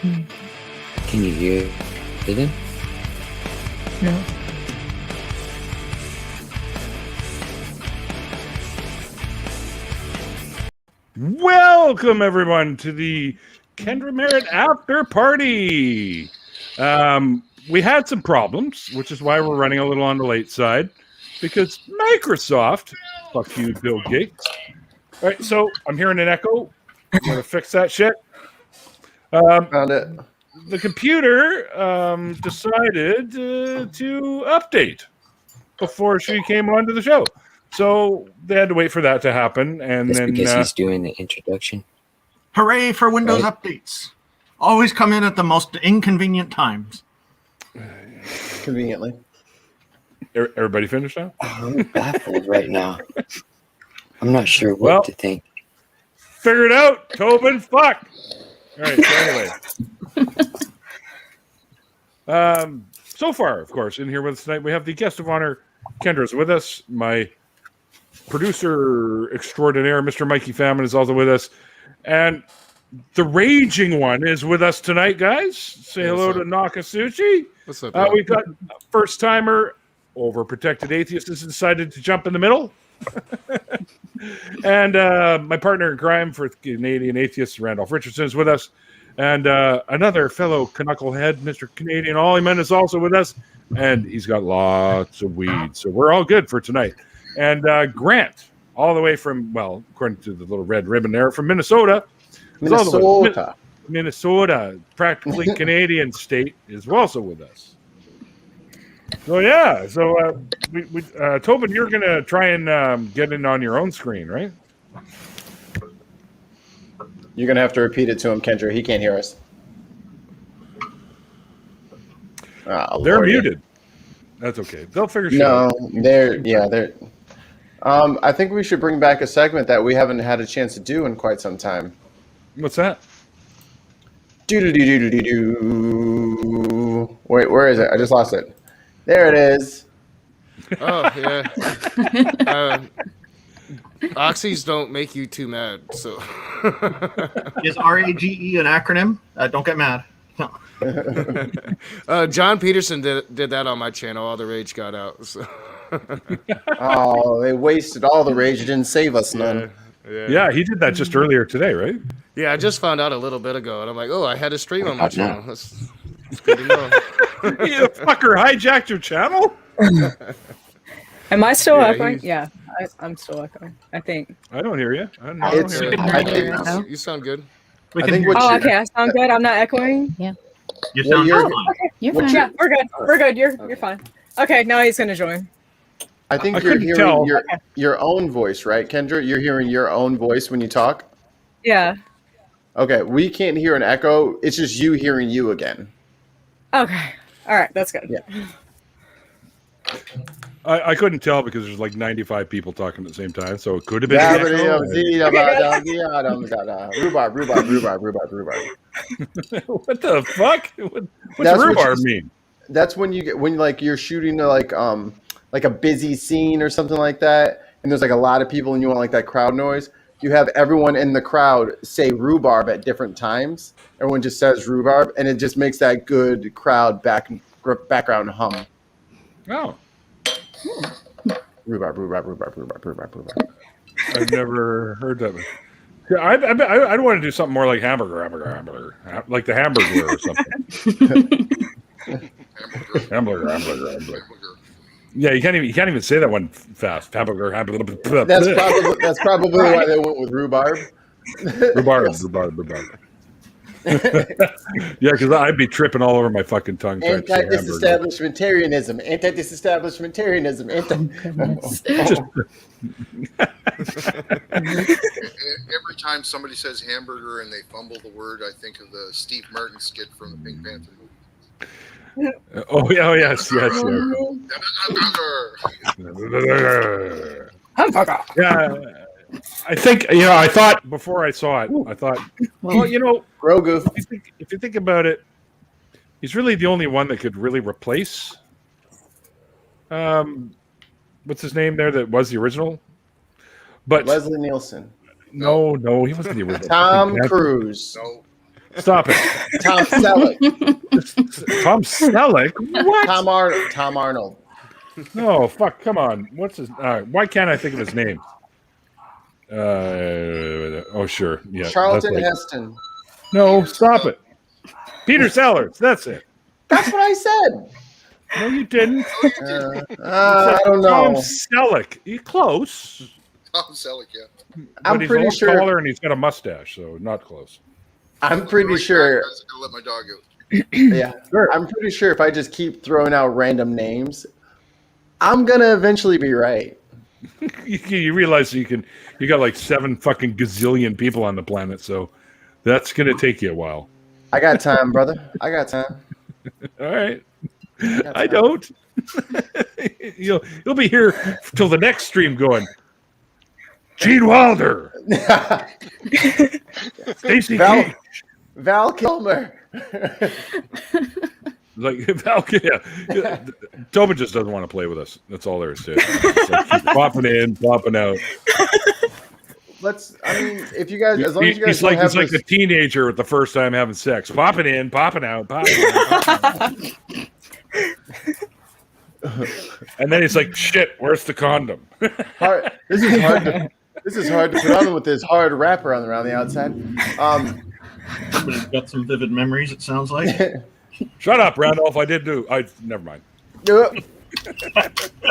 Can you hear them? No. Welcome, everyone, to the Kendra Merritt After Party. We had some problems, which is why we're running a little on the late side, because Microsoft, fuck you, Bill Gates. All right, so I'm hearing an echo. I'm going to fix that shit. Found it. The computer decided to update before she came onto the show. So they had to wait for that to happen, and That's then because he's doing the introduction. Hooray for Windows updates. Always come in at the most inconvenient times. Conveniently. Everybody finished now? I'm baffled right now. I'm not sure what to think. Figure it out, Tobin. Fuck. All right. So anyway, so far, of course, in here with us tonight, we have the guest of honor. Kendra's with us. My producer extraordinaire, Mr. Mikey Famine, is also with us, and the raging one is with us tonight, guys. Say hello to Nakasuchi. What's up? We've got first timer, overprotected atheist has decided to jump in the middle. And my partner in crime for Canadian Atheists, Randolf Richardson, is with us. And another fellow knucklehead, Mr. Canadian Ollyman, is also with us. And he's got lots of weed. So we're all good for tonight. And Grant, all the way from, well, according to the little red ribbon there, from Minnesota. Minnesota, practically Canadian state, is also with us. So yeah, Tobin, you're gonna try and get in on your own screen, right? You're going to have to repeat it to him, Kendra. He can't hear us. Oh, they're Lordy. muted. That's okay. They'll figure shit out. No, they're. I think we should bring back a segment that we haven't had a chance to do in quite some time. What's that? Do. Wait, where is it? I just lost it. There it is. Oh, yeah. Oxys don't make you too mad, so. Is RAGE an acronym? Don't get mad. No. John Peterson did that on my channel. All the rage got out. So. Oh, they wasted all the rage. It didn't save us none. Yeah, he did that just earlier today, right? Yeah, I just found out a little bit ago, and I'm like, oh, I had a stream on my channel. That's good to know. You fucker hijacked your channel? Am I still echoing? Yeah, I'm still echoing. I think. I don't hear you. I don't hear you. You sound good. Okay, I sound good. I'm not echoing. Yeah. You sound okay. You're fine. Yeah, we're good. We're good. You're fine. Okay, now he's gonna join. I think you're hearing your own voice, right, Kendra? You're hearing your own voice when you talk? Yeah. Okay, we can't hear an echo. It's just you hearing you again. Okay. All right, that's good. Yeah. I couldn't tell because there's like 95 people talking at the same time, so it could have been. Rhubarb. What the fuck? What's rhubarb mean? That's when you're shooting like a busy scene or something like that, and there's like a lot of people and you want like that crowd noise. You have everyone in the crowd say rhubarb at different times. Everyone just says rhubarb, and it just makes that good crowd background hum. Oh. Rhubarb. I've never heard that. Yeah, I'd want to do something more like hamburger, like the hamburger or something. hamburger. Yeah, you can't even say that one fast. Hamburger. That's probably why they went with rhubarb. Rhubarb. Yeah, because I'd be tripping all over my fucking tongue. Anti-disestablishmentarianism. Every time somebody says hamburger and they fumble the word, I think of the Steve Martin skit from the Pink Panther movie. Oh yes. Yeah, I think I thought before I saw it. I thought, Grogu. If you think about it, he's really the only one that could really replace. What's his name there? That was the original. But Leslie Nielsen. No, he wasn't the original. Tom Cruise. No. Stop it. Tom Selleck. Tom Selleck? What? Tom Arnold. No, fuck. Come on. What's his? Why can't I think of his name? Oh, sure. Yeah. Charlton that's Heston. No, stop it. Peter Sellers. That's it. That's what I said. No, you didn't. I don't Tom know. Selleck. You close. Tom Selleck, yeah. I'm But he's pretty a lot sure. taller and he's got a mustache, so not close. I'm pretty sure. I was gonna let my dog out. Yeah, Sure. I'm pretty sure if I just keep throwing out random names, I'm gonna eventually be right. You realize you got like 7 fucking gazillion people on the planet, so that's gonna take you a while. I got time, brother. I got time. All right. I don't. You'll be here till the next stream going. Gene Wilder, Stacey Keach. Val Kilmer. Like Val, yeah. Tobin just doesn't want to play with us. That's all there is to it. It's like keep popping in, popping out. I mean, if you guys, as long as you guys He's don't like have a teenager with the first time having sex, popping in, popping out, popping in. And then he's like, "Shit, where's the condom?" this is hard to put on with this hard wrapper around the outside. Somebody's got some vivid memories, it sounds like. Shut up, Randolph. Never mind.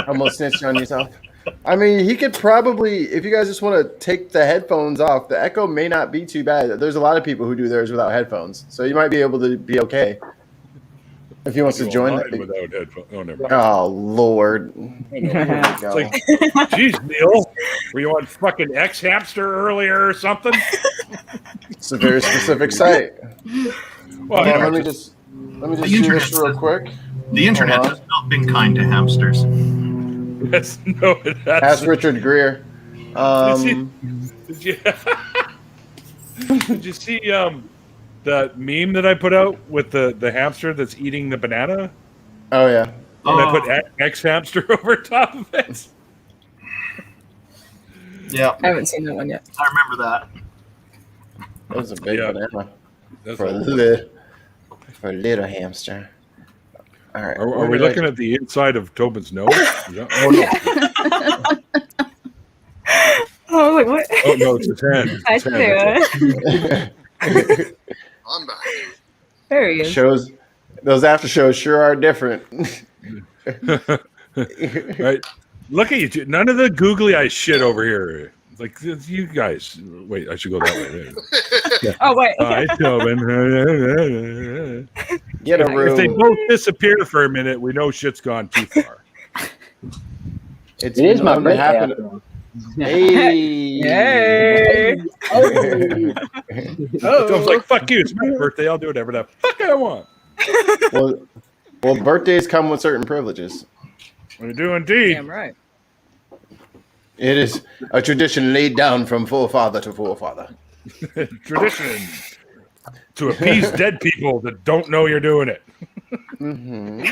Almost snitched on yourself. I mean, he could probably, if you guys just want to take the headphones off, the echo may not be too bad. There's a lot of people who do theirs without headphones, so you might be able to be okay. If he wants to join that. Without headphones. Oh, never mind. Oh, Lord. It's like, geez, Neil, were you on fucking X Hamster earlier or something? It's a very specific site. Well, Let me just do this real quick. The internet has not been kind to hamsters. that's Ask Richard Greer. Did you see the meme that I put out with the hamster that's eating the banana? Oh, yeah. And I put X hamster over top of it. Yeah, I haven't seen that one yet. I remember that. That was a big banana. That's For a little hamster. All right. Are we looking at the inside of Tobin's nose? Oh, no. Oh, wait, what? Oh, no, it's his hand. I It's his hand. I'm back. There he is. Those after shows sure are different. Right? Look at you. None of the googly eye shit over here. Like, you guys. Wait, I should go that way. Oh, wait. Hi, Tobin. Get a room. If they both disappear for a minute, we know shit's gone too far. It is my known to birthday happen. after all. Hey. Hey. Tom's like, fuck you. It's my birthday. I'll do whatever the fuck I want. Well, birthdays come with certain privileges. We do indeed. Damn right. It is a tradition laid down from forefather to forefather. Tradition to appease dead people that don't know you're doing it. Mm-hmm.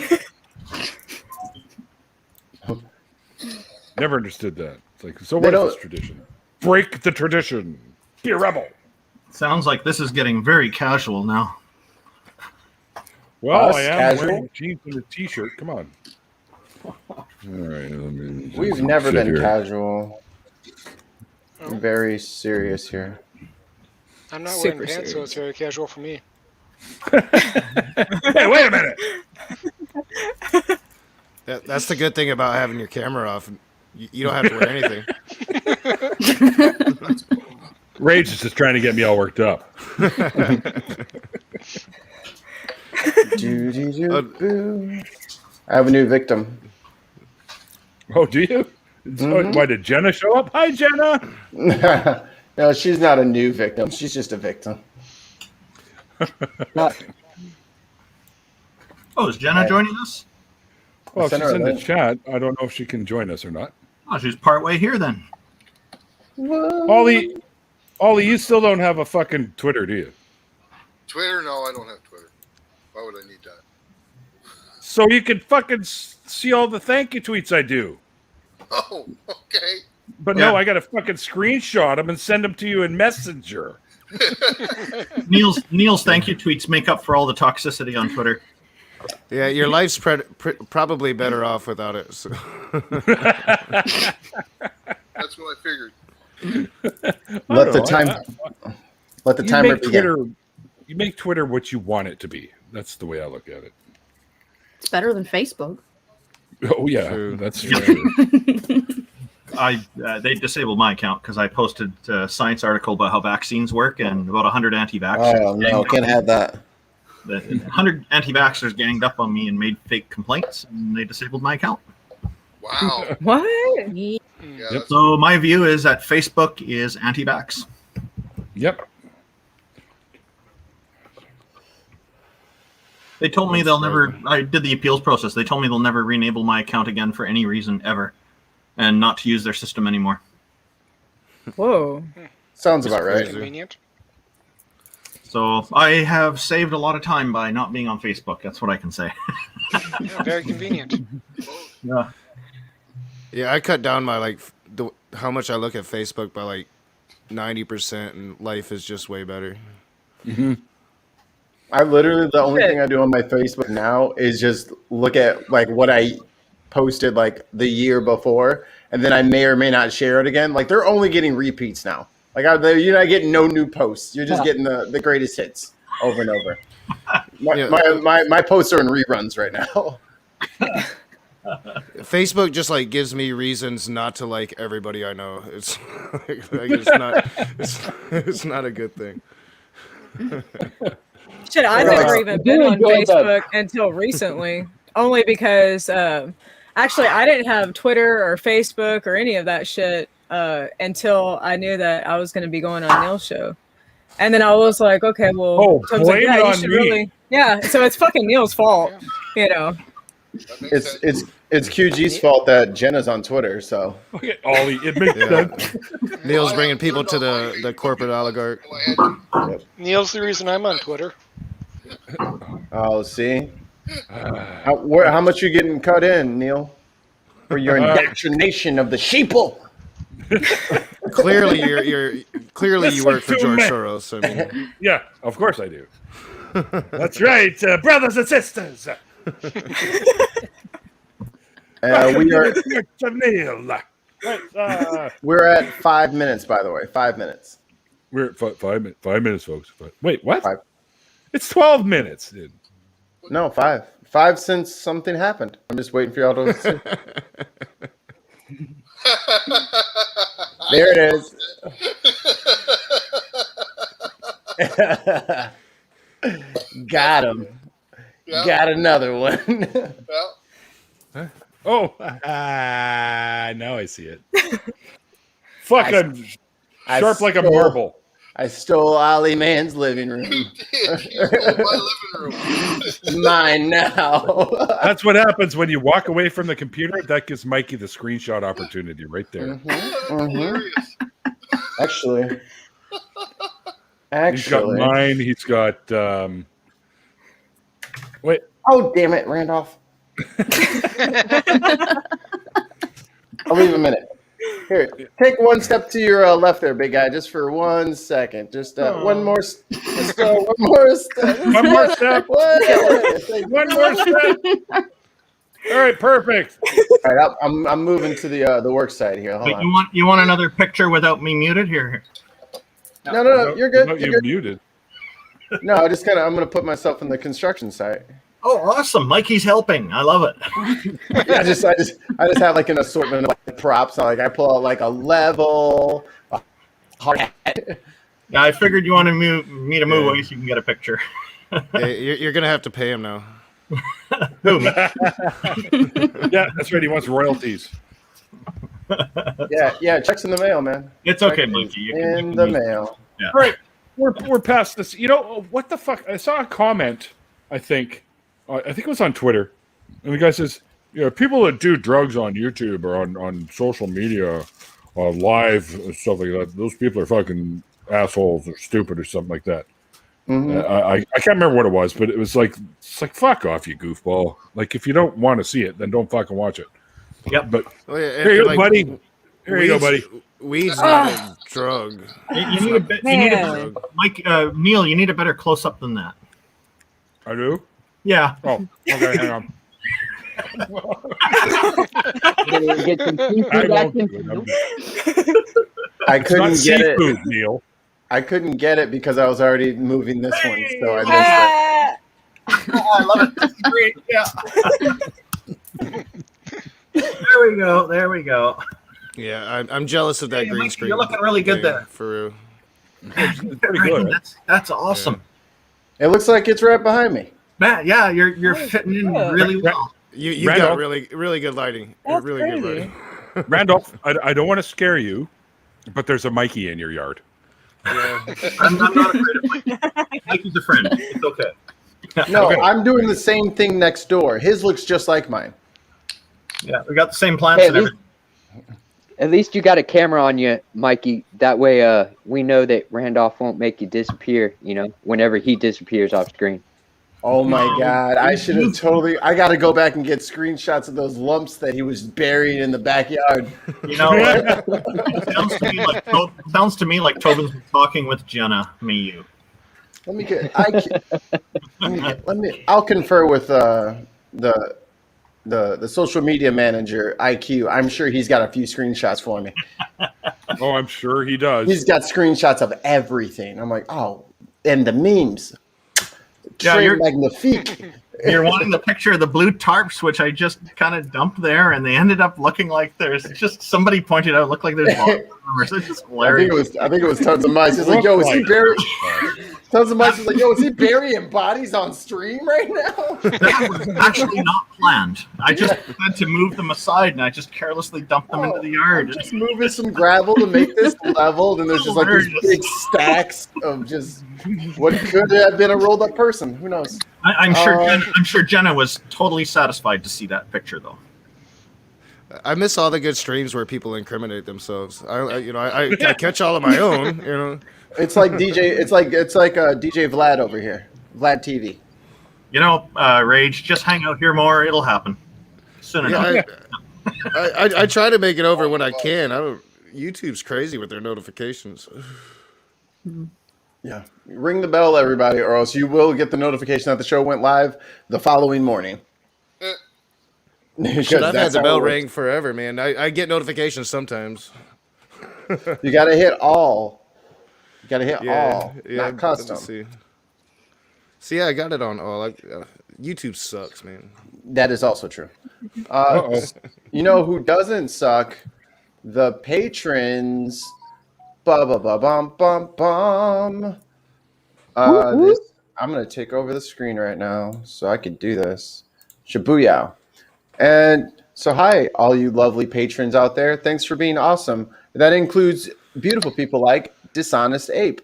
Never understood that. It's like, so They what is don't- this tradition? Break the tradition. Be a rebel. Sounds like this is getting very casual now. Well, Us, I am casual? wearing jeans and a t-shirt. Come on. All right. We've never sit been here. casual. Very serious here. I'm not Super wearing pants, so serious. it's very casual for me. Hey, wait a minute. That's the good thing about having your camera off. You don't have to wear anything. Rage is just trying to get me all worked up. I have a new victim. Oh, do you? Why did Jenna show up? Hi, Jenna. No, she's not a new victim. She's just a victim. Oh, is Jenna joining us? Well, Send she's her a in the link. chat. I don't know if she can join us or not. Oh, she's partway here then. Ollie, you still don't have a fucking Twitter, do you? Twitter? No, I don't have Twitter. Why would I need that? So you can fucking see all the thank you tweets I do. Oh, okay. But no, I got to fucking screenshot them and send them to you in Messenger. Neil's thank you tweets make up for all the toxicity on Twitter. Yeah, your life's probably better off without it. So. That's what I figured. Let the timer begin. You make Twitter what you want it to be. That's the way I look at it. It's better than Facebook. Oh yeah, True. that's true. They disabled my account because I posted a science article about how vaccines work, and about 100 anti-vaxxers. Oh no, can't have that. 100 anti-vaxxers ganged up on me and made fake complaints, and they disabled my account. Wow. What? Yeah, that's- So my view is that Facebook is anti-vax. Yep. They told me they'll never. I did the appeals process. They told me they'll never re-enable my account again for any reason ever, and not to use their system anymore. Whoa. Sounds about right. Convenient. So I have saved a lot of time by not being on Facebook. That's what I can say. Yeah, very convenient. Yeah. Yeah, I cut down my how much I look at Facebook by 90%, and life is just way better. Mm-hmm. I literally, the only thing I do on my Facebook now is just look at what I posted the year before, and then I may or may not share it again. They're only getting repeats now. You're not getting no new posts. You're just getting the greatest hits over and over. My posts are in reruns right now. Facebook just gives me reasons not to like everybody I know. It's it's not a good thing. Shit, I never even been on Facebook until recently, only because actually I didn't have Twitter or Facebook or any of that shit until I knew that I was going to be going on Neil's show. And then I was like, okay, well, so I was like, yeah, you should really, yeah. So it's fucking Neil's fault, you know. It's QG's fault that Jenna's on Twitter. So Ollie, it makes sense. Neil's bringing people to the corporate oligarch. Neil's the reason I'm on Twitter. Oh, see, how much you getting cut in, Neil, for your indoctrination of the sheeple? Clearly, you work for George Soros. I mean, yeah, of course I do. That's right, brothers and sisters. We're at 5 minutes, by the way. 5 minutes. We're at 5 minutes, folks. Wait, what? 5. It's 12 minutes, dude. No, 5. 5 since something happened. I'm just waiting for y'all to see. There it is. Got him. Yeah. Got another one. Well, Oh, now I see it. Fuck, I'm sharp like a marble. I stole Ollie Man's living room. you stole my living room. Mine now. That's what happens when you walk away from the computer. That gives Mikey the screenshot opportunity right there. Hilarious. Actually. He's got mine. He's got. Wait. Oh, damn it, Randolph. I'll leave a minute. Here, take one step to your left there, big guy, just for 1 second. Just one more step. One more step. One more step. All right, perfect. All right, I'm moving to the work side here. Hold But on. you want another picture without me muted here? No, you're good. You're You're good. muted. No, I'm gonna put myself in the construction site. Oh, awesome! Mikey's helping. I love it. I just have an assortment of props. I pull out a level, a hard hat. Yeah, I figured you wanted me to move away so you can get a picture. hey, you're gonna have to pay him now. Who, me? Yeah, that's right. He wants royalties. Yeah. Checks in the mail, man. It's okay, Mikey. You can In the mail. Yeah. All right, we're past this. You know what the fuck? I saw a comment. I think it was on Twitter, and the guy says, "Yeah, people that do drugs on YouTube or on social media, live and stuff like that, those people are fucking assholes or stupid or something like that." Mm-hmm. I can't remember what it was, but it was fuck off, you goofball. If you don't want to see it, then don't fucking watch it. Yep. But Oh, yeah, here you go, buddy. Here you go, buddy. Weed's not a drug. You need a bit. You need a Mike. Neil, you need a better close up than that. I do. Yeah. Oh, okay. Hang on. Get some seafood action. I couldn't get seafood, it. Neil. I couldn't get it because I was already moving this one, so I missed it. Oh, I love it. That's great. Yeah. There we go. There we go. Yeah, I'm jealous of that green screen. You're looking really good there. For real. It's pretty good. That's awesome. It looks like it's right behind me. Matt, yeah, you're fitting in really well. You got really good lighting. That's really crazy. good lighting. Randolph, I don't want to scare you, but there's a Mikey in your yard. Yeah. I'm not afraid of Mikey. Mikey's a friend. It's okay. No, Okay. I'm doing the same thing next door. His looks just like mine. Yeah, we got the same plants Hey, and everything. At least you got a camera on you, Mikey. That way, we know that Randolph won't make you disappear. Whenever he disappears off screen. Oh my God! I should have totally. I got to go back and get screenshots of those lumps that he was buried in the backyard. You know, it sounds to me like Tobin's been talking with Jenna, me, you. Let me get. I'll confer with the social media manager, IQ. I'm sure he's got a few screenshots for me. Oh, I'm sure he does. He's got screenshots of everything. I'm like, oh, and the memes. Yeah, Très you're- magnifique. You're wanting the picture of the blue tarps, which I just kind of dumped there, and they ended up looking like there's just somebody pointed out, looked like there's numbers. It's just hilarious. I think it was Tons of Mice. He's like, yo, is he buried? Tons of Mice is like, yo, is he burying bodies on stream right now? That was actually not planned. I just had to move them aside, and I just carelessly dumped them into the yard. Just moving some gravel to make this leveled, and there's just like these big stacks of just what could have been a rolled up person. Who knows? I'm sure Jenna was totally satisfied to see that picture, though. I miss all the good streams where people incriminate themselves. I catch all of my own. It's like DJ. It's like DJ Vlad over here. Vlad TV. Rage. Just hang out here more. It'll happen soon enough. I try to make it over when I can. YouTube's crazy with their notifications. Yeah. Ring the bell, everybody, or else you will get the notification that the show went live the following morning. Shit, I've had the bell ring forever, man. I get notifications sometimes. You got to hit all. You got to hit all, not custom. See, I got it on all. YouTube sucks, man. That is also true. You know who doesn't suck? The patrons. Ba-ba-ba-bum-bum-bum. I'm going to take over the screen right now so I can do this. Shibuya. And so, hi, all you lovely patrons out there. Thanks for being awesome. That includes beautiful people like Dishonest Ape,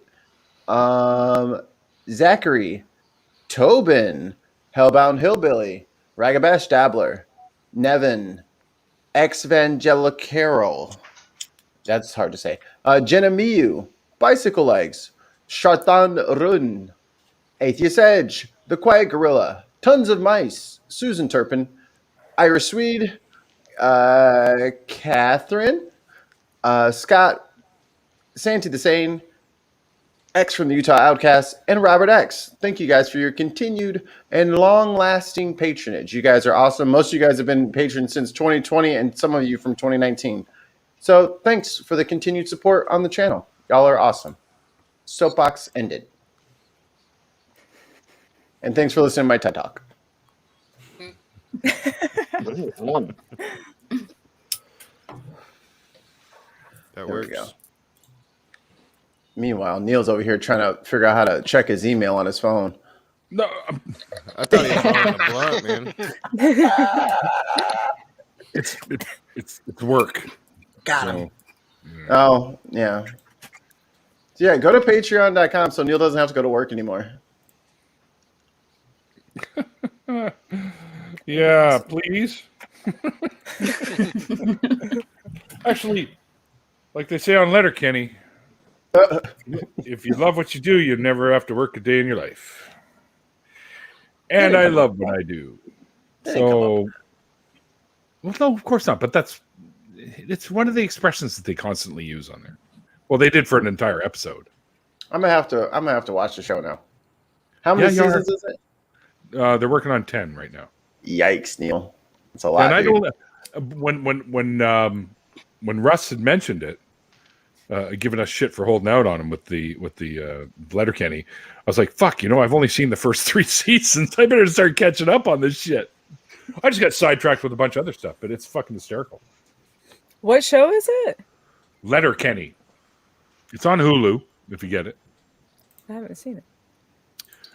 Zachary, Tobin, Hellbound Hillbilly, Ragabash Dabbler, Nevin, Exvangelicarol. That's hard to say. Jenna Miu, Bicycle Legs, Shartan Run, Atheist Edge, The Quiet Gorilla, Tons of Mice, Susan Turpin, Ira Swede, Catherine, Scott, Santi the Sane, X from the Utah Outcasts, and Robert X. Thank you guys for your continued and long-lasting patronage. You guys are awesome. Most of you guys have been patrons since 2020, and some of you from 2019. So thanks for the continued support on the channel. Y'all are awesome. Soapbox ended. And thanks for listening to my TED Talk. That works. Meanwhile, Neil's over here trying to figure out how to check his email on his phone. No, I thought he was on the blunt, man. It's work. Got him. Oh, yeah. So yeah, go to patreon.com so Neil doesn't have to go to work anymore. Yeah, please. Actually, like they say on Letterkenny, if you love what you do, you never have to work a day in your life. And I love what I do. So, well, no, of course not. But that's it's one of the expressions that they constantly use on there. Well, they did for an entire episode. I'm gonna have to watch the show now. How many seasons is it? They're working on 10 right now. Yikes, Neil. It's a lot. And I know when Russ had mentioned it, giving us shit for holding out on him with the Letterkenny, I was like, fuck, I've only seen the first 3 seasons. I better start catching up on this shit. I just got sidetracked with a bunch of other stuff, but it's fucking hysterical. What show is it? Letterkenny. It's on Hulu if you get it. I haven't seen it.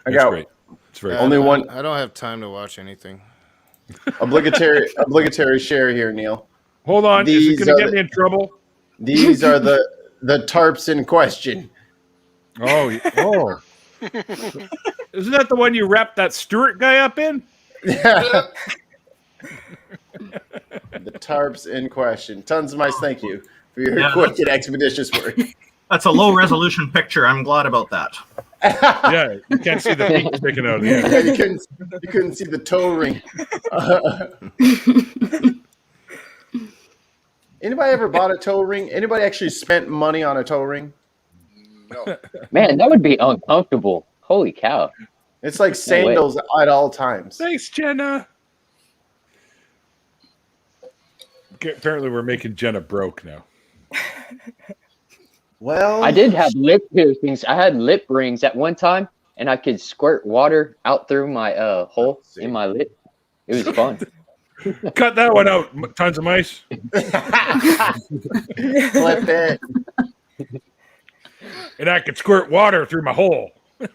It's great. It's very only one. I don't have time to watch anything. Obligatory share here, Neil. Hold on. Is it going to get me in trouble? These are the tarps in question. Oh. Isn't that the one you wrapped that Stewart guy up in? The tarps in question. Tons of mice, thank you for your quick and expeditious work. That's a low resolution picture. I'm glad about that. Yeah, you can't see the feet sticking out. Yeah, you couldn't see the toe ring. Anybody ever bought a toe ring? Anybody actually spent money on a toe ring? No. Man, that would be uncomfortable. Holy cow. It's like sandals at all times. Thanks, Jenna. Apparently, we're making Jenna broke now. Well, I did have lip piercings. I had lip rings at one time, and I could squirt water out through my hole in my lip. It was fun. Cut that one out. Tons of mice. Flip it. And I could squirt water through my hole. I'm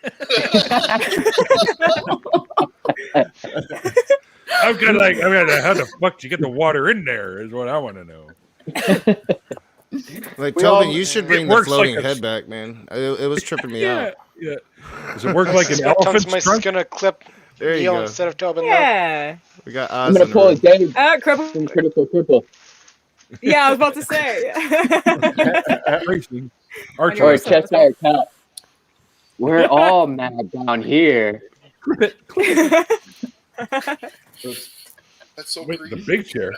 kind of like, how the fuck do you get the water in there? Is what I want to know. Like, Tobin, you should bring the floating head back, man. It was tripping me out. Yeah. Does it work like an elephant's Mice is trunk? gonna clip There you Neil go. instead of Tobin. Yeah. We got I'm Oz going to pull a David Cripple. from Critical Cripple. Yeah, I was about to say. Or chest out cut. We're all mad down here. That's so Wait, creepy. the big chair.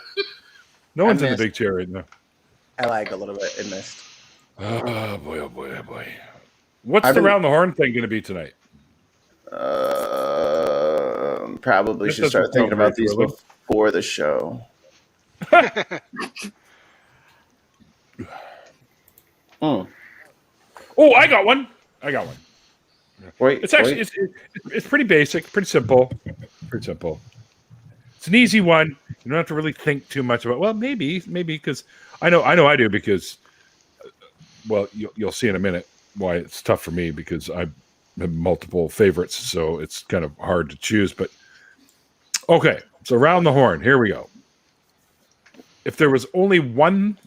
No one's in the big chair right now. I like a little bit in this. Oh boy, oh boy, oh boy. What's the round the horn thing going to be tonight? Probably should start thinking about these before the show. Oh, I got one. Wait, it's actually it's pretty basic, pretty simple. It's an easy one. You don't have to really think too much about. Well, maybe because I know I do because. Well, you'll see in a minute why it's tough for me because I have multiple favorites, so it's kind of hard to choose. But okay, so round the horn. Here we go. If there was only one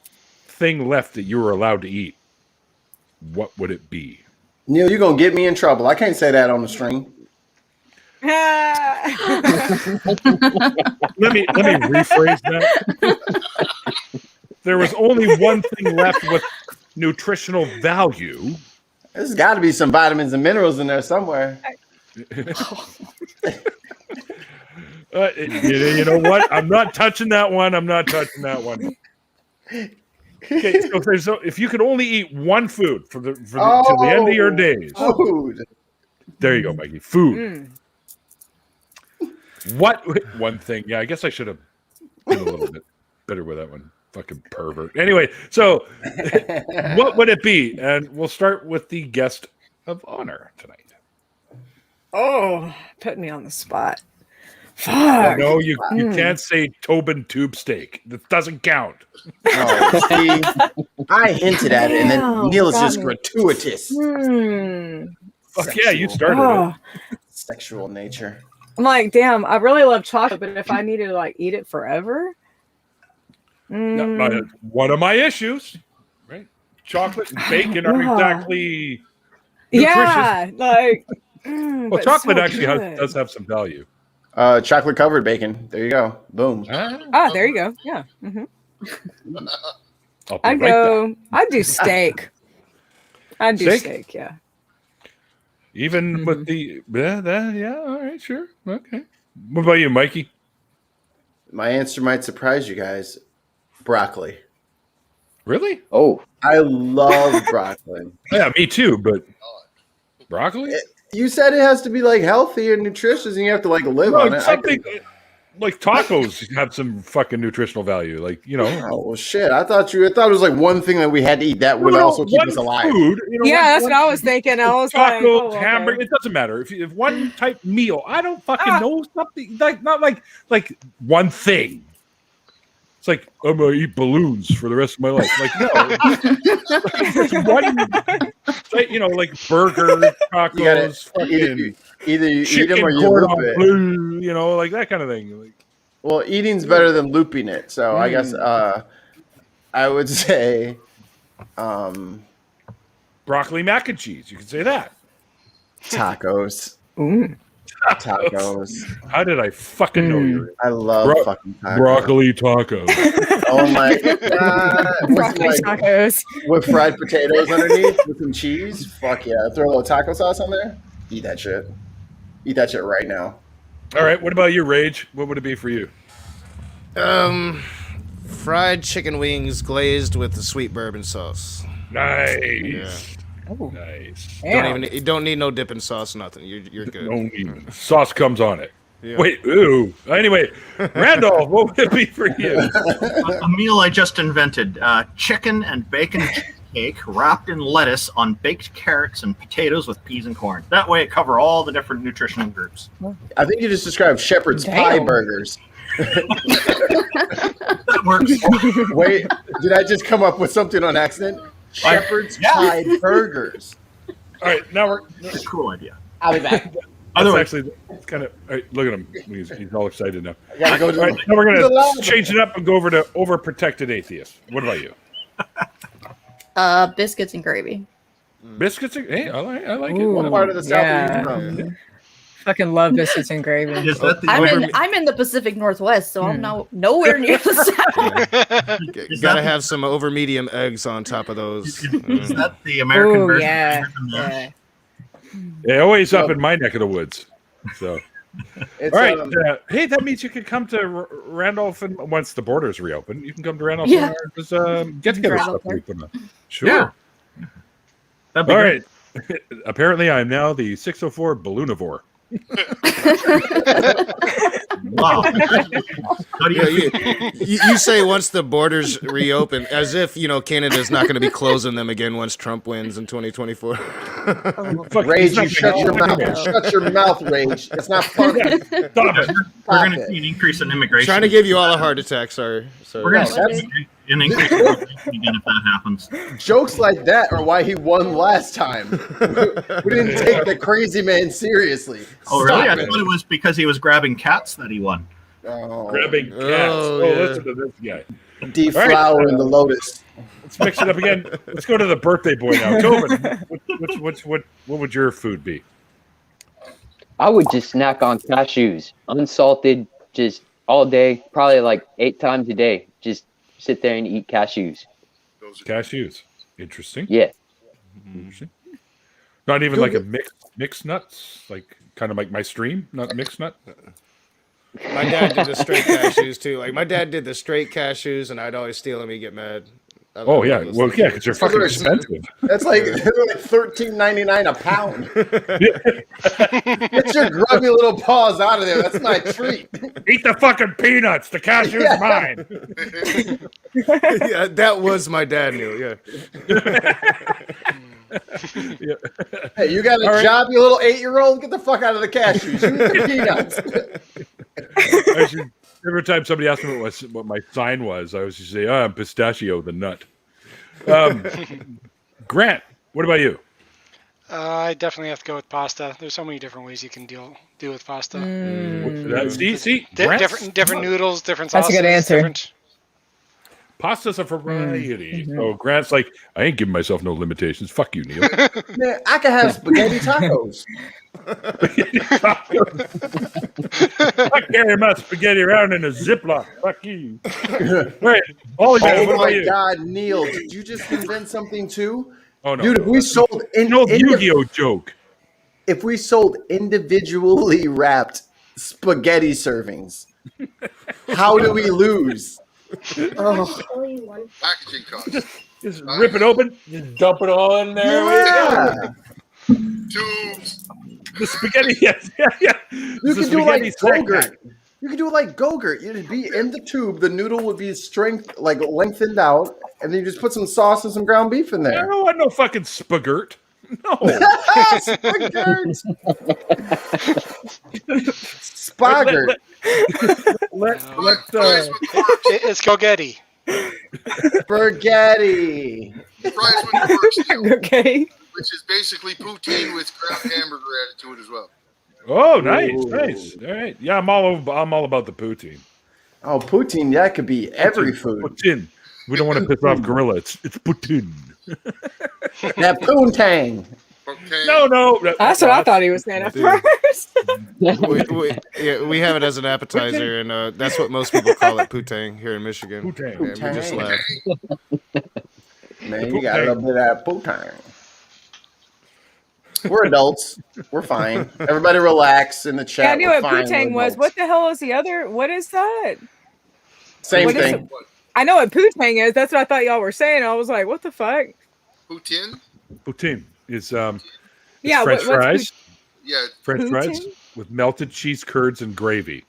thing left that you were allowed to eat, what would it be? Neil, you're gonna get me in trouble. I can't say that on the stream. Let me rephrase that. There was only one thing left with nutritional value. There's got to be some vitamins and minerals in there somewhere. You know what? I'm not touching that one. Okay, so if you could only eat one food till the end of your days. Food. There you go, Mikey. Food. What one thing? Yeah, I guess I should have been a little bit better with that one. Fucking pervert. Anyway, so what would it be? And we'll start with the guest of honor tonight. Oh, put me on the spot. Fuck. No, you can't say Tobin tube steak. That doesn't count. Oh, see, I hinted at it, and then Neil is just gratuitous. Fuck yeah, you started it. Sexual nature. I'm like, damn, I really love chocolate, but if I needed to like eat it forever, No, one of my issues, right? Chocolate and bacon are exactly nutritious. Yeah, like. Well, chocolate actually does have some value. Chocolate covered bacon. There you go. Boom. There you go. Yeah. I'd do steak. I'd do steak. Yeah. Even with the yeah, all right, sure, okay. What about you, Mikey? My answer might surprise you guys. Broccoli. Really? Oh, I love broccoli. Yeah, me too. But broccoli? You said it has to be like healthy and nutritious, and you have to like live on it. Something like tacos have some fucking nutritional value. Like, you know. Oh well, shit! I thought it was like one thing that we had to eat that would also keep us alive. Food, that's what I was thinking. I was like, tacos, hamburger. It doesn't matter if one type meal. I don't fucking know something like not like one thing. It's like I'm gonna eat balloons for the rest of my life. Like no, it's one. You know, like burger, tacos, either you eat them or you cordon loop it. bleu, you know, like that kind of thing. Like, well, eating's better than looping it. So I guess I would say broccoli mac and cheese. You can say that. Tacos. Tacos. How did I fucking know you? I love fucking tacos. Broccoli tacos. Oh my god. Broccoli tacos. With fried potatoes underneath with some cheese. Fuck yeah. Throw a little taco sauce on there. Eat that shit. Eat that shit right now. All right. What about you, Rage? What would it be for you? Fried chicken wings glazed with the sweet bourbon sauce. Nice. Yeah. Oh. Nice. You don't need no dipping sauce, nothing. You're good. Sauce comes on it. Yeah. Wait, ooh. Anyway, Randolph, what would it be for you? A meal I just invented: chicken and bacon cake wrapped in lettuce on baked carrots and potatoes with peas and corn. That way, it cover all the different nutritional groups. I think you just described shepherd's pie burgers. That works. Wait, did I just come up with something on accident? Shepherd's pie burgers. All right, now we're. That's a cool idea. I'll be back. Actually, it's kind of. All right, look at him. He's all excited now. I gotta go to all right, now we're going to change it up and go over to overprotected atheist. What about you? Biscuits and gravy. Biscuits and hey, I like Ooh, it. What part of the South are you from? Fucking love biscuits and gravy. Is that the I'm in the Pacific Northwest, so I'm nowhere near the South. You gotta have some over medium eggs on top of those. Is that the American version? Yeah. Yeah, always up in my neck of the woods. So, It's, all right. Hey, that means you can come to Randolph, and once the borders reopen, you can come to Randolph. Yeah. And get together stuff. Sure. Yeah. All right. Apparently, I'm now the 604 balloonivore. Wow. How do You say once the borders reopen, as if Canada's not going to be closing them again once Trump wins in 2024. Rage, you shut your mouth. Shut your mouth, Rage. It's not funny. We're going to see an increase in immigration. Trying to give you all a heart attack. Sorry. We're going to see an increase in immigration again if that happens. Jokes like that are why he won last time. We didn't take the crazy man seriously. Oh, really? I thought it was because he was grabbing cats that he won. Oh. Grabbing cats. Listen to this guy. Deflowering the lotus. Let's mix it up again. Let's go to the birthday boy now. Tobin, what would your food be? I would just snack on cashews, unsalted, just all day, probably like 8 times a day. Just sit there and eat cashews. Cashews. Interesting. Yeah. Interesting. Not even like a mixed nuts, like kind of like my stream, not mixed nut. My dad did the straight cashews too. Like my dad did the straight cashews, and I'd always steal them. He'd get mad. Oh yeah, well yeah, because they're fucking expensive. That's like $13.99 a pound. Get your grubby little paws out of there. That's my treat. Eat the fucking peanuts. The cashew's mine. Yeah, that was my dad, Neil. Yeah. Hey, you got a job, you little 8-year-old? Get the fuck out of the cashews. You eat the peanuts. Every time somebody asked me what my sign was, I was just say, I'm pistachio, the nut. Grant, what about you? I definitely have to go with pasta. There's so many different ways you can deal with pasta. See, different noodles, different sauces. That's a good answer. Different... Pasta's a variety. So Grant's like, I ain't giving myself no limitations. Fuck you, Neil. Man, I could have spaghetti tacos. I carry my spaghetti around in a Ziploc. Fuck you. Right. Oh my God, Neil, did you just invent something too? Oh no. Dude, if we sold Yu-Gi-Oh joke. If we sold individually wrapped spaghetti servings, how do we lose? Packaging costs. Just rip it open, just dump it on there. Yeah. Tubes. The spaghetti, yes, yeah. You can do like Go-Gurt. You can do it like Go-Gurt. You'd be in the tube. The noodle would be lengthened out, and then you just put some sauce and some ground beef in I there. don't want no fucking spagurt. No. Spagurt. Spagurt. It's Gogetti. Spaghetti. Fries with works too, Okay. which is basically poutine with Kraft hamburger added to it as well. Oh, nice. All right. Yeah, I'm all about the poutine. Oh, poutine, that could be every food. Poutine. We don't want to piss off gorilla. It's poutine. That poontang. Okay. No. That's what I thought he was saying at first. we have it as an appetizer, and that's what most people call it, poutine, here in Michigan. Poutine. And we just laugh. Man, you got a little bit of that poutine. We're adults. We're fine. Everybody relax in the chat. Yeah, I knew We're what fine. poutine We're was. adults. What the hell is the other? What is that? Same What is thing. it? I know what poutine is. That's what I thought y'all were saying. I was like, what the fuck? Poutine? Poutine is Yeah, French what's fries. Yeah. French fries Poutine? with melted cheese curds and gravy.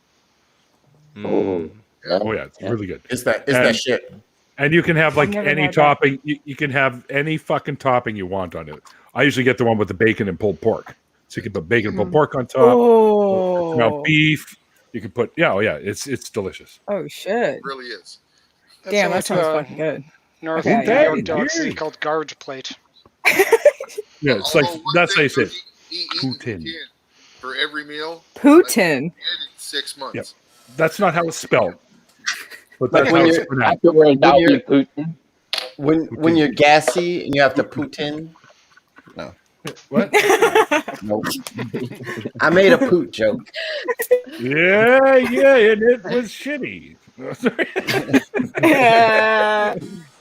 Oh, Oh yeah, it's really good. Is that shit? And you can have like never any had that. topping. You can have any fucking topping you want on it. I usually get the one with the bacon and pulled pork. So you can put bacon and pulled pork on top. Oh. Ground beef. You can put it's delicious. Oh shit! It really is. Damn, that sounds similar to fucking good. North Okay, New yeah. York delicacy called garbage plate. Yeah, it's like Although one that's how thing you say for it. eating Poutine. for every meal. Putin. In 6 months. Yep. That's not how it's spelled. But Like that's when how it's you're- pronounced. afterwards, I'll you're- be Putin. When you're gassy and you have to Putin. No. What? Nope. I made a poot joke. Yeah, and it was shitty. Yeah.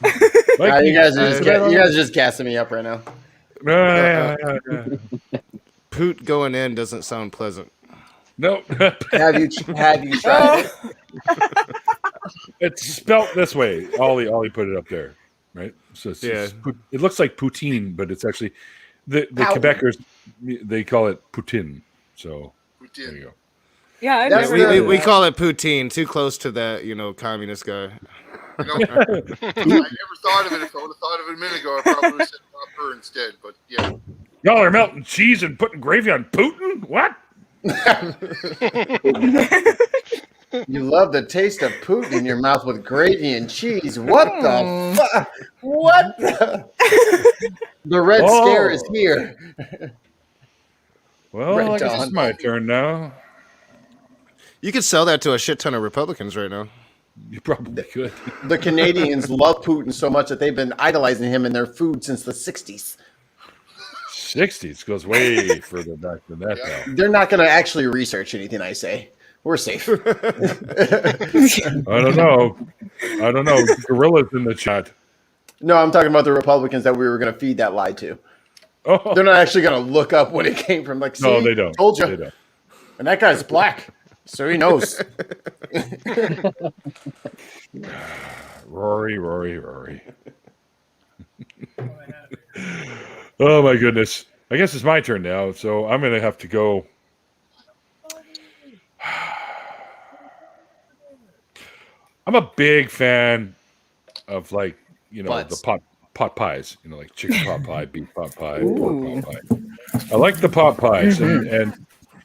You guys are just gassing me up right now. Poot going in doesn't sound pleasant. No. Have you tried it? It's spelt this way. Ollie put it up there, right? So it's it looks like poutine, but it's actually the Quebecers, they call it poutine. So there you go. Yeah, I've That's never We, heard we, of we that. call it poutine. Too close to that, communist guy. I never thought of it. If I would have thought of it a minute ago, I probably would have said proper instead. But yeah. Y'all are melting cheese and putting gravy on Putin? What? You love the taste of poot in your mouth with gravy and cheese. What the fuck? What the? The red scare is here. Well, Red I guess Dawn. it's my turn now. You could sell that to a shit ton of Republicans right now. You probably could. The Canadians love Putin so much that they've been idolizing him in their food since the 60s. 60s goes way further back than that now. They're not going to actually research anything I say. We're safe. I don't know. Gorilla's in the chat. No, I'm talking about the Republicans that we were going to feed that lie to. Oh, They're not actually going to look up when it came from. Like, no, see, they don't. Told you. They don't. And that guy's black, so he knows. Rory. Oh my goodness. I guess it's my turn now, so I'm going to have to go. I'm a big fan of Butts. the pot pies, like chicken pot pie, beef pot pie, pork pot pie. I like the pot pies, and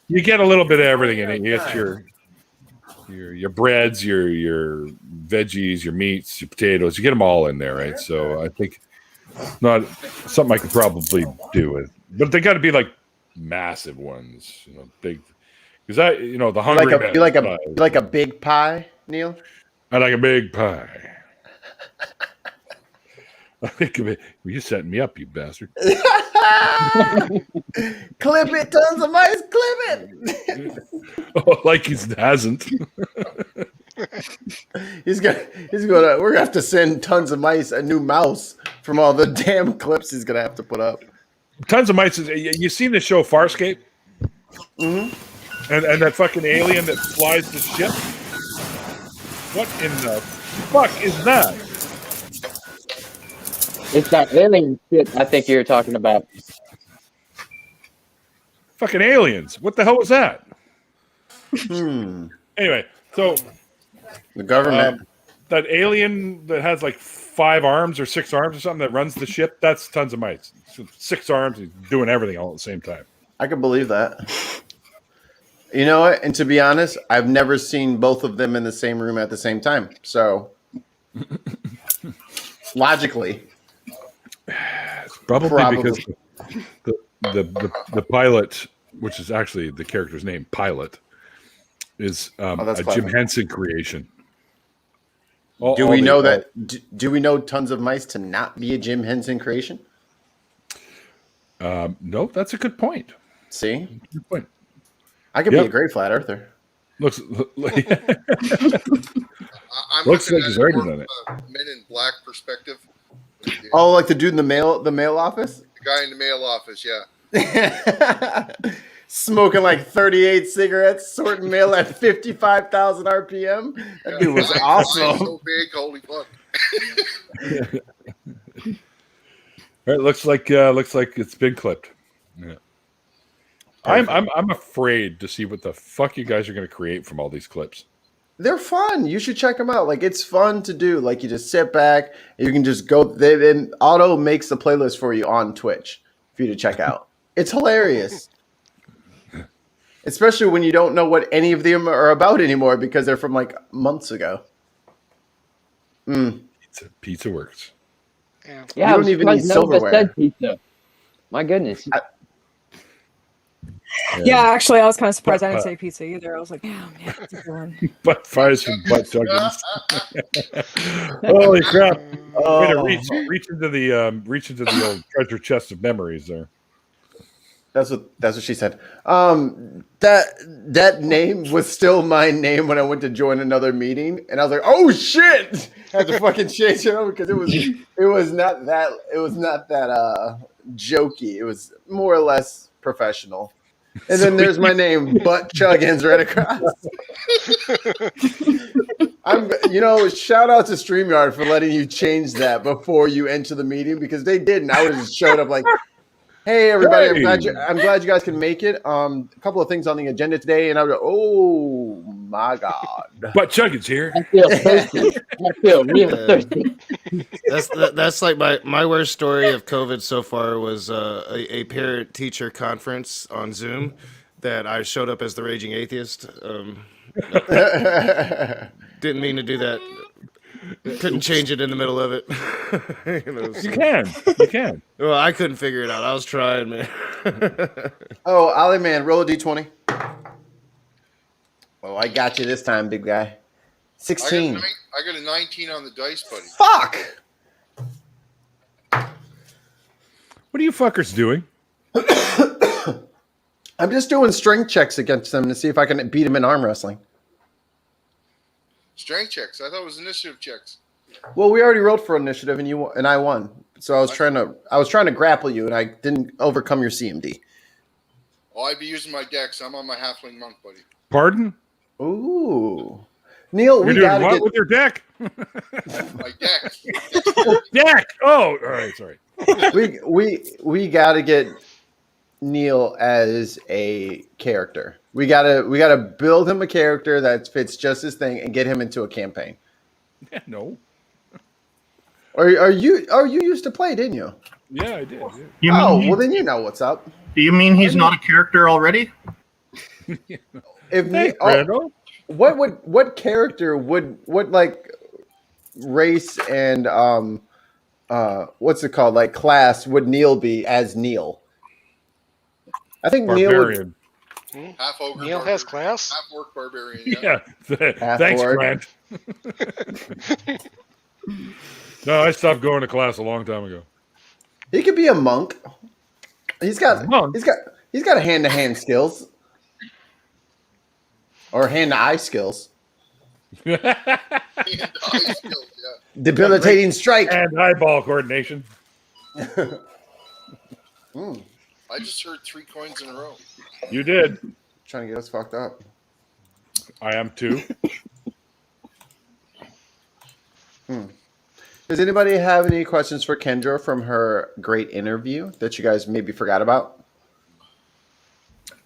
you get a little bit of everything in it. You get your breads, your veggies, your meats, your potatoes. You get them all in there, right? So I think not something I could probably do with, but they got to be like massive ones, big. Because the hungry man. You like a big pie, Neil? I like a big pie. I think of it. Well, you're setting me up, you bastard. Clip it, tons of mice, clip it. Oh, like he hasn't. We're gonna have to send tons of mice a new mouse from all the damn clips he's gonna have to put up. Tons of mice. You seen the show Farscape? Mm-hmm. And that fucking alien that flies the ship? What in the fuck is that? It's that alien shit I think you're talking about. Fucking aliens. What the hell was that? Anyway, so the government. That alien that has like 5 arms or 6 arms or something that runs the ship, that's Tons of Mice. 6 arms, he's doing everything all at the same time. I can believe that. You know what? And to be honest, I've never seen both of them in the same room at the same time. So logically, it's probably because the pilot, which is actually the character's name, Pilot, is a Jim Henson creation. Do we know Tons of Mice to not be a Jim Henson creation? No, that's a good point. See? Good point. I could be a great flat earther. Looks I'm looks looking like he's at already more done of a Men in Black perspective. Oh, like the dude in the mail office? The guy in the mail office, yeah. Smoking like 38 cigarettes, sorting mail at 55,000 RPM. That dude was awesome. So big, holy fuck. It looks like it's been clipped. Yeah. I'm afraid to see what the fuck you guys are going to create from all these clips. They're fun. You should check them out. Like, it's fun to do. Like, you just sit back. You can just go. Then Auto makes the playlist for you on Twitch for you to check out. It's hilarious. Especially when you don't know what any of them are about anymore because they're from like months ago. Pizza works. Yeah, you don't even need silverware. Pizza. My goodness. Yeah, actually, I was kind of surprised I didn't say pizza either. I was like, damn, yeah, that's a good one. Butt fires from butt chuggins. Holy crap! Way to reach into the old treasure chest of memories there. That's what she said. That name was still my name when I went to join another meeting, and I was like, "Oh shit!" I had to fucking change it over because it was not that jokey. It was more or less professional. And then there's my name, Butt Chuggins, right across. Shout out to StreamYard for letting you change that before you enter the meeting because they didn't. I would have just showed up like, "Hey everybody, Hey. I'm glad you guys can make it. A couple of things on the agenda today," and I was like, "Oh my god, Butt Chuggins here." I feel thirsty. I feel real thirsty. That's like my worst story of COVID so far was a parent teacher conference on Zoom that I showed up as the raging atheist. Didn't mean to do that. Couldn't change it in the middle of it. You can. Well, I couldn't figure it out. I was trying, man. Oh, Ollie man, roll a d20. Oh, I got you this time, big guy. 16. I got a 19 on the dice, buddy. Fuck! What are you fuckers doing? I'm just doing strength checks against them to see if I can beat them in arm wrestling. Strength checks. I thought it was initiative checks. Well, we already rolled for initiative, and I won. So I was trying to grapple you, and I didn't overcome your CMD. Oh, I'd be using my dex. I'm on my halfling monk, buddy. Pardon? Ooh, Neil, You're we doing gotta what get with your deck? My dex. Deck. Oh, all right. Sorry. we gotta get Neil as a character. We gotta build him a character that fits just his thing and get him into a campaign. Yeah, no. Are you used to play, didn't you? Yeah, I did. You mean Well then you know what's up. do you mean he's not a character already? Hey, Randall. What character would like race and what's it called, like class would Neil be as Neil? I think Barbarian. Half ogre. Neil barbarian. has class? Half orc barbarian. Yeah. Half Thanks, orc. Grant. No, I stopped going to class a long time ago. He could be a monk. He's got hand-to-hand skills. Or hand-to-eye skills. Debilitating strike. And eyeball coordination. I just heard 3 coins in a row. You did. Trying to get us fucked up. I am too. Does anybody have any questions for Kendra from her great interview that you guys maybe forgot about?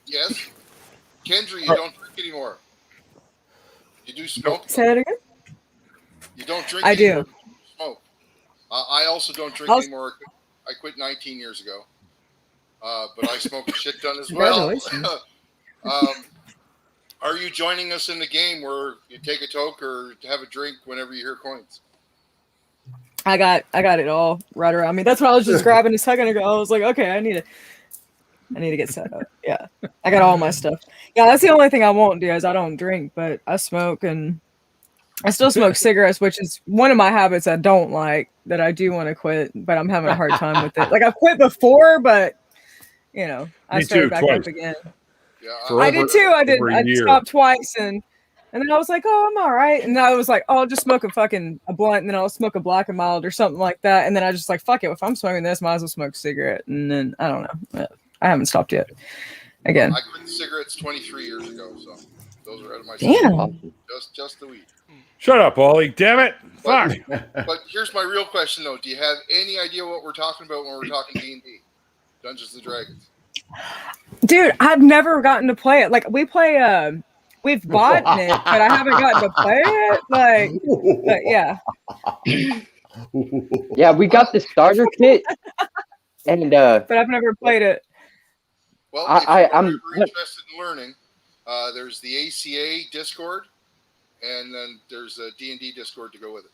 Yes. Kendra, you don't drink anymore. You do smoke. Say that again? You don't drink I anymore. do. You smoke. I also don't drink anymore. I quit 19 years ago. But I smoke a shit ton as well. Are you joining us in the game where you take a toke or have a drink whenever you hear coins? I got it all right around me. That's what I was just grabbing a second ago. I was like, okay, I need to get set up. Yeah. I got all my stuff. Yeah, that's the only thing I won't do is I don't drink, but I smoke, and I still smoke cigarettes, which is one of my habits I don't like that I do want to quit, but I'm having a hard time with it. Like I've quit before, but I started back up again. Yeah, I did too. I stopped twice, and then I was like, oh, I'm all right. And then I was like, oh, I'll just smoke a blunt, and then I'll smoke a Black and Mild or something like that. And then I just like, fuck it. If I'm smoking this, might as well smoke a cigarette. And then I don't know. I haven't stopped yet. Again. I quit cigarettes 23 years ago, so those are out of my Damn. Just the weed. Shut up, Ollie. Damn it. Fuck. But here's my real question, though. Do you have any idea what we're talking about when we're talking D&D? Dungeons and Dragons. Dude, I've never gotten to play it. Like we play we've bought it, but I haven't gotten to play it. Like but yeah. Yeah, we got the starter kit. And but I've never played it. Well, I'm interested in learning. There's the ACA Discord, and then there's a D&D Discord to go with it.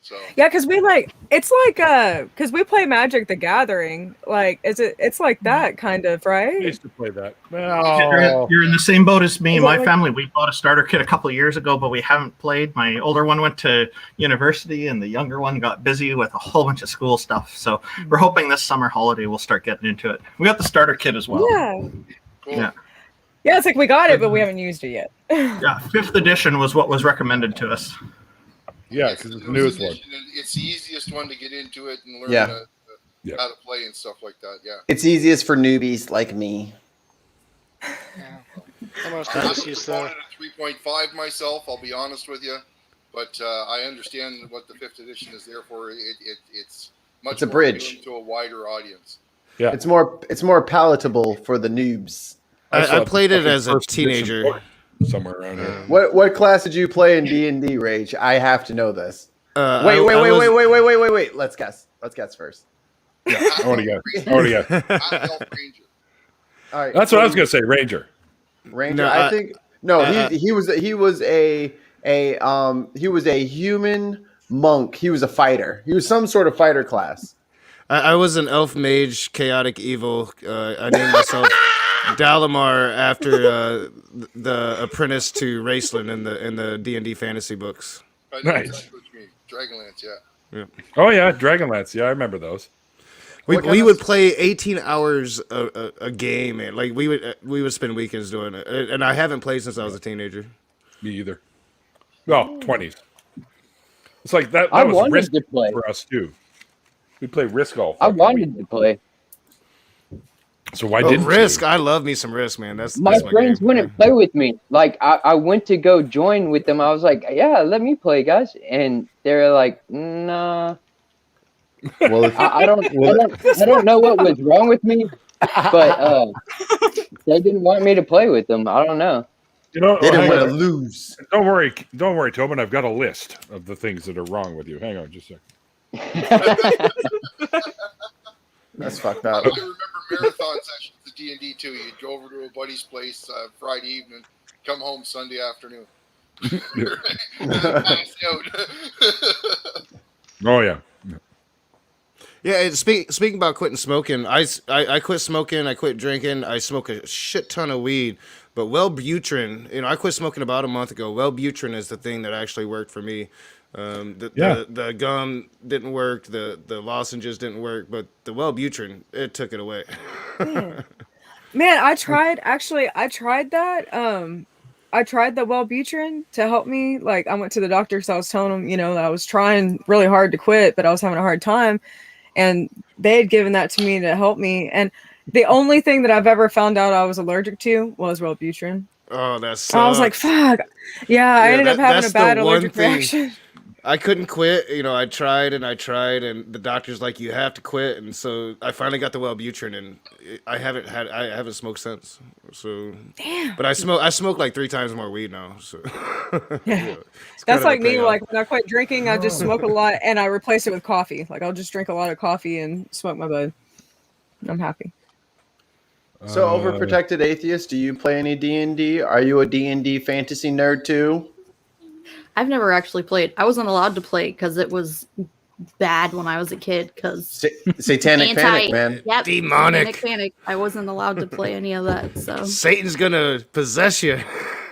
So yeah, because because we play Magic the Gathering. Like, it's like that kind of, right? I used to play that. You're in the same boat as me and my family. We bought a starter kit a couple of years ago, but we haven't played. My older one went to university, and the younger one got busy with a whole bunch of school stuff. So we're hoping this summer holiday we'll start getting into it. We got the starter kit as well. Yeah. Cool. Yeah, it's like we got it, but we haven't used it yet. Yeah, 5th edition was what was recommended to us. Yeah, because it's the newest one. It's the easiest one to get into it and learn how to play and stuff like that. Yeah. It's easiest for newbies like me. Yeah. I'm a proponent of 3.5 myself, I'll be honest with you. But I understand what the 5th edition is there for. It's much a more bridge to a wider audience. Yeah. It's more palatable for the noobs. I played it as a teenager. Somewhere around here. What class did you play in D&D, Rage? I have to know this. Wait. Let's guess first. Yeah, I want to guess. All right. That's what I was going to say, Ranger. Ranger. No, I think he was a human monk. He was a fighter. He was some sort of fighter class. I was an elf mage, chaotic evil. I named myself Dalamar after the apprentice to Raceland in the D&D fantasy books. Nice. Dragonlance, yeah. Oh yeah, Dragonlance. Yeah, I remember those. We would play 18 hours a game, and like we would spend weekends doing it. And I haven't played since I was a teenager. Me either. Well, 20s. It's like that I was wanted risk to play for us too. We play Risk all. I wanted to play. So why didn't Risk? you? I love me some Risk, man. That's My friends game. wouldn't play with me. Like I went to go join with them. I was like, yeah, let me play, guys. And they're like, nah. Well, I don't know what was wrong with me, but they didn't want me to play with them. I don't know. You know, they didn't want to lose. Don't worry, Tobin. I've got a list of the things that are wrong with you. Hang on, just a second. That's fucked up. I remember marathon sessions at D&D too. You'd go over to a buddy's place Friday evening, come home Sunday afternoon. Pass out. Oh yeah. Yeah, speaking about quitting smoking, I quit smoking, I quit drinking, I smoke a shit ton of weed, but Wellbutrin, I quit smoking about a month ago. Wellbutrin is the thing that actually worked for me. The gum didn't work, the lozenges didn't work, but the Wellbutrin, it took it away. Man, I tried that. I tried the Wellbutrin to help me. Like, I went to the doctor because I was telling them, that I was trying really hard to quit, but I was having a hard time. And they had given that to me to help me. And the only thing that I've ever found out I was allergic to was Wellbutrin. Oh, that's. I was like, fuck. Yeah, I ended up having a bad allergic reaction. I couldn't quit. I tried, and the doctor's like, you have to quit. And so I finally got the Wellbutrin, and I haven't smoked since. So, damn. But I smoke like 3 times more weed now. So yeah. That's like me. Like when I quit drinking, I just smoke a lot, and I replace it with coffee. Like I'll just drink a lot of coffee and smoke my bud. I'm happy. So, overprotected atheist, do you play any D&D? Are you a D&D fantasy nerd too? I've never actually played. I wasn't allowed to play because it was bad when I was a kid. Because satanic panic, man. Yep, demonic satanic panic. I wasn't allowed to play any of that. So Satan's gonna possess you.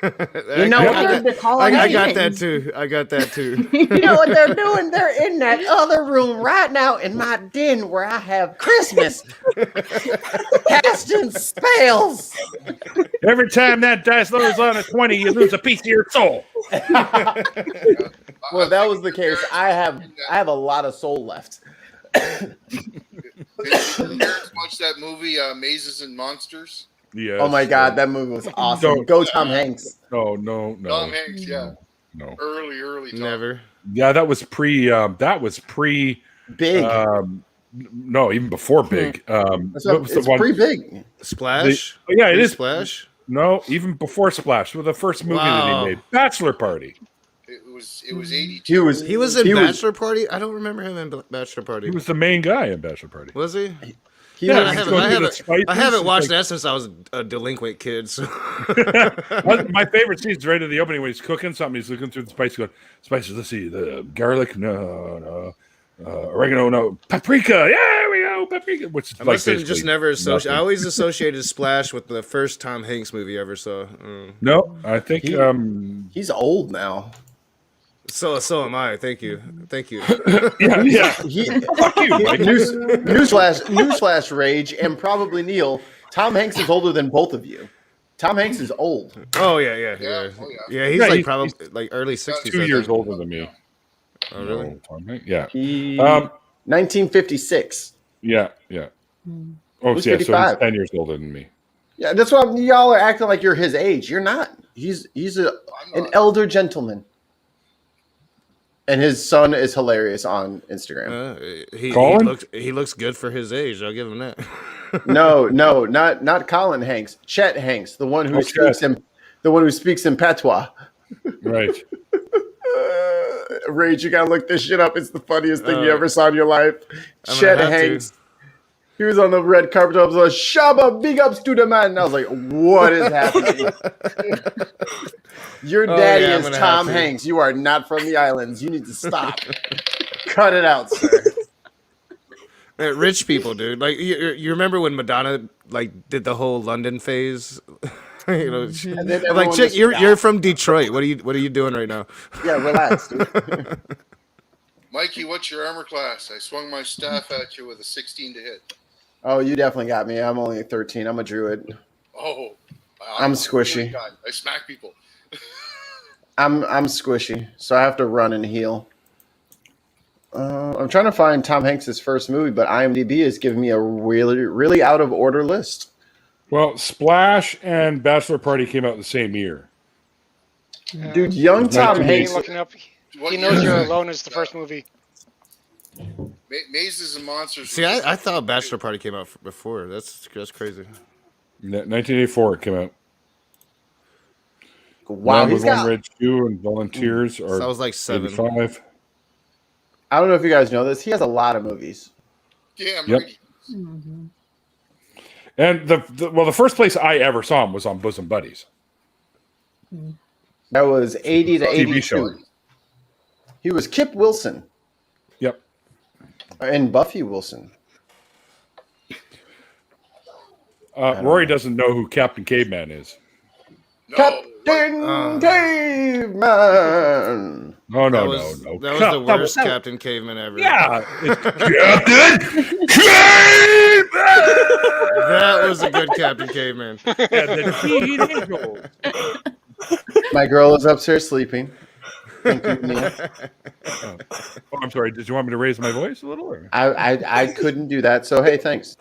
You know what they're calling I got that too. You know what they're doing? They're in that other room right now in my den where I have Christmas. Casting spells. Every time that dice rolls on a 20, you lose a piece of your soul. Well, if that was the case, I have a lot of soul left. Did parents watch that movie Mazes and Monsters? Yes. Oh my God, that movie was awesome. Go Tom Hanks. No. Tom Hanks, yeah. No. Early Tom. Never. Yeah, that was pre. Big. No, even before Big. It's pre-Big. Splash. It is Splash. No, even before Splash. With the first movie that he made, Bachelor Party. It was 82. He was in Bachelor Party. I don't remember him in Bachelor Party. He was the main guy in Bachelor Party. Was he? I haven't watched that since I was a delinquent kid. So. My favorite scene is right at the opening when he's cooking something. He's looking through the spices, going, "Spices, let's see, the garlic, no, oregano, no, paprika. Yeah, we go, paprika." Which I must have just never associated. I always associated Splash with the first Tom Hanks movie I ever saw. No, I think he's old now. So am I. Thank you. yeah. Fuck you, Mike. Newsflash, Rage, and probably Neil. Tom Hanks is older than both of you. Tom Hanks is old. Oh yeah. Yeah, he's probably like early 60s. 2 years older than me. Oh really? Tom Hanks? Yeah. 1956. Yeah. Oh yeah. So he's 10 years older than me. Yeah, that's why y'all are acting like you're his age. You're not. He's an elder gentleman. And his son is hilarious on Instagram. He looks good for his age. I'll give him that. No, not Colin Hanks. Chet Hanks, the one who speaks in patois. Right. Rage, you gotta look this shit up. It's the funniest thing you ever saw in your life. Chet Hanks. He was on the red carpet. I was like, "Shabba, big ups to the man." And I was like, "What is happening?" Your daddy is Tom Hanks. You are not from the islands. You need to stop. Cut it out, sir. Rich people, dude. Like you remember when Madonna did the whole London phase? I'm like, chick, you're from Detroit. What are you doing right now? Yeah, relax, dude. Mikey, what's your armor class? I swung my staff at you with a 16 to hit. Oh, you definitely got me. I'm only 13. I'm a druid. Oh, I'm squishy. I smack people. I'm squishy, so I have to run and heal. I'm trying to find Tom Hanks' first movie, but IMDb is giving me a really, really out of order list. Well, Splash and Bachelor Party came out the same year. Dude, young Tom Hanks. Looking up, he knows You're Alone is the first movie. Mazes and Monsters. See, I thought Bachelor Party came out before. That's crazy. 1984 it came out. Wow, he's got Red Shoe and Volunteers are. So I was like 7. 85. I don't know if you guys know this. He has a lot of movies. Yeah, yep. Mm-hmm. And the first place I ever saw him was on Bosom Buddies. That was 80 to 82. TV show. He was Kip Wilson. Yep. And Buffy Wilson. Rory doesn't know who Captain Caveman is. No. Captain Caveman. No. That was the worst Captain Caveman ever. Yeah. Captain Caveman! That was a good Captain Caveman. My girl is upstairs sleeping. Thank you, Neil. Oh, I'm sorry. Did you want me to raise my voice a little? Or? I couldn't do that. So hey, thanks.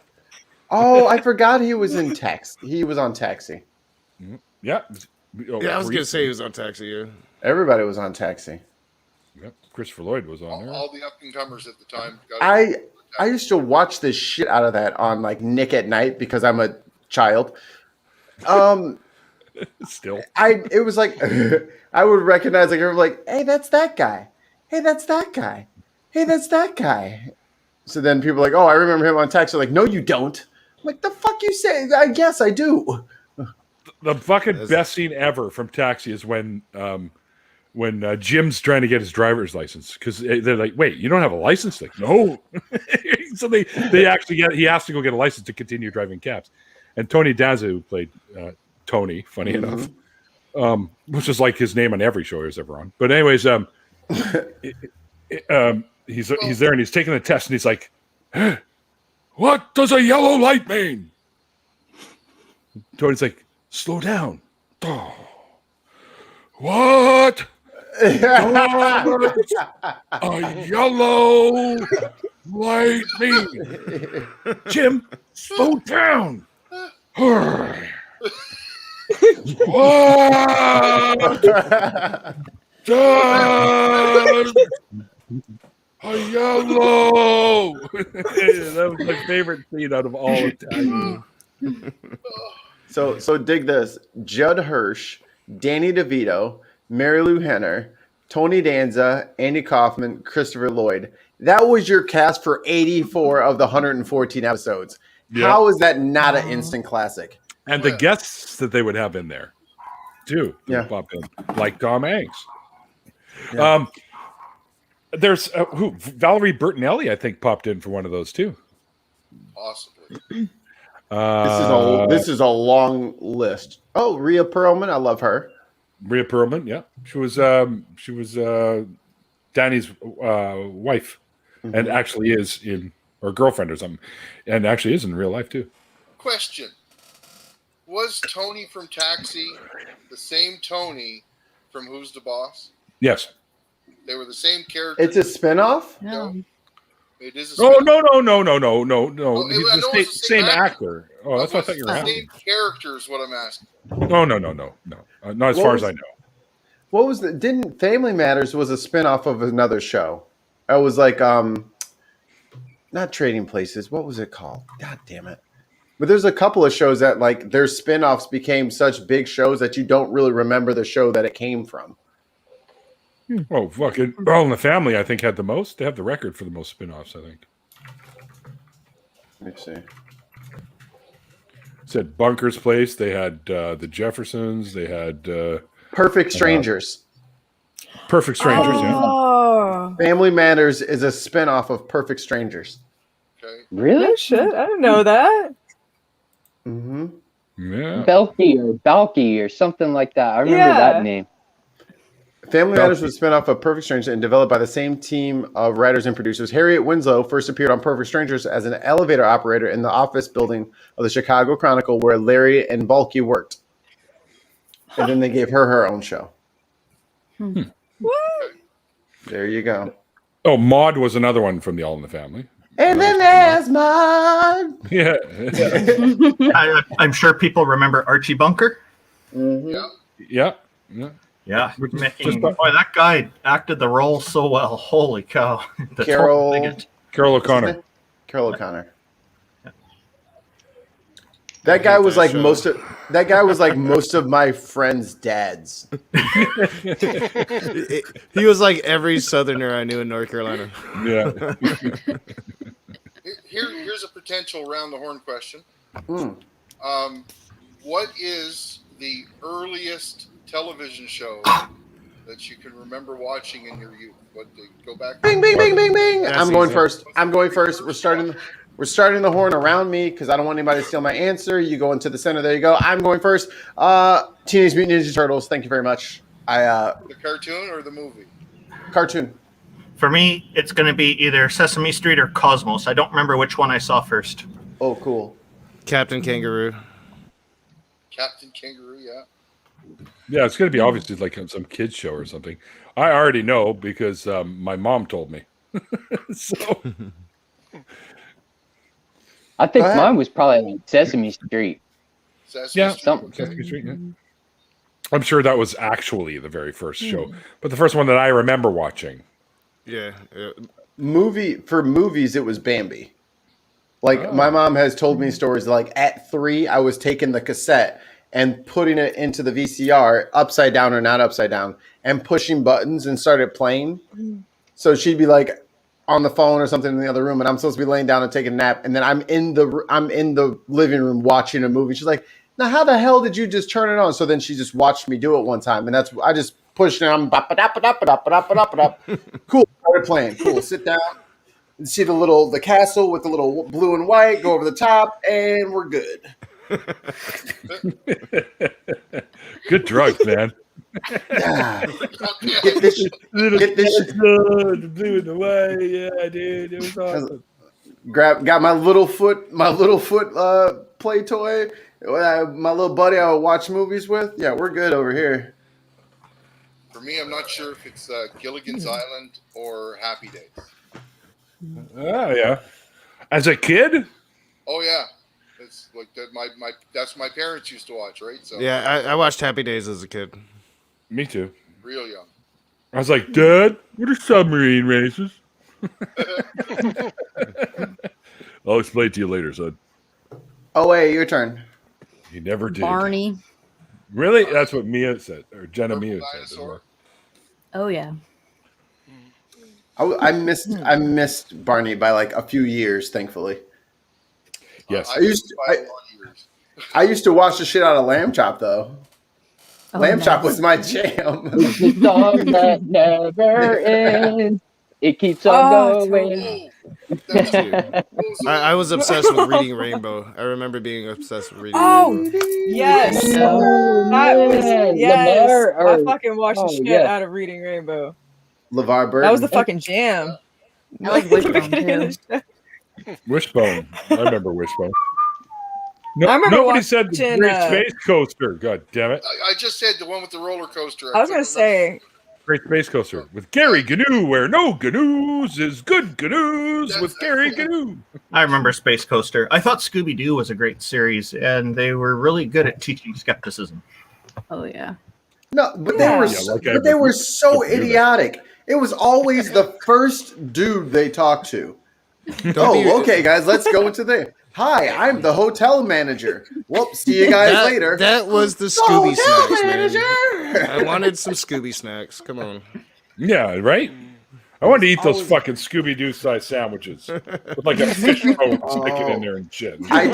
Oh, I forgot he was in Taxi. He was on Taxi. Yeah. I was gonna say he was on Taxi. Yeah. Everybody was on Taxi. Yep. Christopher Lloyd was on there. All the up and comers at the time. I used to watch the shit out of that on like Nick at Night because I'm a child. Still, it was like I would recognize like, hey, that's that guy. Hey, that's that guy. Hey, that's that guy. So then people are like, oh, I remember him on text. They're like, no, you don't. I'm like, the fuck you say? I guess I do. The fucking best scene ever from Taxi is when Jim's trying to get his driver's license because they're like, wait, you don't have a license? Like, no. So they actually he has to go get a license to continue driving cabs. And Tony Danza, who played Tony, funny enough, which is like his name on every show he was ever on. But anyways, he's there and he's taking the test and he's like, hey, what does a yellow light mean? Tony's like, slow down. Oh. What does a yellow light mean? Jim, slow down. What does a yellow? That was my favorite scene out of all of time. So dig this. Judd Hirsch, Danny DeVito, Mary Lou Henner, Tony Danza, Andy Kaufman, Christopher Lloyd. That was your cast for 84 of the 114 episodes. Yep. How is that not an instant classic? And the guests that they would have in there, too. Pop in, like Tom Hanks. Yeah. There's Valerie Bertinelli, I think, popped in for one of those, too. Possibly. This is a long list. Oh, Rhea Perlman, I love her. Rhea Perlman, yeah, she was Danny's wife, and actually is or girlfriend or something, and actually is in real life too. Question: was Tony from Taxi the same Tony from Who's the Boss? Yes, they were the same character. It's a spinoff. No. It is a no. Oh, He's the same actor. Oh, that's what I thought you were asking. Same character is what I'm asking. No. Not as far as I know. What was didn't Family Matters was a spinoff of another show? It was like not Trading Places. What was it called? God damn it. But there's a couple of shows that like their spinoffs became such big shows that you don't really remember the show that it came from. Oh, fucking All in the Family, I think, had the most. They have the record for the most spin-offs, I think. Let me see. Said Bunker's Place. They had the Jeffersons. They had Perfect Strangers. Perfect Strangers, yeah. Family Matters is a spinoff of Perfect Strangers. Okay. Really? Oh, shit. I didn't know that. Mm-hmm. Yeah. Balky or something like that. I remember that name. Family Matters was a spinoff of Perfect Strangers and developed by the same team of writers and producers. Harriet Winslow first appeared on Perfect Strangers as an elevator operator in the office building of the Chicago Chronicle where Larry and Balky worked. And then they gave her own show. What? There you go. Oh, Maude was another one from the All in the Family. And then there's Maude. Yeah. I'm sure people remember Archie Bunker. Mm-hmm. Yeah. Yeah, boy, that guy acted the role so well. Holy cow! Carol O'Connor. Carol O'Connor. That guy was like most of my friends' dads. He was like every Southerner I knew in North Carolina. Yeah. Here's a potential round the horn question. What is the earliest television show that you can remember watching in your youth? Go back. Bing, bing, bing, bing, bing. I'm going first. We're starting the horn around me because I don't want anybody to steal my answer. You go into the center. There you go. I'm going first. Teenage Mutant Ninja Turtles. Thank you very much. The cartoon or the movie? Cartoon. For me, it's going to be either Sesame Street or Cosmos. I don't remember which one I saw first. Oh, cool. Captain Kangaroo. Captain Kangaroo, yeah. Yeah, it's going to be obviously like some kids show or something. I already know because my mom told me. So I think mine was probably like Sesame Street. Sesame Street. Sesame Street. Yeah. I'm sure that was actually the very first show, but the first one that I remember watching. Yeah. For movies, it was Bambi. Like my mom has told me stories like at 3, I was taking the cassette and putting it into the VCR upside down or not upside down and pushing buttons and started playing. So she'd be like on the phone or something in the other room, and I'm supposed to be laying down and taking a nap, and then I'm in the living room watching a movie. She's like, "Now how the hell did you just turn it on?" So then she just watched me do it one time, and I just pushed it on. Cool, started playing. Cool, sit down. And see the castle with the little blue and white, go over the top, and we're good. Good drugs, man. Yeah. Get this shit. The blue and the white. Yeah, dude. It was awesome. Got my little foot play toy. My little buddy I would watch movies with. Yeah, we're good over here. For me, I'm not sure if it's Gilligan's Island or Happy Days. Oh yeah. As a kid? Oh yeah. It's like that that's my parents used to watch, right? So Yeah, I watched Happy Days as a kid. Me too. Real young. I was like, Dad, what are submarine races? I'll explain to you later, son. Oh wait, your turn. He never did. Barney. Really? That's what Mia said, or Jenna Mia said. As well. Oh yeah. I missed Barney by like a few years, thankfully. Yes. I used to watch the shit out of Lamb Chop though. Oh, Lamb nice. Chop was my jam. The song that never ends. It keeps on going. I was obsessed with Reading Rainbow. I remember being obsessed with Reading Rainbow. Yes. That was, yes. I fucking watched the shit out of Reading Rainbow. LeVar Burton. That was the fucking jam. I like Wishbone too. Wishbone. I remember Wishbone. No, I remember nobody said the watching, Great Space Coaster. God damn it. I just said the one with the roller coaster. I was going to say. Great Space Coaster with Gary Gnu, where no gnu's is good gnu's with Gary Gnu. I remember Space Coaster. I thought Scooby-Doo was a great series, and they were really good at teaching skepticism. Oh yeah. No, but they were so idiotic. It was always the first dude they talked to. Okay, guys, let's go into there. Hi, I'm the hotel manager. Well, see you guys later. That was the Scooby snacks, man. I wanted some Scooby snacks. Come on. Yeah, right? I wanted to eat those fucking Scooby-Doo size sandwiches with like a fish bone sticking in there and shit. I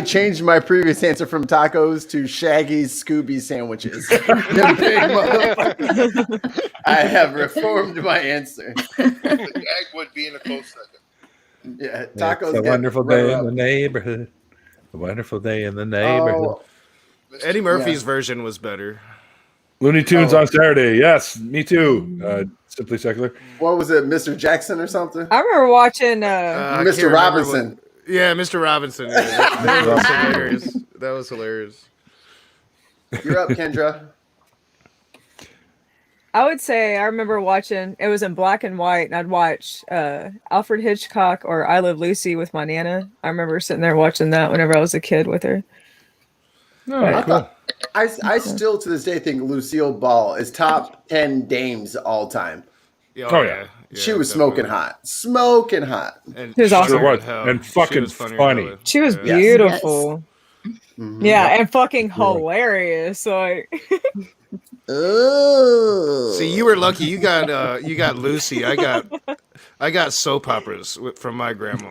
changed my previous answer from tacos to Shaggy's Scooby sandwiches. Them big motherfuckers. I have reformed my answer. The egg would be in a close second. Yeah, tacos. It's a wonderful day in the neighborhood. A wonderful day in the neighborhood. Eddie Murphy's version was better. Looney Tunes on Saturday. Yes, me too. Simply Secular. What was it, Mr. Jackson or something? I remember watching Mr. Robinson. Yeah, Mr. Robinson. Yeah. That was hilarious. That was hilarious. You're up, Kendra. I would say I remember watching, it was in black and white, and I'd watch Alfred Hitchcock or I Love Lucy with my Nana. I remember sitting there watching that whenever I was a kid with her. I still to this day think Lucille Ball is top 10 dames all time. Oh yeah. She was smoking hot. Smoking hot. And she was awesome. Sure was. And fucking funny. She was beautiful. Yes. Mm-hmm. Yeah, and fucking hilarious. Like See, you were lucky. You got Lucy. I got soap operas from my grandma.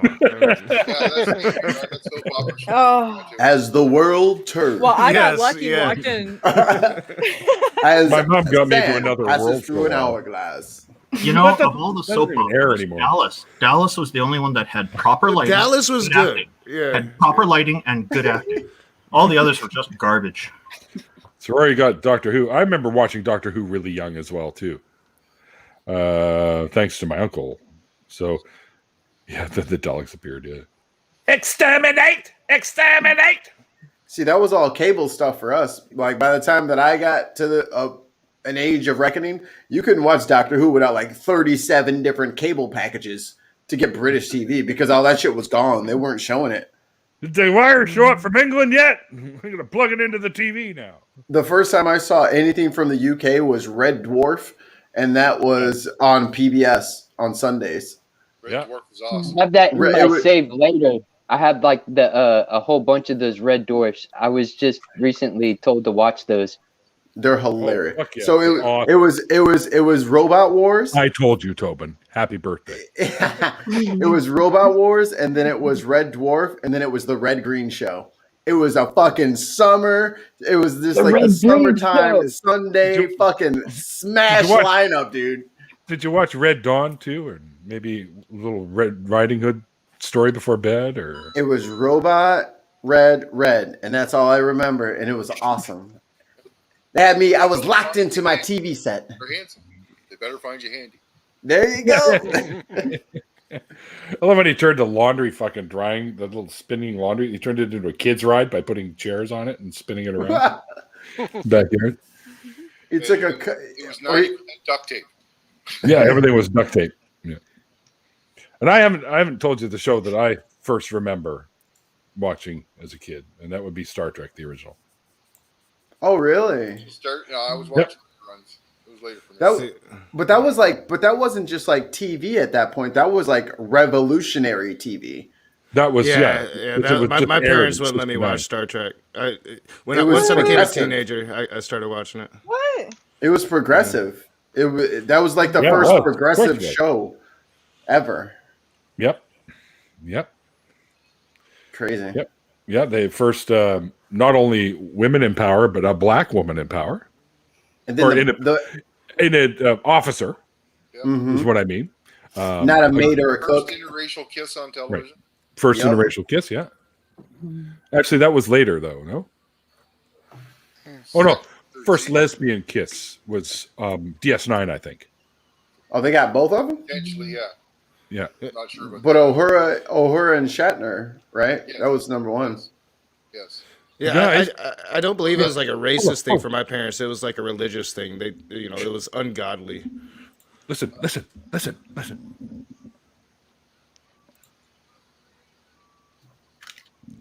As the world turns. Well, I got lucky watching. My mom got me to another world through an hourglass. You know, of all the soap operas, Dallas was the only one that had proper lighting. Dallas was good. Acting. Yeah, had proper lighting and good acting. All the others were just garbage. Sorry, you got Doctor Who. I remember watching Doctor Who really young as well too. Thanks to my uncle. So, yeah, the Daleks appeared. Yeah. Exterminate! Exterminate! See, that was all cable stuff for us. Like by the time that I got to an age of reckoning, you couldn't watch Doctor Who without like 37 different cable packages to get British TV because all that shit was gone. They weren't showing it. Did the wire show up from England yet? I'm going to plug it into the TV now. The first time I saw anything from the UK was Red Dwarf, and that was on PBS on Sundays. Red Dwarf is awesome. I have that in my save later. I have like a whole bunch of those Red Dwarfs. I was just recently told to watch those. They're hilarious. Oh, yeah. So it was Robot Wars. I told you, Tobin. Happy birthday. It was Robot Wars, and then it was Red Dwarf, and then it was the Red Green Show. It was a fucking summer. It was just like the summertime Sunday fucking smash lineup, dude. Did you watch Red Dawn too, or maybe a little Red Riding Hood story before bed? Or it was Robot Red, and that's all I remember, and it was awesome. They had me. I was locked into my TV set. They're handsome. They better find you handy. There you go. I love when he turned the laundry fucking drying, the little spinning laundry. He turned it into a kid's ride by putting chairs on it and spinning it around backyard. It's like it was 90% duct tape. Yeah, everything was duct tape. Yeah, and I haven't told you the show that I first remember watching as a kid, and that would be Star Trek, the original. Oh, really? I was watching runs. It was later for me. But that wasn't just like TV at that point. That was like revolutionary TV. That was my parents wouldn't let me watch Star Trek. Once I became a teenager, I started watching it. What? It was progressive. That was like the first progressive show ever. Yep. Crazy. Yep. Yeah, they first not only women in power, but a black woman in power, and then an officer is what I mean. Not a maid or a cook. First interracial kiss on television. Right. First interracial kiss, yeah. Actually, that was later, though. No. Oh no, first lesbian kiss was DS9, I think. Oh, they got both of them. Potentially, yeah. Yeah. Not sure about but Uhura and Shatner, right? Yes. That was number one. Yes. Yeah, I don't believe it was like a racist thing for my parents. It was like a religious thing. They, it was ungodly. Listen.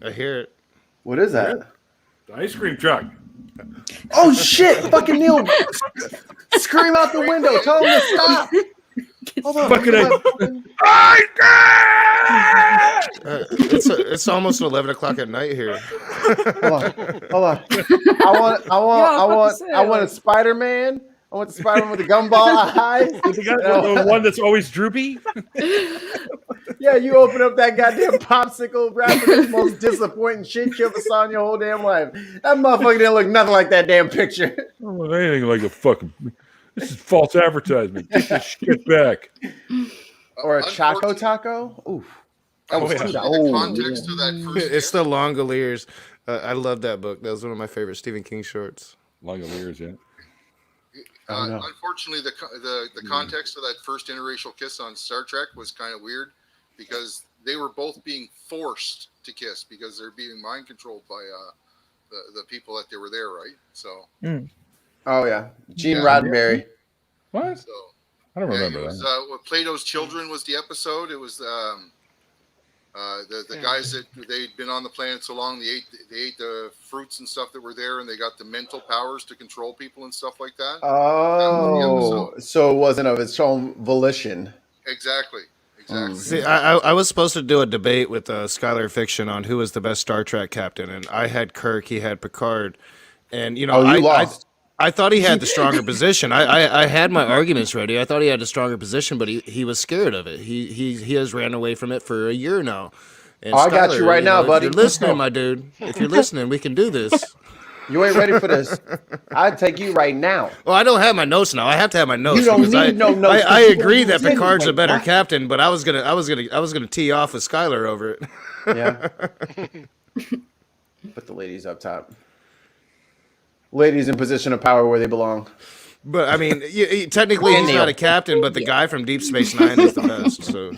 I hear it. What is that? The ice cream truck. Oh shit! Fucking Neil, scream out the window. Tell him to stop. Hold on. It's almost 11 o'clock at night here. Hold on. I want a Spider-Man. I want the Spider-Man with the gumball eyes. The one that's always droopy. Yeah, you open up that goddamn popsicle wrapper, the most disappointing shit you ever saw in your whole damn life. That motherfucker didn't look nothing like that damn picture. I don't look anything like a fucking. This is false advertisement. Get this shit back. Or a Choco Taco. Oof. That was the context of that first. It's the Langoliers. I love that book. That was one of my favorite Stephen King shorts. Langoliers, yeah. Unfortunately, the context of that first interracial kiss on Star Trek was kind of weird because they were both being forced to kiss because they're being mind controlled by the people that they were there, right? So. Oh yeah, Gene Roddenberry. What? So, I don't remember that. Plato's Children was the episode. It was the guys that they'd been on the planet so long, they ate the fruits and stuff that were there, and they got the mental powers to control people and stuff like that. Oh, so it wasn't of its own volition. Exactly. See, I was supposed to do a debate with Skylar Fiction on who was the best Star Trek captain, and I had Kirk, he had Picard, and I lost. I thought he had the stronger position. I had my arguments ready. I thought he had a stronger position, but he was scared of it. He has ran away from it for a year now. And I got you right now, buddy. If you're listening, my dude. If you're listening, we can do this. You ain't ready for this. I'd take you right now. Well, I don't have my notes now. I have to have my notes. You don't need no notes. I agree that Picard's a better captain, but I was gonna tee off with Skylar over it. Yeah. Put the ladies up top. Ladies in position of power where they belong. But I mean, technically he's not a captain, but the guy from Deep Space Nine is the best. So,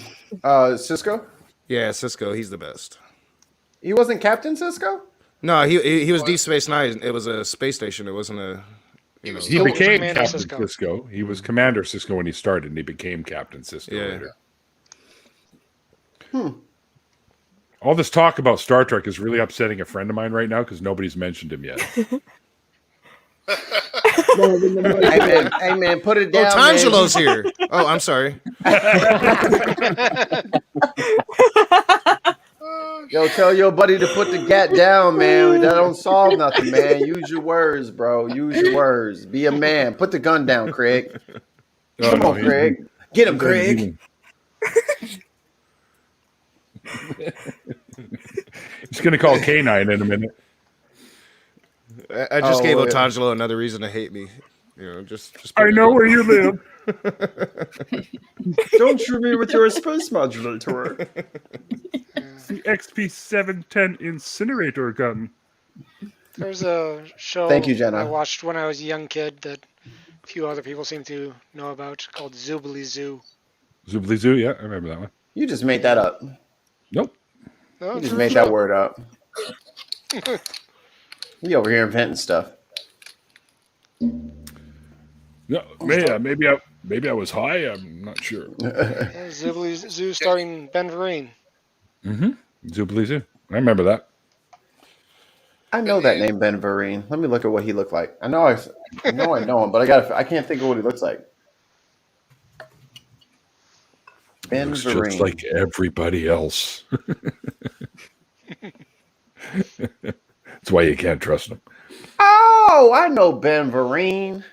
Cisco? Yeah, Cisco. He's the best. He wasn't Captain Cisco? No, he was Deep Space Nine. It was a space station. It wasn't a. He became Captain Cisco. He was Commander Cisco when he started, and he became Captain Cisco later. All this talk about Star Trek is really upsetting a friend of mine right now because nobody's mentioned him yet. Hey man, put it down. Oh, Tangelo's here. Oh, I'm sorry. Yo, tell your buddy to put the gat down, man. That don't solve nothing, man. Use your words, bro. Use your words. Be a man. Put the gun down, Craig. Come on, Craig. Get him, Craig. He's going to call K9 in a minute. I just gave Otangelo another reason to hate me. You know, just I know where you live. Don't shoot me with your space modulator. The XP710 incinerator gun. There's a show Thank you, Jenna. I watched when I was a young kid that a few other people seem to know about called Zoobly Zoo. Zoobly Zoo, yeah, I remember that one. You just made that up. Nope. No, You just made that word up. You over here inventing stuff. No, maybe I was high. I'm not sure. Zoobly Zoo starring Ben Vereen. Mm-hmm. Zoobly Zoo. I remember that. I know that name, Ben Vereen. Let me look at what he looked like. I know I know him, but I can't think of what he looks like. Ben Looks Vereen. just like everybody else. That's why you can't trust them. Oh, I know Ben Vereen.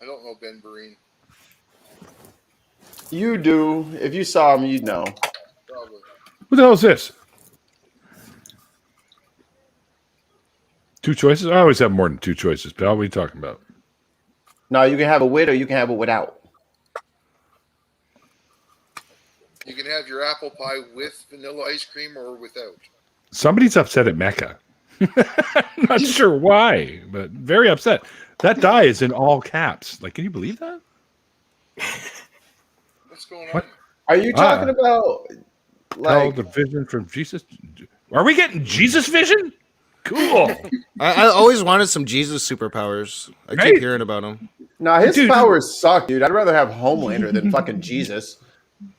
I don't know Ben Vereen. You do. If you saw him, you'd know. Probably. Who the hell is this? Two choices? I always have more than two choices, pal. What are you talking about? No, you can have a with or you can have a without. You can have your apple pie with vanilla ice cream or without. Somebody's upset at Mecca. I'm not sure why, but very upset. That die is in all caps. Like, can you believe that? What's going What? on? Are you talking about Tell like the vision from Jesus? Are we getting Jesus vision? Cool. I always wanted some Jesus superpowers. I Right? keep hearing about them. No, his Dude. powers suck, dude. I'd rather have Homelander than fucking Jesus.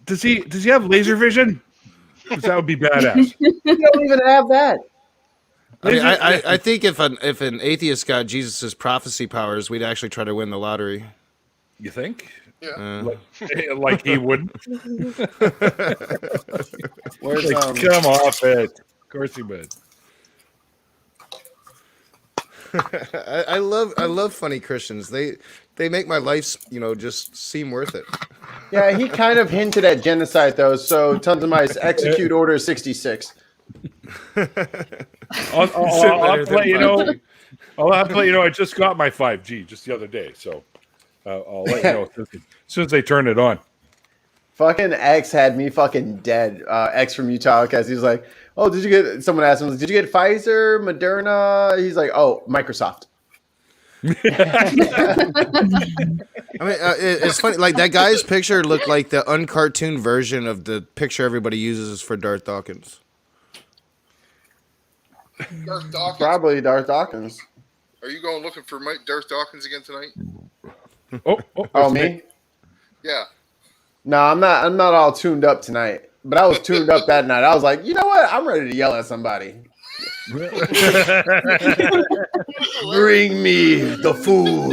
Does he have laser vision? 'Cause that would be badass. You don't even have that. I mean, I think if an atheist got Jesus's prophecy powers, we'd actually try to win the lottery. You think? Yeah. Like he wouldn't? Where's Like, come off it. Of course he would. I love funny Christians. They make my life, just seem worth it. Yeah, he kind of hinted at genocide though. So tons of mice execute order 66. I'll have to let you know. I'll have to let you know. I just got my 5G just the other day, so I'll let you know as soon as they turn it on. Fucking X had me fucking dead. X from Utah, because he's like, "Oh, did you get?" Someone asked him, "Did you get Pfizer, Moderna?" He's like, "Oh, Microsoft." I mean, it's funny. Like that guy's picture looked like the uncartoon version of the picture everybody uses for Darth Dawkins. Darth Dawkins. Probably Darth Dawkins. Are you going looking for Darth Dawkins again tonight? Oh, me? Yeah. No, I'm not all tuned up tonight. But I was tuned up that night. I was like, you know what? I'm ready to yell at somebody. Bring me the fool.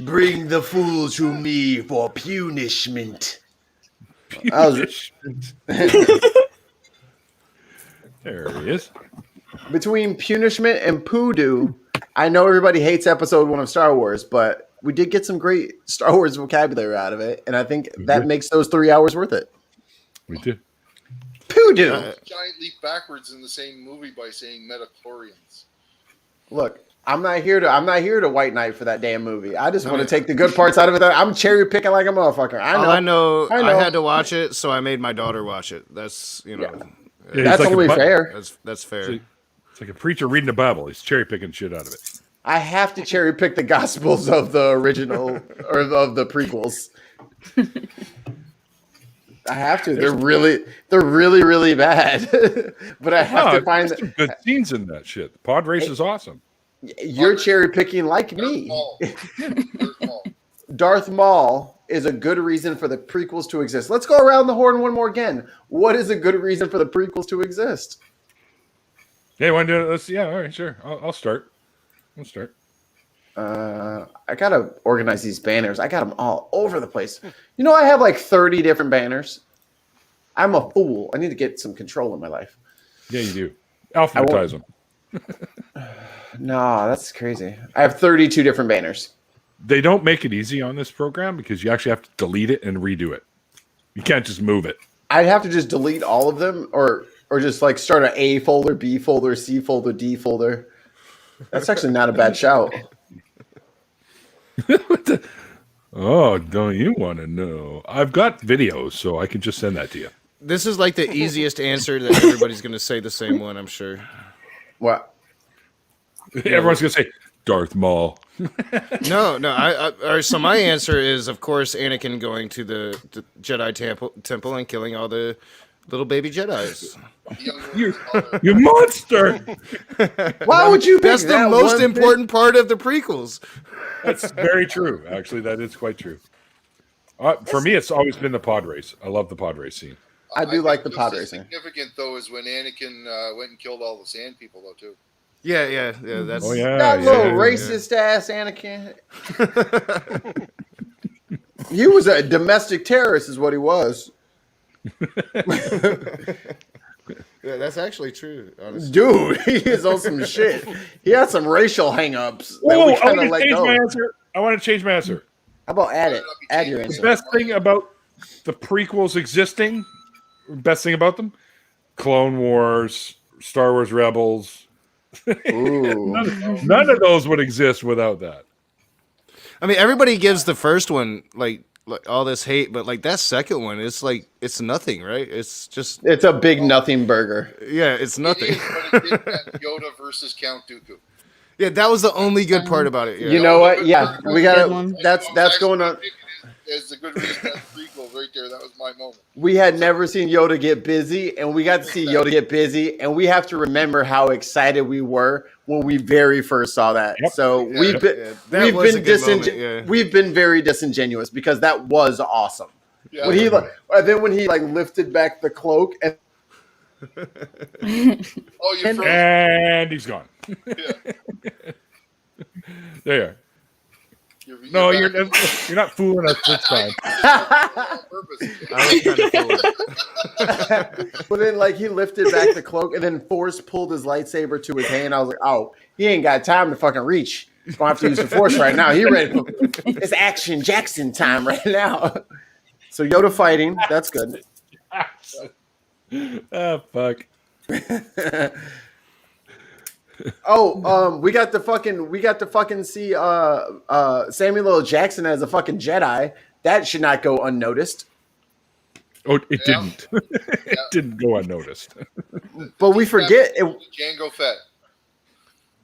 Bring the fool to me for punishment. There he is. Between punishment and poodoo, I know everybody hates episode 1 of Star Wars, but we did get some great Star Wars vocabulary out of it, and I think that makes those 3 hours worth it. We did. Poodoo. Giant leap backwards in the same movie by saying metachlorians. Look, I'm not here to white knight for that damn movie. I just want to take the good parts out of it. I'm cherry picking like a motherfucker. I know. I had to watch it, so I made my daughter watch it. That's Yeah, that's like only fair. That's fair. It's like a preacher reading the Bible. He's cherry picking shit out of it. I have to cherry pick the gospels of the original or of the prequels. I have to. They're really, really bad. But I have to find some good scenes in that shit. The pod race is awesome. You're cherry picking like me. Darth Maul is a good reason for the prequels to exist? Let's go around the horn one more again. What is a good reason for the prequels to exist? Yeah, want to do it? Let's. Yeah, all right, sure. I'll start. I'll start. I gotta organize these banners. I got them all over the place. You know, I have like 30 different banners. I'm a fool. I need to get some control in my life. Yeah, you do. Alphabetize them. No, that's crazy. I have 32 different banners. They don't make it easy on this program because you actually have to delete it and redo it. You can't just move it. I'd have to just delete all of them, or just like start an A folder, B folder, C folder, D folder. That's actually not a bad shout. Oh, don't you want to know? I've got videos, so I can just send that to you. This is like the easiest answer that everybody's going to say the same one, I'm sure. What? Everyone's going to say Darth Maul. No. So my answer is, of course, Anakin going to the Jedi temple and killing all the little baby Jedis. You monster! Why would you pick That's the most important part of the prequels. That's very true. Actually, that is quite true. For me, it's always been the pod race. I love the pod race scene. I do like the pod racing. Significant though is when Anakin went and killed all the sand people though too. Yeah. That's that little racist ass Anakin. He was a domestic terrorist, is what he was. Yeah, that's actually true, honestly. Dude, he is on some shit. He had some racial hangups. I want to change my answer. How about add your answer? The best thing about the prequels existing, best thing about them, Clone Wars, Star Wars Rebels. Ooh. None of those would exist without that. I mean, everybody gives the first one like all this hate, but like that second one, it's like it's nothing, right? It's a big nothing burger. Yeah, it's nothing. Yoda versus Count Dooku. Yeah, that was the only good part about it. Yeah. You know what? Yeah, we got that's going on. It's a good reason that prequel right there. That was my moment. We had never seen Yoda get busy, and we got to see Yoda get busy, and we have to remember how excited we were when we very first saw that. Yep. So we've been very disingenuous because that was awesome. Yeah. When he lifted back the cloak and and he's gone. Yeah. There you are. You're not fooling us this time. But then, he lifted back the cloak and then Force pulled his lightsaber to his hand. I was like, oh, he ain't got time to fucking reach. He's going to have to use the Force right now. He ready. It's Action Jackson time right now. So Yoda fighting. That's good. Oh, fuck. We got to fucking see Samuel L. Jackson as a fucking Jedi. That should not go unnoticed. Oh, it didn't. It didn't go unnoticed. But we forget it. Jango Fett.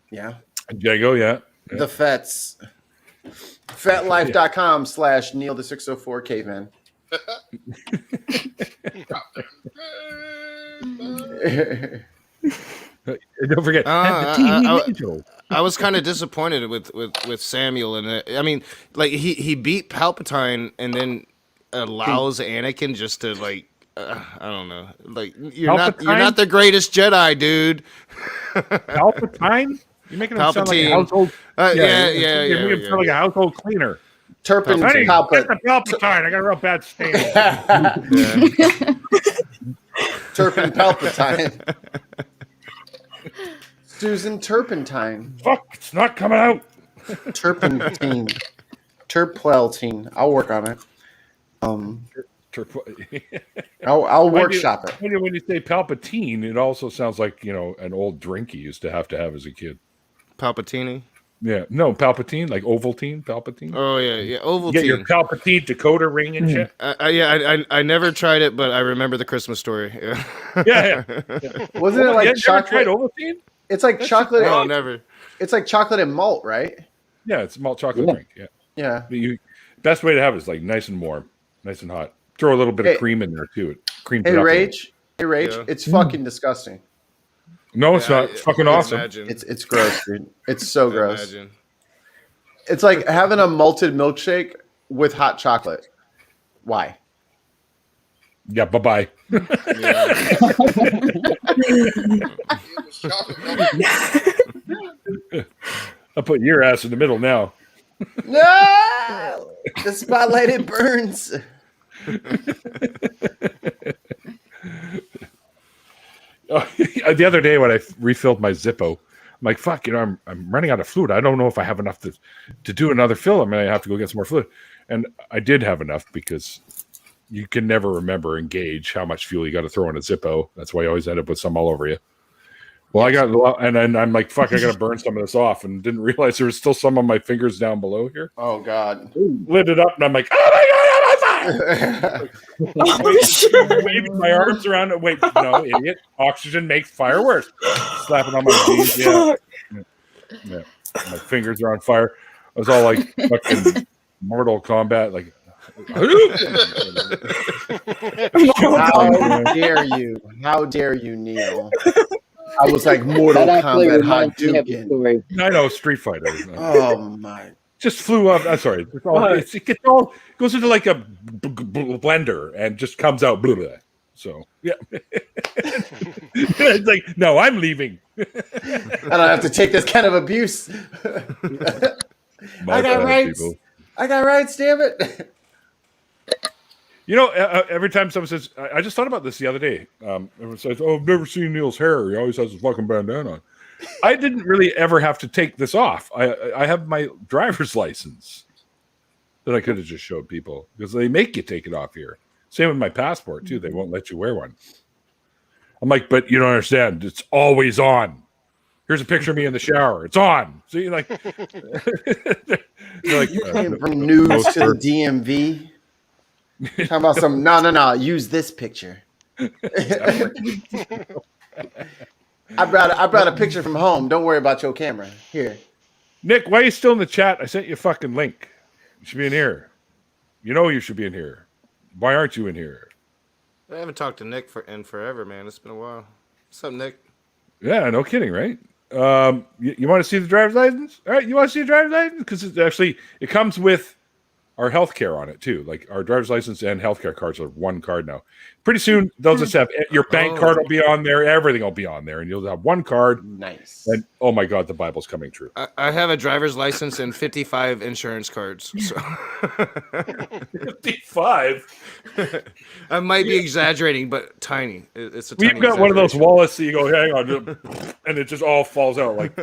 Yeah. Jango, yeah. The Fets. FetLife.com/Neil the 604 Caveman. Don't forget. I was kind of disappointed with Samuel, and I mean, he beat Palpatine, and then allows Anakin just to I don't know, you're not the greatest Jedi, dude. Palpatine? You're making him sound like a household. You're making him sound like a household cleaner. Palpatine. Palpatine. I got a real bad stain. Turpin Palpatine. Susan Turpentine. Fuck, it's not coming out. Turpentine. Turpeltine. I'll work on it. I'll workshop it. When you say Palpatine, it also sounds like, an old drink you used to have as a kid. Palpatine? Yeah. No, Palpatine, like Ovaltine, Palpatine. Oh, yeah, Ovaltine. You get your Palpatine decoder ring and shit. I never tried it, but I remember the Christmas story. Yeah. Wasn't it like chocolate? Never tried Ovaltine? It's like chocolate. No, never. It's like chocolate and malt, right? Yeah, it's malt chocolate drink. Yeah. Yeah. Best way to have it is nice and warm, nice and hot. Throw a little bit of cream in there too. Hey, Rage. Yeah. It's fucking disgusting. No, it's not. It's fucking awesome. It's gross, dude. It's so gross. It's like having a malted milkshake with hot chocolate. Why? Yeah, bye-bye. I'll put your ass in the middle now. No! The spotlight, it burns. The other day when I refilled my Zippo, I'm like, fuck, I'm running out of fluid. I don't know if I have enough to do another fill. I mean, I have to go get some more fluid. And I did have enough because you can never remember and gauge how much fuel you got to throw in a Zippo. That's why you always end up with some all over you. Well, I got, and then I'm like, fuck, I got to burn some of this off, and didn't realize there was still some on my fingers down below here. Oh, God. Lit it up, and I'm like, oh my God, I'm on fire! Waving my arms around it. Wait, no, idiot. Oxygen makes fire worse. Slapping on my jeans. Yeah. My fingers are on fire. I was all like fucking Mortal Kombat, like, how dare you? How dare you, Neil? I was like Mortal Kombat Hadouken. I know, Street Fighter. Oh my! Just flew up. I'm sorry. It goes into like a blender and just comes out. Blah, blah. So yeah, it's like no, I'm leaving. I don't have to take this kind of abuse. I got rights. People. I got rights. Damn it. You know, every time someone says, I just thought about this the other day. Everyone says, oh, I've never seen Neil's hair. He always has his fucking bandana on. I didn't really ever have to take this off. I have my driver's license that I could have just showed people because they make you take it off here. Same with my passport, too. They won't let you wear one. I'm like, but you don't understand. It's always on. Here's a picture of me in the shower. It's on. See, like, like you can't bring news to the DMV. Talking about some no. Use this picture. I brought a picture from home. Don't worry about your camera. Here, Nick. Why are you still in the chat? I sent you a fucking link. You should be in here. You know you should be in here. Why aren't you in here? I haven't talked to Nick in forever, man. It's been a while. What's up, Nick? Yeah, no kidding, right? You want to see the driver's license? All right, you want to see the driver's license? Because it comes with our healthcare on it too. Like our driver's license and healthcare cards are one card now. Pretty soon they'll just have your bank card will be on there, everything will be on there, and you'll have one card. Nice. And oh my God, the Bible's coming true. I have a driver's license and 55 insurance cards. So 55. I might be exaggerating, but tiny. It's a. We've got one of those wallets that you go, hang on, and it just all falls out like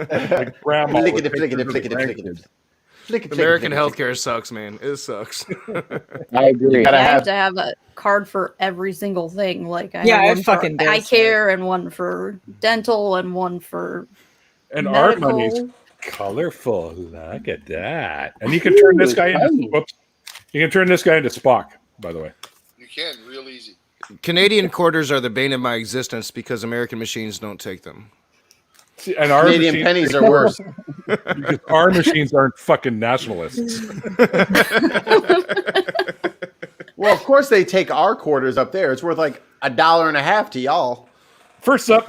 grandma. American healthcare sucks, man. It sucks. I agree. I have to have a card for every single thing. Like I have one fucking for eye care and one for dental and one for and medical. Our money's colorful. Look at that. And you can turn this guy into Spock, by the way. You can real easy. Canadian quarters are the bane of my existence because American machines don't take them. See, and our Canadian pennies are worse. Because our machines aren't fucking nationalists. Well, of course they take our quarters up there. It's worth like $1.50 to y'all. First up,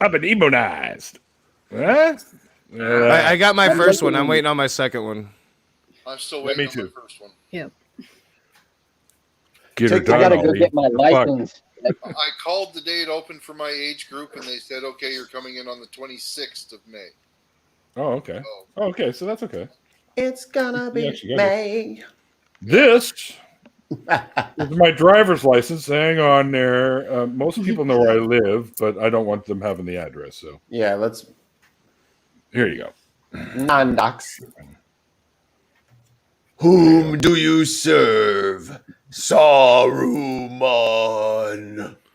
I've been immunized. Huh? I got my first one. I'm waiting on my second one. I'm still waiting on my first one. Yep. I gotta go get my license. I called the day it opened for my age group, and they said, okay, you're coming in on the 26th of May. Oh, okay. Oh, okay, so that's okay. It's gonna be May. This is my driver's license. Hang on there. Most people know where I live, but I don't want them having the address. So yeah, let's. Here you go. Non-docs. Whom do you serve? Saruman.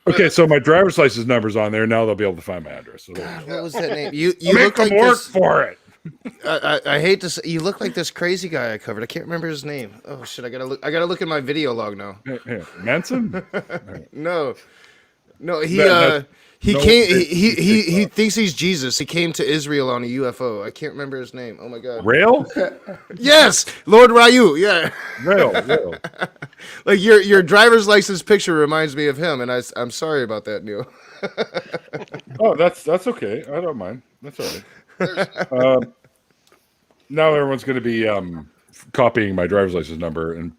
Okay, so my driver's license number's on there. Now they'll be able to find my address. So God, what was that name? You make look them like work this, for it. I hate to say, you look like this crazy guy I covered. I can't remember his name. Oh shit! I gotta look at my video log now. Manson? No, he thinks he's Jesus. He came to Israel on a UFO. I can't remember his name. Oh my God. Rail? Yes, Lord Ryu. Yeah. Rail. Like your driver's license picture reminds me of him, and I'm sorry about that, Neil. Oh, that's okay. I don't mind. That's all right. Now everyone's going to be copying my driver's license number and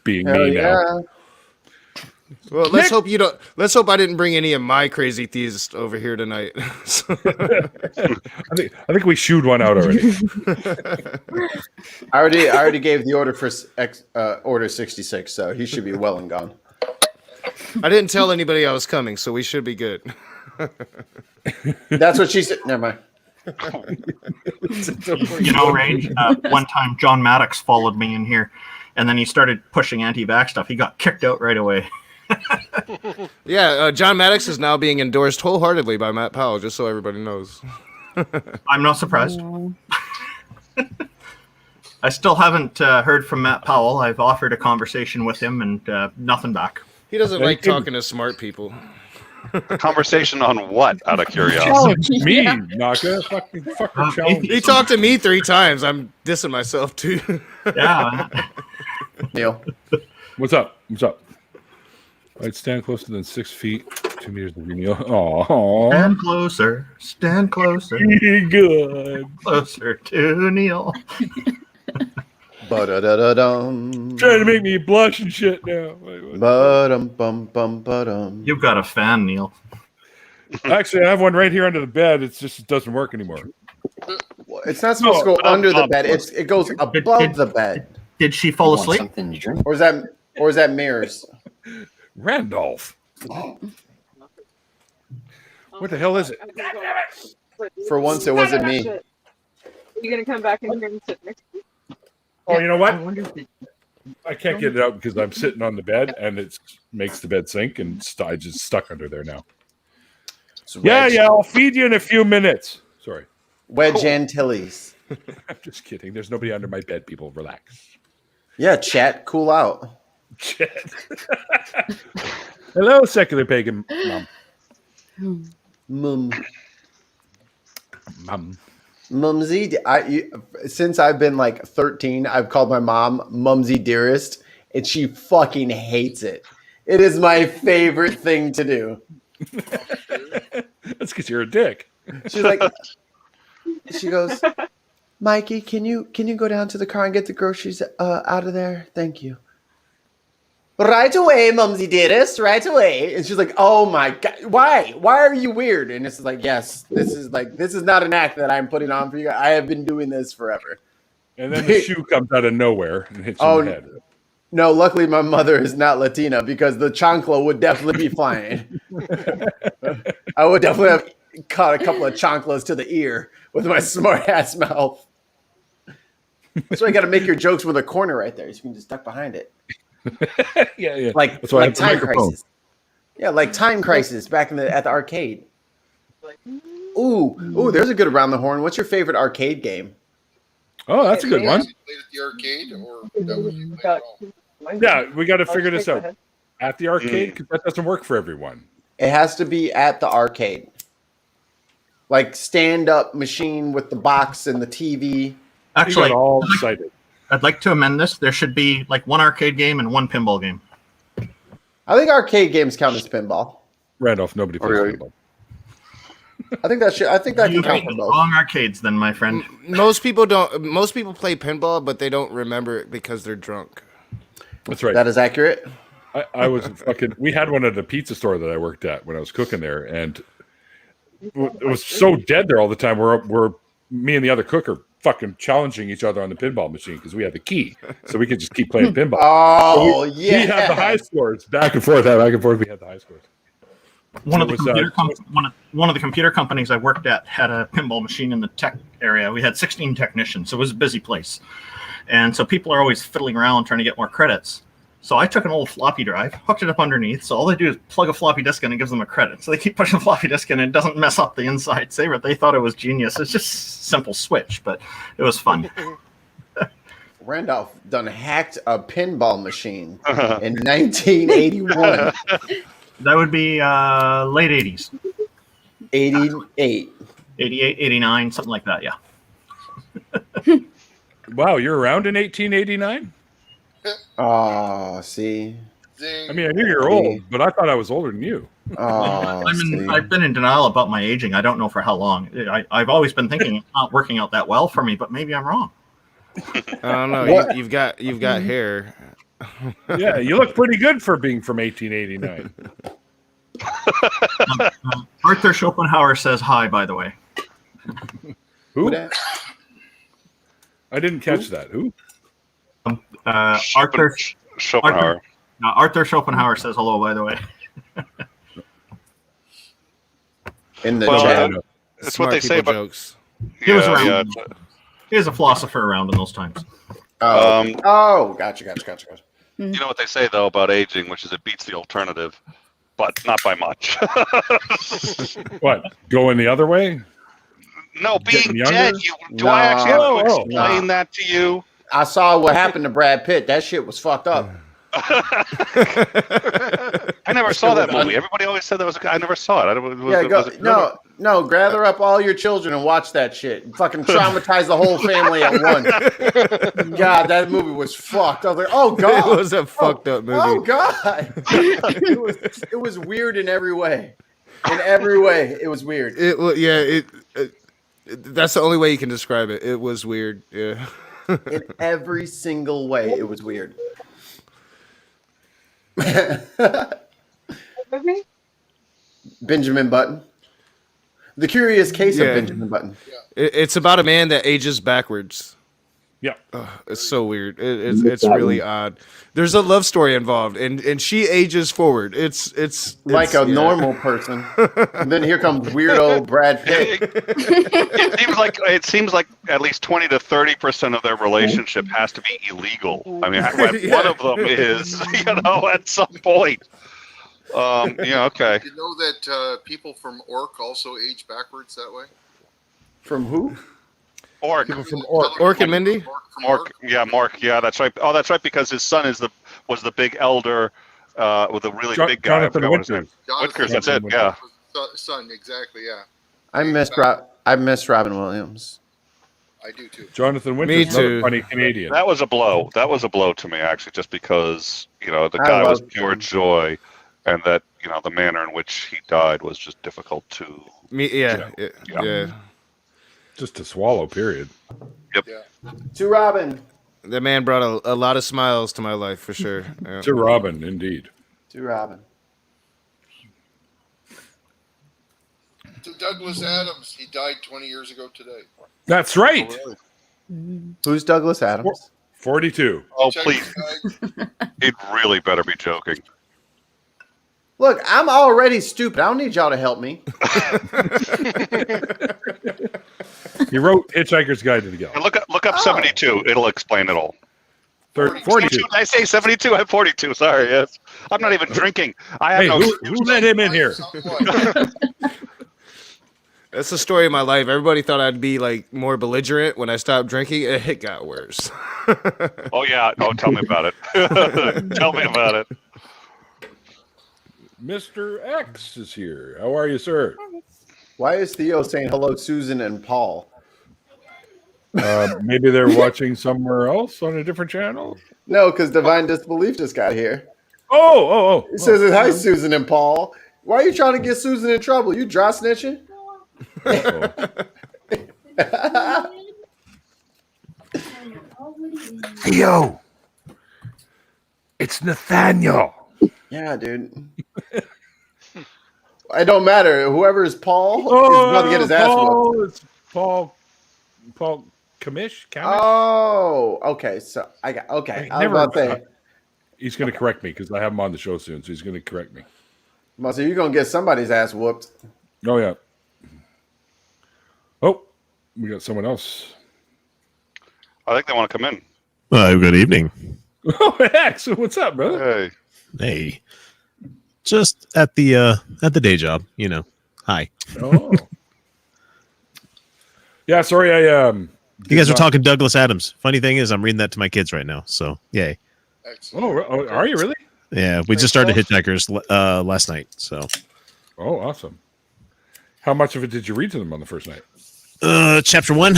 being Hell me now. yeah. Well, let's hope you don't. Let's hope I didn't bring any of my crazy theists over here tonight. I think we shooed one out already. I already gave the order for order 66, so he should be well and gone. I didn't tell anybody I was coming, so we should be good. That's what she said. Never mind. You know, Rage, one time John Maddox followed me in here, and then he started pushing anti-vax stuff. He got kicked out right away. Yeah, John Maddox is now being endorsed wholeheartedly by Matt Powell, just so everybody knows. I'm not surprised. I still haven't heard from Matt Powell. I've offered a conversation with him and nothing back. He doesn't like talking to smart people. Conversation on what, out of curiosity? Me, Naka. Fucking challenge. He talked to me 3 times. I'm dissing myself, too. Yeah. Neil. What's up? What's up? I'd stand closer than 6 feet, 2 meters to Neil. Aww. Stand closer. Stand closer. Good. Closer to Neil. Ba-da-da-da-dum. Trying to make me blush and shit now. Ba-dum-bum-bum-ba-dum. You've got a fan, Neil. Actually, I have one right here under the bed. It doesn't work anymore. It's not supposed to go under the bed. It goes above the bed. Did she fall asleep? Something to drink. Or is that mirrors? Randolph. What the hell is it? For once, it wasn't me. You gonna come back in here and sit next to me? Oh, you know what? I can't get it out because I'm sitting on the bed and it makes the bed sink and I just stuck under there now. Yeah, I'll feed you in a few minutes. Sorry. Wedge Antilles. I'm just kidding. There's nobody under my bed, people. Relax. Yeah, chat. Cool out. Chat. Hello, secular pagan mom. Mum. Mumsy, since I've been like 13, I've called my mom Mumsy Dearest, and she fucking hates it. It is my favorite thing to do. That's because you're a dick. She's like, she goes, Mikey, can you go down to the car and get the groceries out of there? Thank you. Right away, Mumsy Dearest, right away. And she's like, oh my God, why? Why are you weird? And it's like, yes, this is not an act that I'm putting on for you. I have been doing this forever. And then the shoe comes out of nowhere and hits you in the head. No, luckily my mother is not Latina because the chancla would definitely be flying. I would definitely have caught a couple of chanclas to the ear with my smart ass mouth. That's why you got to make your jokes with a corner right there. So you can just duck behind it. Yeah. Like Time Crisis. Yeah, like Time Crisis back at the arcade. Ooh, there's a good around the horn. What's your favorite arcade game? Oh, that's a good one. Played at the arcade, or that was you played at all? Yeah, we got to figure this out. At the arcade, because that doesn't work for everyone. It has to be at the arcade. Like stand-up machine with the box and the TV. Actually, all excited. I'd like to amend this. There should be like one arcade game and one pinball game. I think arcade games count as pinball. Randolph, nobody plays pinball. I think that can count for both. Wrong arcades, then, my friend. Most people don't. Most people play pinball, but they don't remember it because they're drunk. That's right. That is accurate. I was fucking. We had one at a pizza store that I worked at when I was cooking there, and it was so dead there all the time. We're me and the other cook are fucking challenging each other on the pinball machine because we had the key, so we could just keep playing pinball. Oh, so we had the high scores back and forth. We had the high scores. One of the computer companies I worked at had a pinball machine in the tech area. We had 16 technicians, so it was a busy place, and so people are always fiddling around trying to get more credits. So I took an old floppy drive, hooked it up underneath. So all they do is plug a floppy disk in and gives them a credit. So they keep pushing the floppy disk in and it doesn't mess up the inside saver. They thought it was genius. It's just simple switch, but it was fun. Randolph done hacked a pinball machine in 1981. That would be late 80s. 88. 88, 89, something like that, yeah. Wow, you're around in 1889? Oh, see. I mean, I knew you're old, but I thought I was older than you. Oh, I've been in denial about my aging. I don't know for how long. I've always been thinking it's not working out that well for me, but maybe I'm wrong. I don't know. You've got hair. Yeah, you look pretty good for being from 1889. Arthur Schopenhauer says hi, by the way. Who? I didn't catch that. Who? Arthur Schopenhauer. Arthur Schopenhauer says hello, by the way. In the Well, chat. It's what they say about jokes. He was around. Yeah. He was a philosopher around in those times. Gotcha. You know what they say though about aging, which is it beats the alternative, but not by much. What? Going the other way? No, being Getting younger? dead. Do I actually have to Oh, explain that to you? I saw what happened to Brad Pitt. That shit was fucked up. I never saw that movie. Everybody always said that was. I never saw it. No, gather up all your children and watch that shit. Fucking traumatize the whole family at once. God, that movie was fucked. I was like, oh god, It was a fucked up movie. oh god. It was weird in every way. In every way, it was weird. That's the only way you can describe it. It was weird. Yeah. In every single way, it was weird. Benjamin Button. The Curious Case of Benjamin Button. It's about a man that ages backwards. Yeah. It's so weird. It's really odd. There's a love story involved, and she ages forward. It's like a normal person. And then here comes weirdo Brad Pitt. It seems like at least 20 to 30% of their relationship has to be illegal. I mean, one of them is, at some point. Okay. You know that people from Orc also age backwards that way? From who? Orc. People from Orc and Mindy? Mork. Yeah, Mork. Yeah, that's right. Oh, that's right, because his son was the big elder with a really big guy. Jonathan Whitkers. Whitkers, that's it, yeah. Son, exactly, yeah. I miss Robin Williams. I do too. Jonathan Winters, Me too. another funny Canadian. That was a blow. That was a blow to me, actually, just because, the guy was pure joy, and that, the manner in which he died was just difficult to... Yeah. Just to swallow, period. Yep. Yeah. To Robin. That man brought a lot of smiles to my life, for sure. Yeah. To Robin, indeed. To Robin. To Douglas Adams. He died 20 years ago today. That's right. Oh, really? Who's Douglas Adams? 42. Oh, please. He'd really better be joking. Look, I'm already stupid. I don't need y'all to help me. He wrote Hitchhiker's Guide to the Galaxy. Look up 72. It'll explain it all. 42. Did I say 72? I'm 42. Sorry, yes. I'm not even drinking. Who let him in here? That's the story of my life. Everybody thought I'd be more belligerent when I stopped drinking. It got worse. Oh, yeah. Oh, tell me about it. Tell me about it. Mr. X is here. How are you, sir? Why is Theo saying hello, Susan and Paul? Maybe they're watching somewhere else on a different channel. No, because Divine Disbelief just got here. Oh. He says, hi, Susan and Paul. Why are you trying to get Susan in trouble? You dry snitching? Theo, it's Nathaniel. Yeah, dude. It don't matter. Whoever is Paul is about to get his ass whooped. It's Paul Kamish? Oh, okay. So I got okay. I was about to say, he's going to correct me because I have him on the show soon, so he's going to correct me. so you're gonna get somebody's ass whooped. Oh yeah. Oh, we got someone else. I think they want to come in. Good evening. Oh, X, what's up, brother? Hey, just at the day job, Hi. Oh. Yeah, sorry, you guys are talking Douglas Adams. Funny thing is, I'm reading that to my kids right now. So, yay. Oh, are you really? Yeah, we just started Hitchhikers last night. So. Oh, awesome. How much of it did you read to them on the first night? Chapter 1.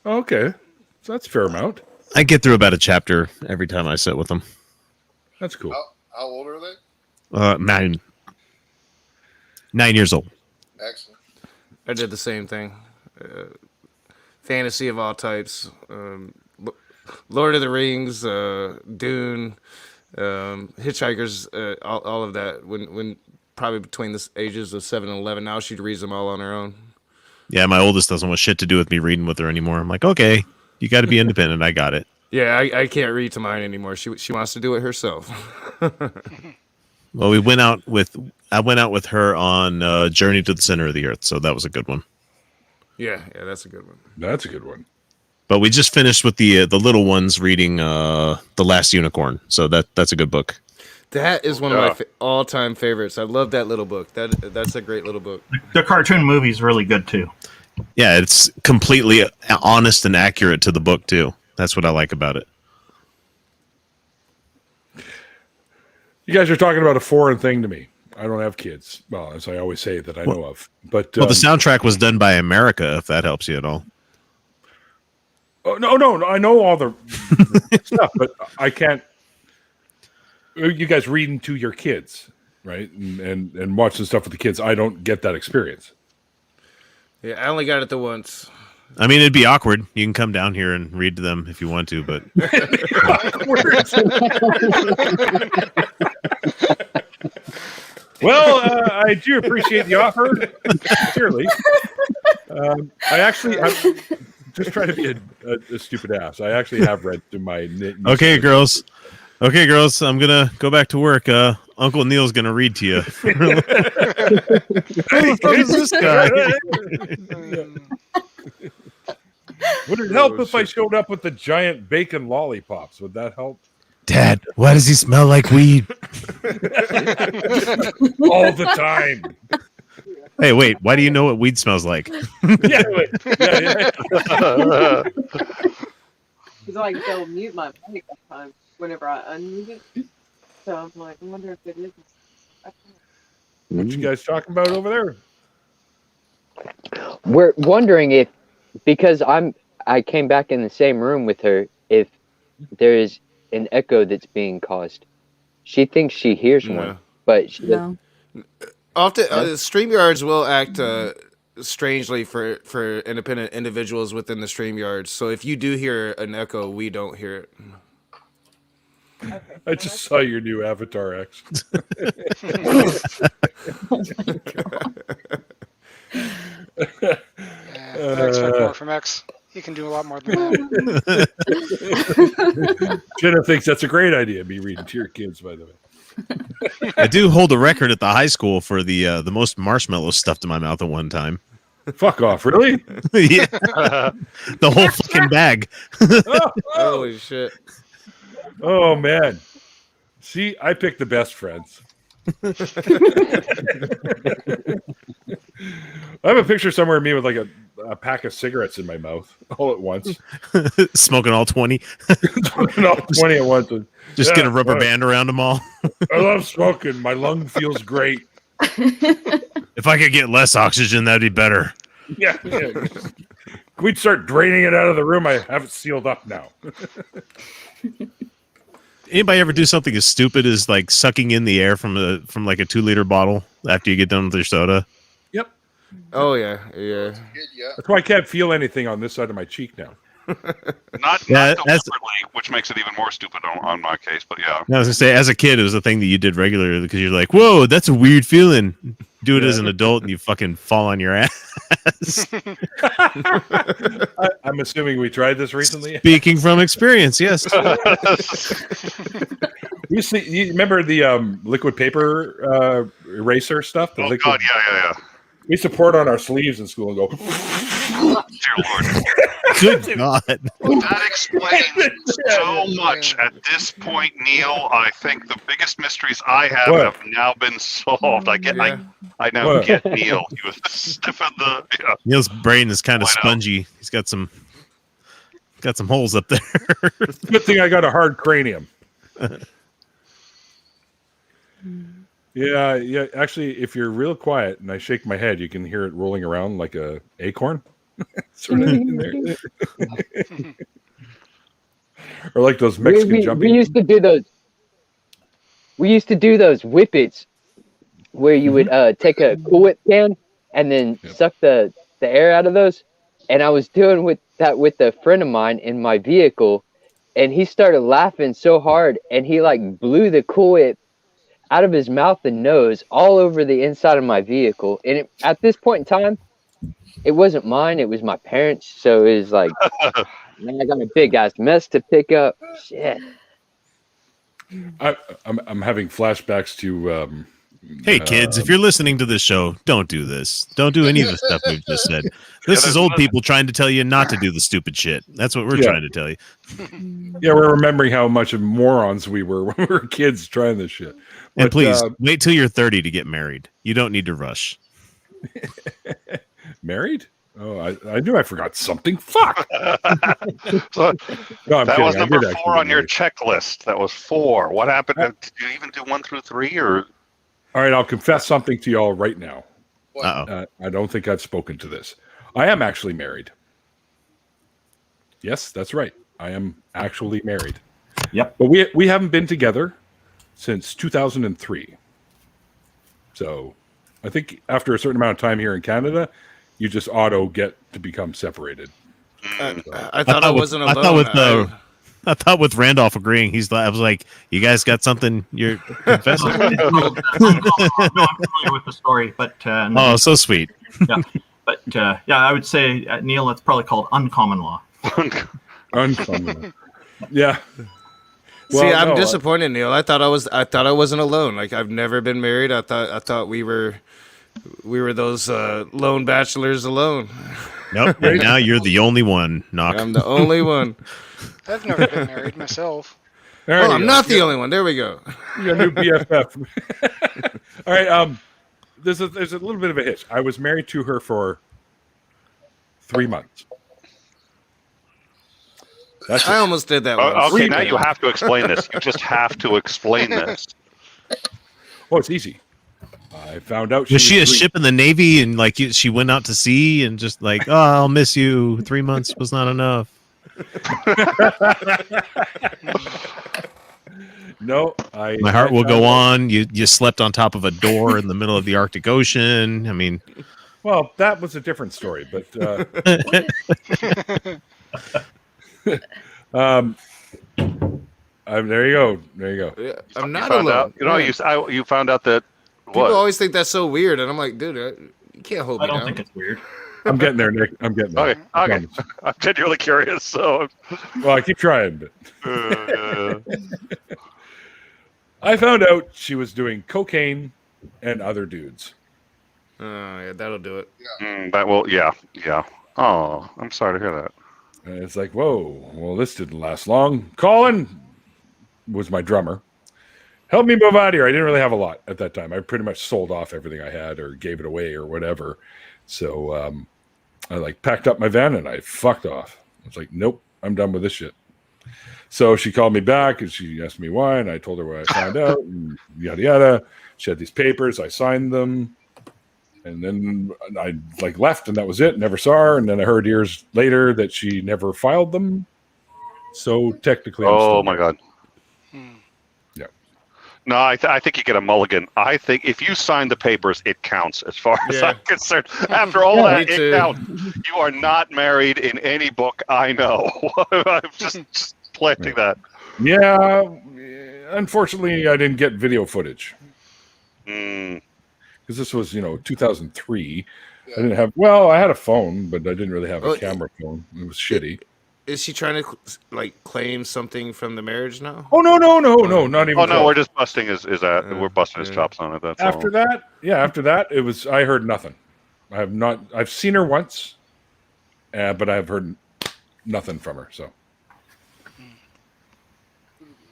Okay, so that's a fair amount. I get through about a chapter every time I sit with them. That's cool. How old are they? 9 years old. Excellent. I did the same thing. Fantasy of all types. Lord of the Rings, Dune, Hitchhikers, all of that. When probably between the ages of 7 and 11, now she reads them all on her own. Yeah, my oldest doesn't want shit to do with me reading with her anymore. I'm like, okay, you got to be independent. I got it. Yeah, I can't read to mine anymore. She wants to do it herself. Well, I went out with her on Journey to the Center of the Earth, so that was a good one. Yeah, that's a good one. That's a good one. But we just finished with the little ones reading The Last Unicorn, so that's a good book. That is one of my all-time favorites. I love that little book. That's a great little book. The cartoon movie is really good too. Yeah, it's completely honest and accurate to the book too. That's what I like about it. You guys are talking about a foreign thing to me. I don't have kids. Well, as I always say that I know of. But the soundtrack was done by America, if that helps you at all. Oh, no, I know all the stuff, but I can't. You guys reading to your kids, right? And watching stuff with the kids. I don't get that experience. Yeah, I only got it the once. I mean, it'd be awkward. You can come down here and read to them if you want to, but well, I do appreciate the offer, sincerely. I'm just trying to be a stupid ass. I actually have read to my. Okay, girls, I'm gonna go back to work. Uncle Neil's gonna read to you. Who the fuck is this guy? Would it help if I showed up with the giant bacon lollipops? Would that help? Dad, why does he smell like weed? All the time. Hey, wait, why do you know what weed smells like? Yeah. Because I go mute my mic sometimes whenever I unmute it. So I'm like, I wonder if it is. What you guys talking about over there? We're wondering if, because I came back in the same room with her, if there is an echo that's being caused. She thinks she hears one, but she doesn't. Often, StreamYards will act strangely for independent individuals within the StreamYards. So if you do hear an echo, we don't hear it. Okay. I just saw your new Avatar X. Thanks for more from X. You can do a lot more than that. Jenna thinks that's a great idea. Me reading to your kids, by the way. I do hold a record at the high school for the most marshmallows stuffed in my mouth at one time. Fuck off, really? Yeah, the whole fucking bag. Holy shit! Oh man! See, I picked the best friends. I have a picture somewhere of me with like a pack of cigarettes in my mouth all at once. Smoking all 20. Smoking all 20 at once. Just get a rubber band around them all. I love smoking. My lung feels great. If I could get less oxygen, that'd be better. Yeah. We'd start draining it out of the room. I have it sealed up now. Anybody ever do something as stupid as like sucking in the air from like a 2-liter bottle after you get done with your soda? Yep. Oh yeah. That's why I can't feel anything on this side of my cheek now. Not deliberately, which makes it even more stupid on my case. But yeah. I was gonna say, as a kid, it was a thing that you did regularly because you're like, "Whoa, that's a weird feeling." Do it as an adult, and you fucking fall on your ass. I'm assuming we tried this recently. Speaking from experience, yes. You remember the liquid paper eraser stuff? Oh God, yeah. We used to pour it on our sleeves in school and go. Dear Lord. Good God. That explains so much at this point, Neil. I think the biggest mysteries I have now been solved. I now get Neil. He was stiff in the. Yeah. Neil's brain is kind of spongy. He's got some holes up there. Good thing I got a hard cranium. Yeah. Actually, if you're real quiet and I shake my head, you can hear it rolling around like a acorn. Sort of in there. Or like those Mexican jumping. We used to do those. We used to do those whippets where you would take a Cool Whip can and then suck the air out of those. And I was doing that with a friend of mine in my vehicle, and he started laughing so hard, and he like blew the Cool Whip out of his mouth and nose all over the inside of my vehicle. And at this point in time, it wasn't mine, it was my parents. So it was like, man, I got a big ass mess to pick up. Shit. I'm having flashbacks to. Hey kids, if you're listening to this show, don't do this. Don't do any of the stuff we've just said. This is old people trying to tell you not to do the stupid shit. That's what we're trying to tell you. Yeah, we're remembering how much of morons we were when we were kids trying this shit. But, and please wait till you're 30 to get married. You don't need to rush. Married? Oh, I knew I forgot something. Fuck. So, no, that was number 4 on your checklist. That was 4. What happened? Did you even do 1 through 3 or? All right, I'll confess something to y'all right now. Uh-oh. I don't think I've spoken to this. I am actually married. Yes, that's right. I am actually married. Yep. But we haven't been together since 2003. So I think after a certain amount of time here in Canada, you just auto get to become separated. I thought I wasn't alone. I thought with Randolph agreeing, I was like, "You guys got something you're confessing?" I'm familiar with the story, but oh, so sweet. Yeah, but yeah, I would say Neil, it's probably called uncommon law. Uncommon law. Yeah. Well, see, I'm disappointed, Neil. I thought I wasn't alone. Like I've never been married. I thought we were those lone bachelors alone. Nope. Right now you're the only one. Knock. I'm the only one. I've never been married myself. Well, I'm not the only one. There we go. You got a new BFF. All right. There's a little bit of a hitch. I was married to her for 3 months. I almost did that once. Okay, now you have to explain this. You just have to explain this. Oh, it's easy. I found out was she a ship in the Navy and like she went out to sea and just like, oh, I'll miss you. 3 months was not enough. No, my heart will go on. You slept on top of a door in the middle of the Arctic Ocean. I mean, well, that was a different story, but there you go. There you go. Yeah, I'm not alone. You found out that people always think that's so weird, and I'm like, dude, you can't hold me down. I don't think it's weird. I'm getting there, Nick. I'm getting there. Okay. I'm genuinely curious. So, well, I keep trying, but I found out she was doing cocaine and other dudes. Oh, yeah, that'll do it. Yeah. Oh, I'm sorry to hear that. And it's like, whoa, well, this didn't last long. Colin was my drummer. Help me move out of here. I didn't really have a lot at that time. I pretty much sold off everything I had or gave it away or whatever. So I packed up my van and I fucked off. I was like, nope, I'm done with this shit. So she called me back and she asked me why, and I told her what I found out, and yada yada. She had these papers, I signed them, and then I left, and that was it. Never saw her, and then I heard years later that she never filed them. So technically, oh my god. Yeah. No, I think you get a mulligan. I think if you sign the papers, it counts as far as I'm concerned. After all that, it counts. You are not married in any book I know. I'm just planting that. Yeah. Unfortunately, I didn't get video footage. Because this was, 2003. I didn't have, I had a phone, but I didn't really have a camera phone. It was shitty. Is she trying to claim something from the marriage now? Oh no, not even. Oh no, we're just busting we're busting his chops on it. That's after all. After that, it was. I heard nothing. I've seen her once, but I've heard nothing from her. So,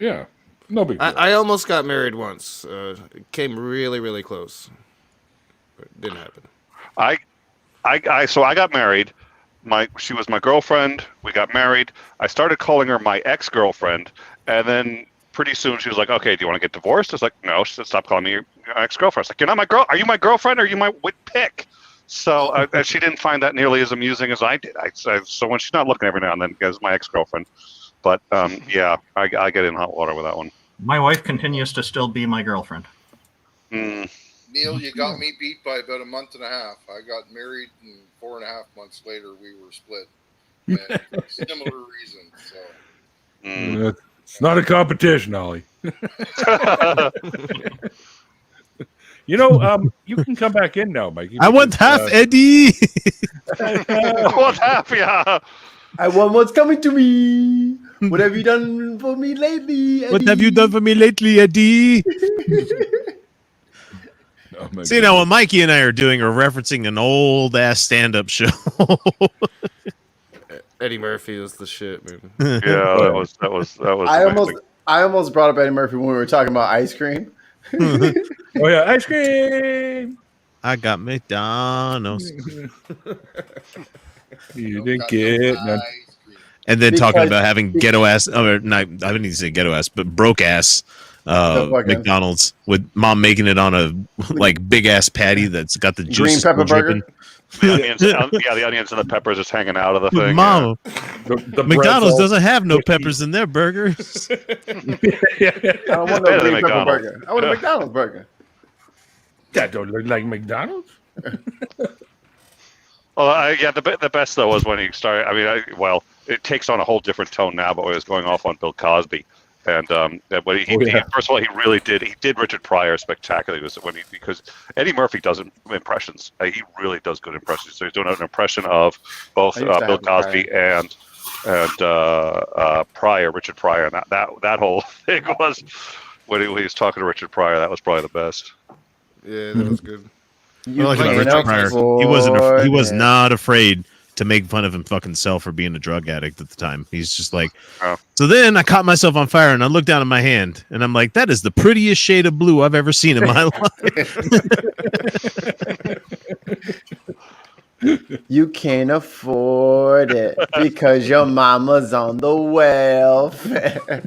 yeah, no big deal. I almost got married once. It came really, really close. But it didn't happen. So I got married. She was my girlfriend. We got married. I started calling her my ex-girlfriend, and then pretty soon she was like, "Okay, do you want to get divorced?" I was like, "No." She said, "Stop calling me your ex-girlfriend." I was like, "You're not my girl. Are you my girlfriend or are you my wit pick?" So she didn't find that nearly as amusing as I did. So when she's not looking every now and then, because my ex-girlfriend. But yeah, I get in hot water with that one. My wife continues to still be my girlfriend. Neil, you got me beat by about a month and a half. I got married, and 4.5 months later, we were split. And for similar reasons. So. It's not a competition, Ollie. You can come back in now, Mikey. I want half, Eddie. I want half, yeah. I want what's coming to me. What have you done for me lately, Eddie? What have you done for me lately, Eddie? See, now what Mikey and I are doing are referencing an old ass stand-up show. Eddie Murphy was the shit, man. Yeah, that was. I almost brought up Eddie Murphy when we were talking about ice cream. Oh yeah, ice cream. I got McDonald's. You didn't get none. And then talking about having ghetto ass, or not, I didn't even say ghetto ass, but broke ass McDonald's with mom making it on a like big ass patty that's got the juice green pepper dripping. burger. The onions and the peppers just hanging out of the thing. Mom, the McDonald's doesn't have no peppers in their burgers. I don't want no green pepper burger. I want a McDonald's burger. That don't look like McDonald's. Well, the best though was when he started. I mean, it takes on a whole different tone now, but when he was going off on Bill Cosby, and when he first of all, he really did. He did Richard Pryor spectacularly. Because Eddie Murphy does impressions. He really does good impressions. So he's doing an impression of both Bill Cosby and Pryor, Richard Pryor, and that whole thing was when he was talking to Richard Pryor. That was probably the best. Yeah, that was good. Richard Pryor. He was not afraid to make fun of him fucking self for being a drug addict at the time. He's just like, So then I caught myself on fire and I looked down at my hand and I'm like, that is the prettiest shade of blue I've ever seen in my life. You can't afford it because your mama's on the welfare.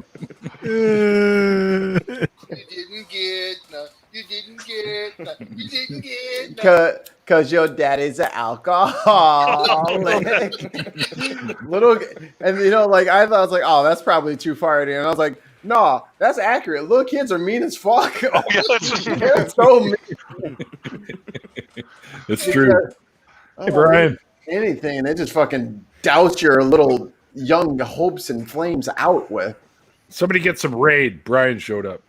You didn't get no. You didn't get no. You didn't get no. Cause your daddy's an alcoholic. And I was like, oh, that's probably too far. And I was like, no, that's accurate. Little kids are mean as fuck. Oh, yeah, they're so mean. It's true. Hey, Brian. Anything, they just fucking douse your little young hopes and flames out with. Somebody get some raid. Brian showed up.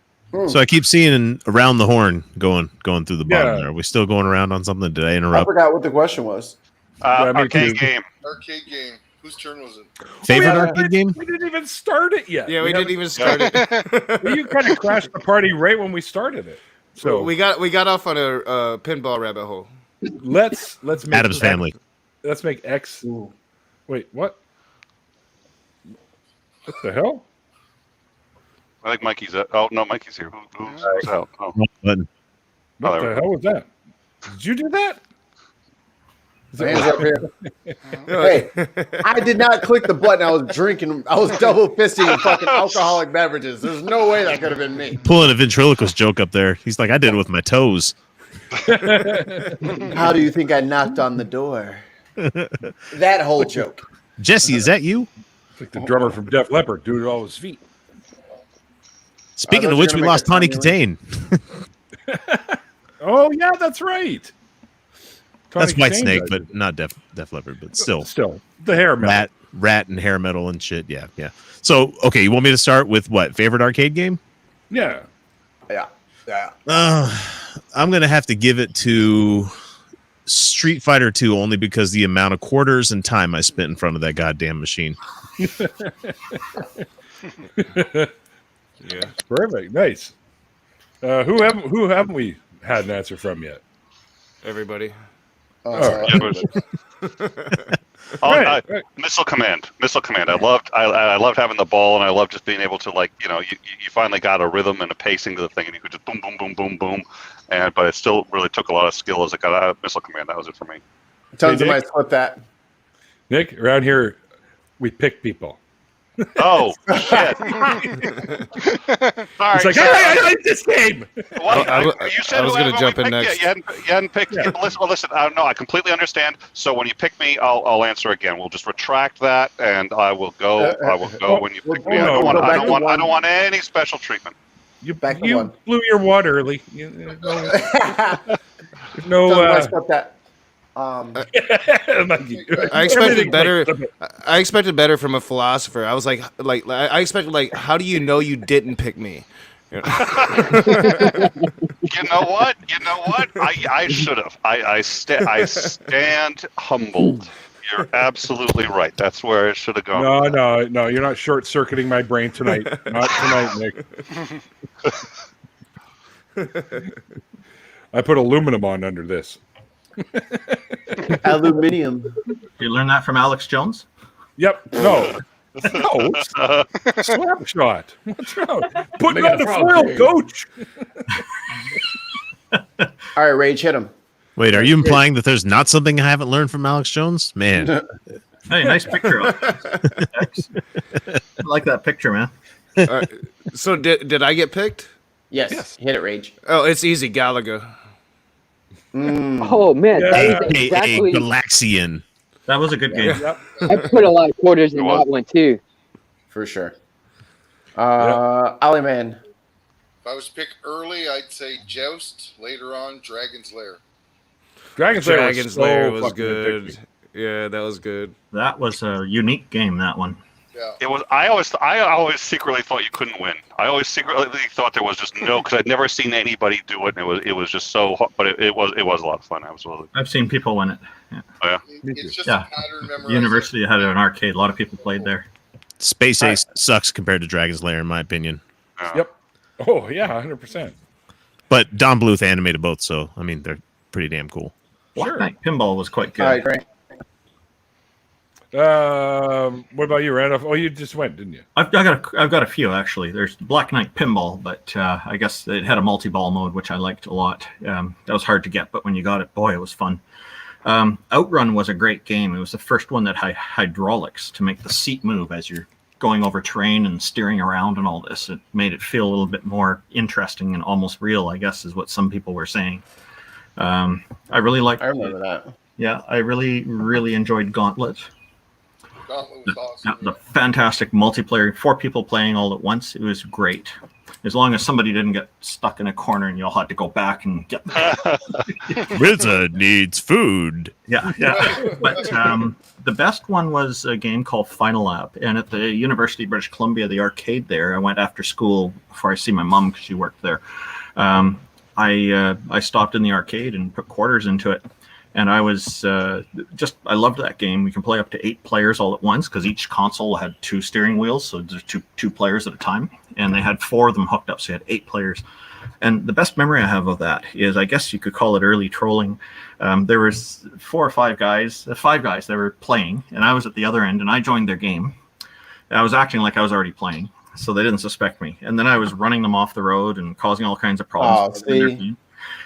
So I keep seeing around the horn going through the bottom there. Are we still going around on something? Did I interrupt? I forgot what the question was. Arcade game. Arcade game. Whose turn was it? Favorite arcade game? We didn't even start it yet. Yeah, we didn't even start it. Well, you kind of crashed the party right when we started it. So we got off on a pinball rabbit hole. Let's make Adam's Family. Let's make X. Wait, what? What the hell? I think Mikey's out. Oh no, Mikey's here. Who's out? Oh. What the hell was that? Did you do that? Hands up here. Hey, I did not click the button. I was drinking. I was double fisting fucking alcoholic beverages. There's no way that could have been me. Pulling a ventriloquist joke up there. He's like, I did it with my toes. How do you think I knocked on the door? That whole joke. Jesse, is that you? It's like the drummer from Def Leppard doing it all with his feet. Speaking of which, we lost Tawny Katane. Oh yeah, that's right. That's White Snake, but not Def Leppard, but still the hair metal. Rat and hair metal and shit. Yeah. So okay, you want me to start with what favorite arcade game? Yeah. I'm gonna have to give it to Street Fighter 2 only because the amount of quarters and time I spent in front of that goddamn machine. Yeah, perfect, nice. Who haven't we had an answer from yet? Everybody. Missile Command. I loved having the ball, and I loved just being able to you finally got a rhythm and a pacing to the thing, and you could just boom, boom, boom, boom, boom. But it still really took a lot of skill as it got out of Missile Command. That was it for me. Tons of might split that. Nick, around here, we pick people. Oh shit! Sorry, it's like, I like this game. You said I was going to jump in next. You hadn't picked. Yeah. Listen. No, I completely understand. So when you pick me, I'll answer again. We'll just retract that, and I will go when you pick me. I don't want any special treatment. You blew your wad early. No. I expected better. I expected better from a philosopher. I was like I expected like, how do you know you didn't pick me? You know what? I should have. I stand humbled. You're absolutely right. That's where I should have gone. No. You're not short-circuiting my brain tonight. Not tonight, Nick. I put aluminum on under this. Aluminium. You learn that from Alex Jones? Yep. No. Slap shot. What's wrong? Putting on the foil, coach. All right, Rage, hit him. Wait, are you implying that there's not something I haven't learned from Alex Jones? Man. Hey, nice picture. I like that picture, man. So did I get picked? Yes. Hit it, Rage. Oh, it's easy, Galaga. Oh man, that was exactly Galaxian. That was a good game. I put a lot of quarters in that one too. For sure. Ollie Man. If I was to pick early, I'd say Joust. Later on, Dragon's Lair. Dragon's Lair was good. Yeah, that was good. That was a unique game, that one. Yeah. It was. I always secretly thought you couldn't win. I always secretly thought there was just no, because I'd never seen anybody do it, and it was just so. But it was a lot of fun. Absolutely. I've seen people win it. Yeah. Oh, yeah. It's just a pattern memorization. University had an arcade. A lot of people played there. Space Ace sucks compared to Dragon's Lair, in my opinion. Yep. Oh yeah, 100%. But Don Bluth animated both, so I mean they're pretty damn cool. Black Knight Pinball was quite good. All right, great. What about you, Randolph? Oh, you just went, didn't you? I've got a few actually. There's Black Knight Pinball, but I guess it had a multi-ball mode, which I liked a lot. That was hard to get, but when you got it, boy, it was fun. Outrun was a great game. It was the first one that had hydraulics to make the seat move as you're going over terrain and steering around and all this. It made it feel a little bit more interesting and almost real, I guess, is what some people were saying. I really liked. I remember that. Yeah, I really enjoyed Gauntlet. Gauntlet was awesome. The fantastic multiplayer, 4 people playing all at once. It was great. As long as somebody didn't get stuck in a corner and you all had to go back and get Wizard needs food. Yeah. But the best one was a game called Final Lap. And at the University of British Columbia, the arcade there, I went after school before I see my mom because she worked there. I stopped in the arcade and put quarters into it. And I was I loved that game. We can play up to 8 players all at once because each console had 2 steering wheels, so there's two players at a time. And they had 4 of them hooked up, so you had 8 players. And the best memory I have of that is, I guess you could call it early trolling. There was 4 or 5 guys, 5 guys that were playing, and I was at the other end, and I joined their game. I was acting like I was already playing, so they didn't suspect me. And then I was running them off the road and causing all kinds of problems.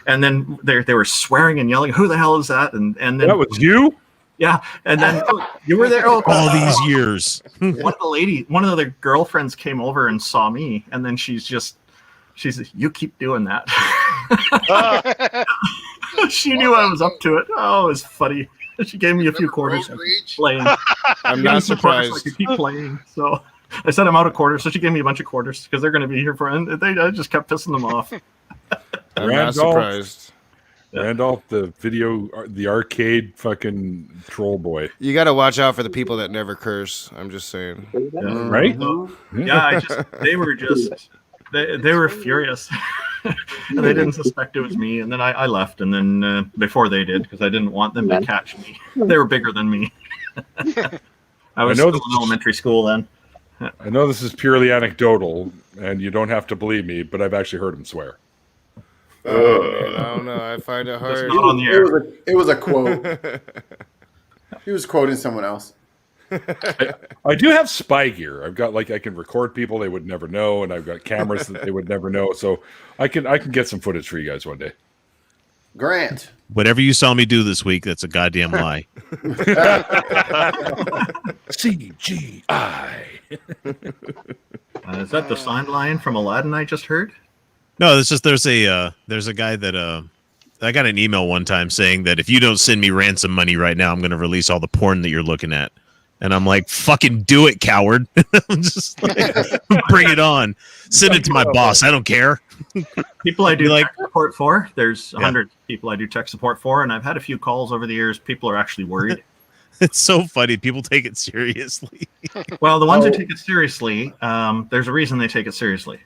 And then they were swearing and yelling, "Who the hell is that?" And then that was you. Yeah, and then you were there all these years. One of the girlfriends came over and saw me, and then she said, "You keep doing that." She knew I was up to it. Oh, it was funny. She gave me a few quarters playing. I'm not surprised. I could keep playing. So I said I'm out of quarters, so she gave me a bunch of quarters because they're going to be here for. And I just kept pissing them off. I'm not surprised. Randolph, the arcade fucking troll boy. You got to watch out for the people that never curse. I'm just saying. Yeah. Right? Yeah, they were furious. And they didn't suspect it was me. And then I left. And then before they did, because I didn't want them to catch me. They were bigger than me. I was still in elementary school then. I know this is purely anecdotal, and you don't have to believe me, but I've actually heard him swear. Oh, I don't know. I find it hard. Not on the air. It was a quote. He was quoting someone else. I do have spy gear. I've got I can record people they would never know, and I've got cameras that they would never know. So I can get some footage for you guys one day. Grant. Whatever you saw me do this week, that's a goddamn lie. CGI. Is that the sign line from Aladdin I just heard? No, it's just there's a guy that I got an email one time saying that if you don't send me ransom money right now, I'm going to release all the porn that you're looking at. And I'm like, fucking do it, coward. I'm just like, bring it on. Send it to my boss. I don't care. People I do like- tech support for, there's 100 people I do tech support for, and I've had a few calls over the years. People are actually worried. It's so funny. People take it seriously. Well, the ones who take it seriously, there's a reason they take it seriously.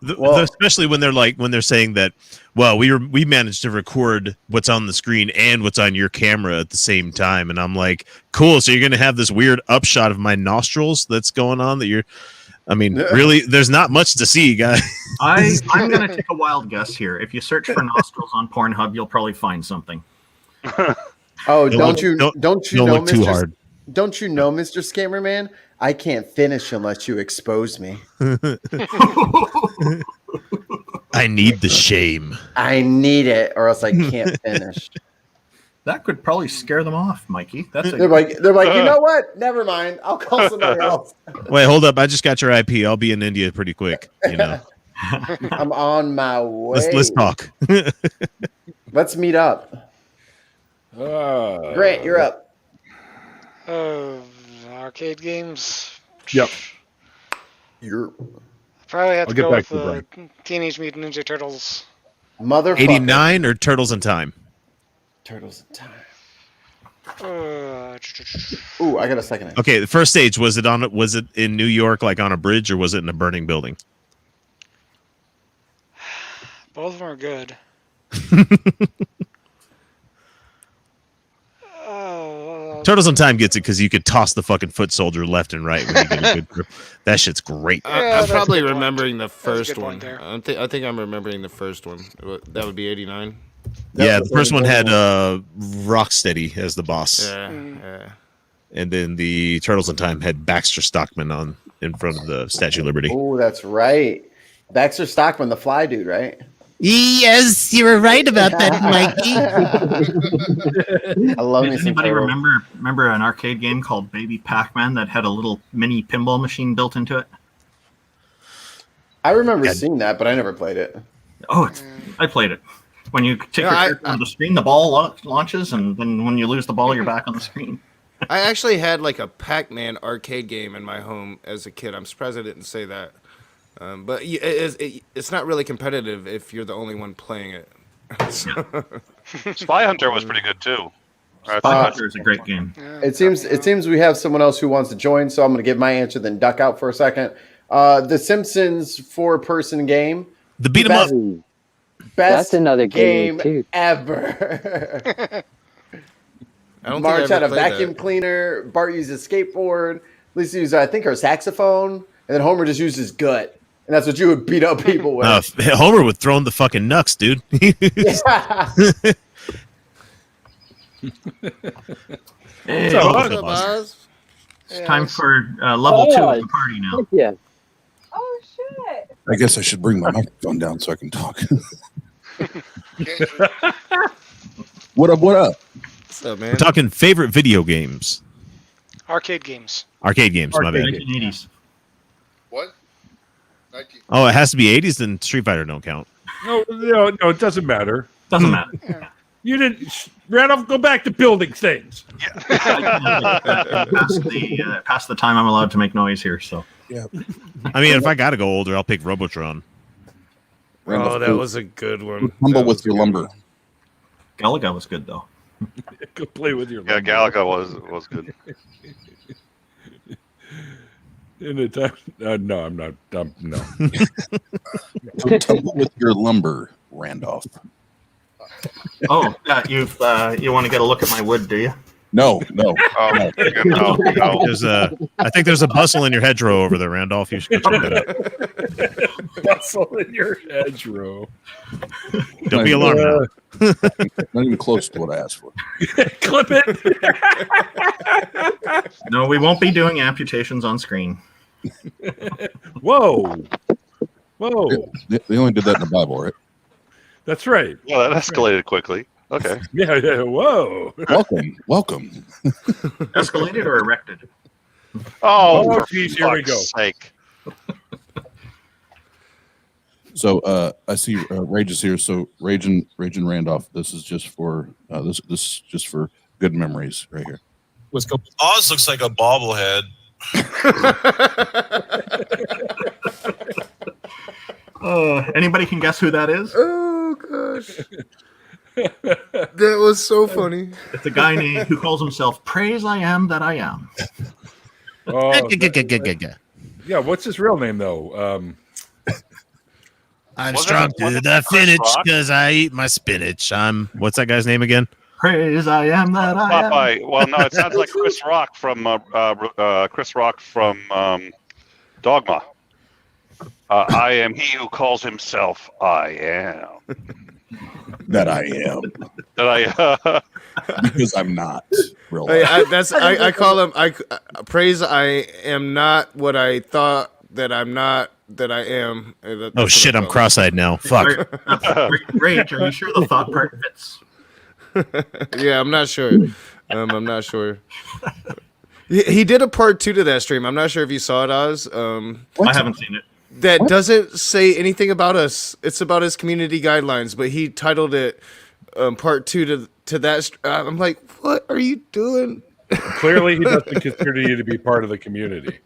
Especially when they're saying that, well, we managed to record what's on the screen and what's on your camera at the same time, and I'm like, cool. So you're gonna have this weird upshot of my nostrils that's going on. Really, there's not much to see, guys. I'm gonna take a wild guess here. If you search for nostrils on Pornhub, you'll probably find something. Oh, don't you know, look too hard. Don't you know, Mr. Scammer Man? I can't finish unless you expose me. I need the shame. I need it, or else I can't finish. That could probably scare them off, Mikey. They're like, you know what? Never mind. I'll call somebody else. Wait, hold up. I just got your IP. I'll be in India pretty quick. I'm on my way. Let's talk. Let's meet up. Grant, you're up. Arcade games. Yep. Probably have I'll to get go back with to you, Teenage Mutant Ninja Turtles. Motherfucker. 89 or Turtles in Time? Turtles in Time. Ooh, I got a second. Okay, the first stage, was it in New York, like on a bridge, or was it in a burning building? Both of them are good. Turtles in Time gets it because you could toss the fucking foot soldier left and right when you get a good grip. That shit's great. I'm probably remembering the first one. I think I'm remembering the first one. That would be 89. Yeah, the first one had Rocksteady as the boss. Yeah. And then the Turtles in Time had Baxter Stockman in front of the Statue of Liberty. Oh, that's right. Baxter Stockman, the fly dude, right? Yes, you were right about that, Mikey. I love me Does some anybody Turtles. remember an arcade game called Baby Pac-Man that had a little mini pinball machine built into it? I remember seeing that, but I never played it. Oh, I played it. When you take your character on the screen, the ball launches, and then when you lose the ball, you're back on the screen. I actually had like a Pac-Man arcade game in my home as a kid. I'm surprised I didn't say that. But it's not really competitive if you're the only one playing it. Spy Hunter was pretty good too. Spy Hunter is a great game. It seems we have someone else who wants to join, so I'm going to give my answer, then duck out for a second. The Simpsons 4-person game. The beat 'em up. Best That's another game too. ever. I don't Marge think I had a ever played vacuum that. cleaner. Bart used a skateboard. Lisa used, I think, her saxophone. And then Homer just used his gut. And that's what you would beat up people with. Homer would throw in the fucking knucks, dude. Hey, So, what's up, Oz? It's time for level 2 of the party now. Yeah. Oh shit! I guess I should bring my microphone down so I can talk. What up? What up? What's up, man? We're talking favorite video games. Arcade games. Arcade games, my bad. 1980s. What? Oh, it has to be 80s, then Street Fighter don't count. No, it doesn't matter. Doesn't matter. You didn't, Randolph, go back to building things. Past the time I'm allowed to make noise here, so. Yeah. I mean, if I gotta go older, I'll pick Robotron. Oh, that was a good one. Humble with your lumber. Galaga was good though. Go play with your. Yeah, Galaga was good. In the time, no, I'm not. No. Tumble with your lumber, Randolph. Oh, you want to get a look at my wood, do you? No. No. I think there's a bustle in your hedgerow over there, Randolph. You should check that out. Bustle in your hedgerow. Don't be alarmed. Not even close to what I asked for. Clip it. No, we won't be doing amputations on screen. Whoa. They only did that in the Bible, right? That's right. Well, that escalated quickly. Okay. Yeah. Whoa. Welcome. Escalated or erected? Oh, geez, here we go. Sake. So I see Rage is here. So Rage and Randolph, this is just for this is just for good memories right here. Let's go. Oz looks like a bobblehead. Anybody can guess who that is? Oh gosh. That was so funny. It's a guy named who calls himself "Praise I Am That I Am." Oh, yeah. What's his real name though? I'm strong to the finish because I eat my spinach. What's that guy's name again? Praise I am that I am. Popeye. Well, no, it sounds like Chris Rock from Dogma. I am he who calls himself I am. That I am. That I because I'm not. Real I call him. Praise. I am not what I thought that I'm not. That I am. Oh shit! I'm cross-eyed now. Fuck. Rage, are you sure the thought part fits? Yeah, I'm not sure. I'm not sure. He did a part 2 to that stream. I'm not sure if you saw it, Oz. I haven't seen it. That doesn't say anything about us. It's about his community guidelines, but he titled it part 2 to that. I'm like, what are you doing? Clearly, he doesn't consider you to be part of the community.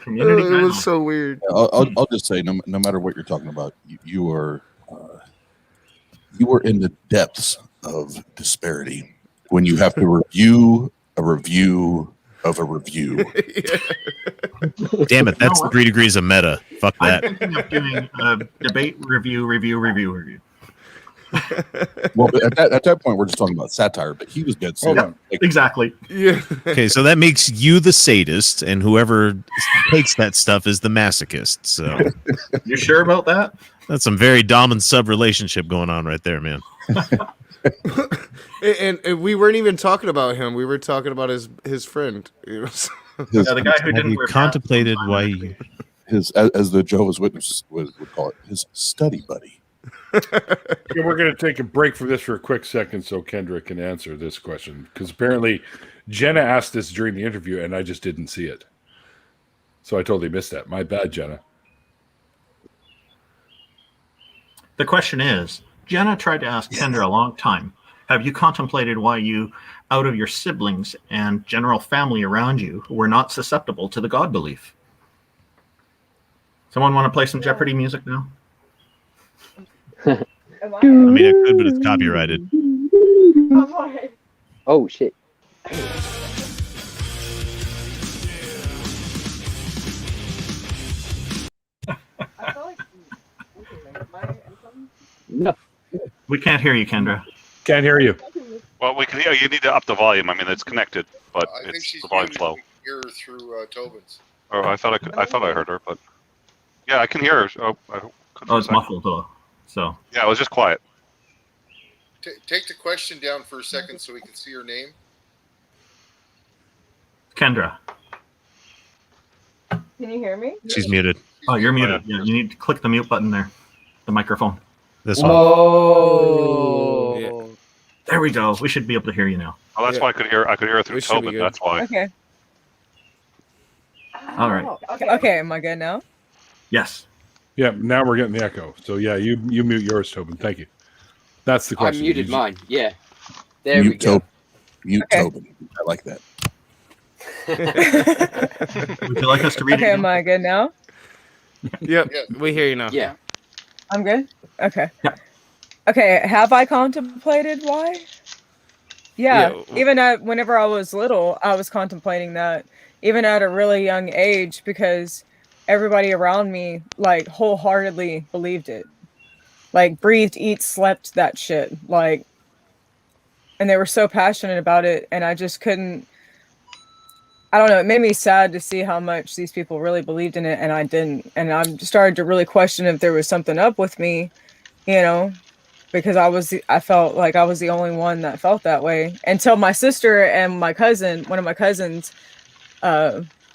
It was so weird. I'll just say, no matter what you're talking about, you are in the depths of disparity when you have to review a review of a review. Damn it! That's 3 degrees of meta. Fuck that. I'm thinking of doing a debate review. Well, at that point, we're just talking about satire, but he was dead serious. Exactly. Yeah. Okay, so that makes you the sadist, and whoever takes that stuff is the masochist. So, you sure about that? That's some very dom and sub relationship going on right there, man. and we weren't even talking about him. We were talking about his friend. You know? The guy who didn't. You contemplated why you as the Jehovah's Witness would call it, his study buddy. Okay, we're going to take a break for this for a quick second so Kendra can answer this question, because apparently Jenna asked this during the interview and I just didn't see it. So I totally missed that. My bad, Jenna. The question is, Jenna tried to ask Kendra a long time, have you contemplated why you, out of your siblings and general family around you, were not susceptible to the God belief? Someone want to play some Jeopardy music now? I mean, I could, but it's copyrighted. Oh shit! No, we can't hear you, Kendra. Can't hear you. Well, we can hear. You need to up the volume. I mean, it's connected, but I think she's the volume's low. Hear her through Tobin's. Oh, I thought I heard her, but yeah, I can hear her. It's muffled though. So yeah, it was just quiet. Take the question down for a second so we can see her name. Kendra. Can you hear me? She's muted. Oh, you're muted. Yeah, you need to click the mute button there. The microphone. This one. Oh. Yeah. There we go. We should be able to hear you now. Oh, that's why I could hear her through Tobin. That's why. Okay. All right. Okay, am I good now? Yes. Yeah, now we're getting the echo. So yeah, you mute yours, Tobin. Thank you. That's the question. I muted mine. Yeah. There we go. Mute Tobin. I like that. Would you like us to read it? Okay, am I good now? Yep, we hear you now. Yeah. I'm good? Okay. Okay, have I contemplated why? Yeah, even whenever I was little, I was contemplating that, even at a really young age, because everybody around me, like, wholeheartedly believed it. Like, breathed, eat, slept that shit. Like, and they were so passionate about it, and I just couldn't, I don't know, it made me sad to see how much these people really believed in it, and I didn't. And I started to really question if there was something up with me, you know, because I felt like I was the only one that felt that way. Until my sister and my cousin, one of my cousins,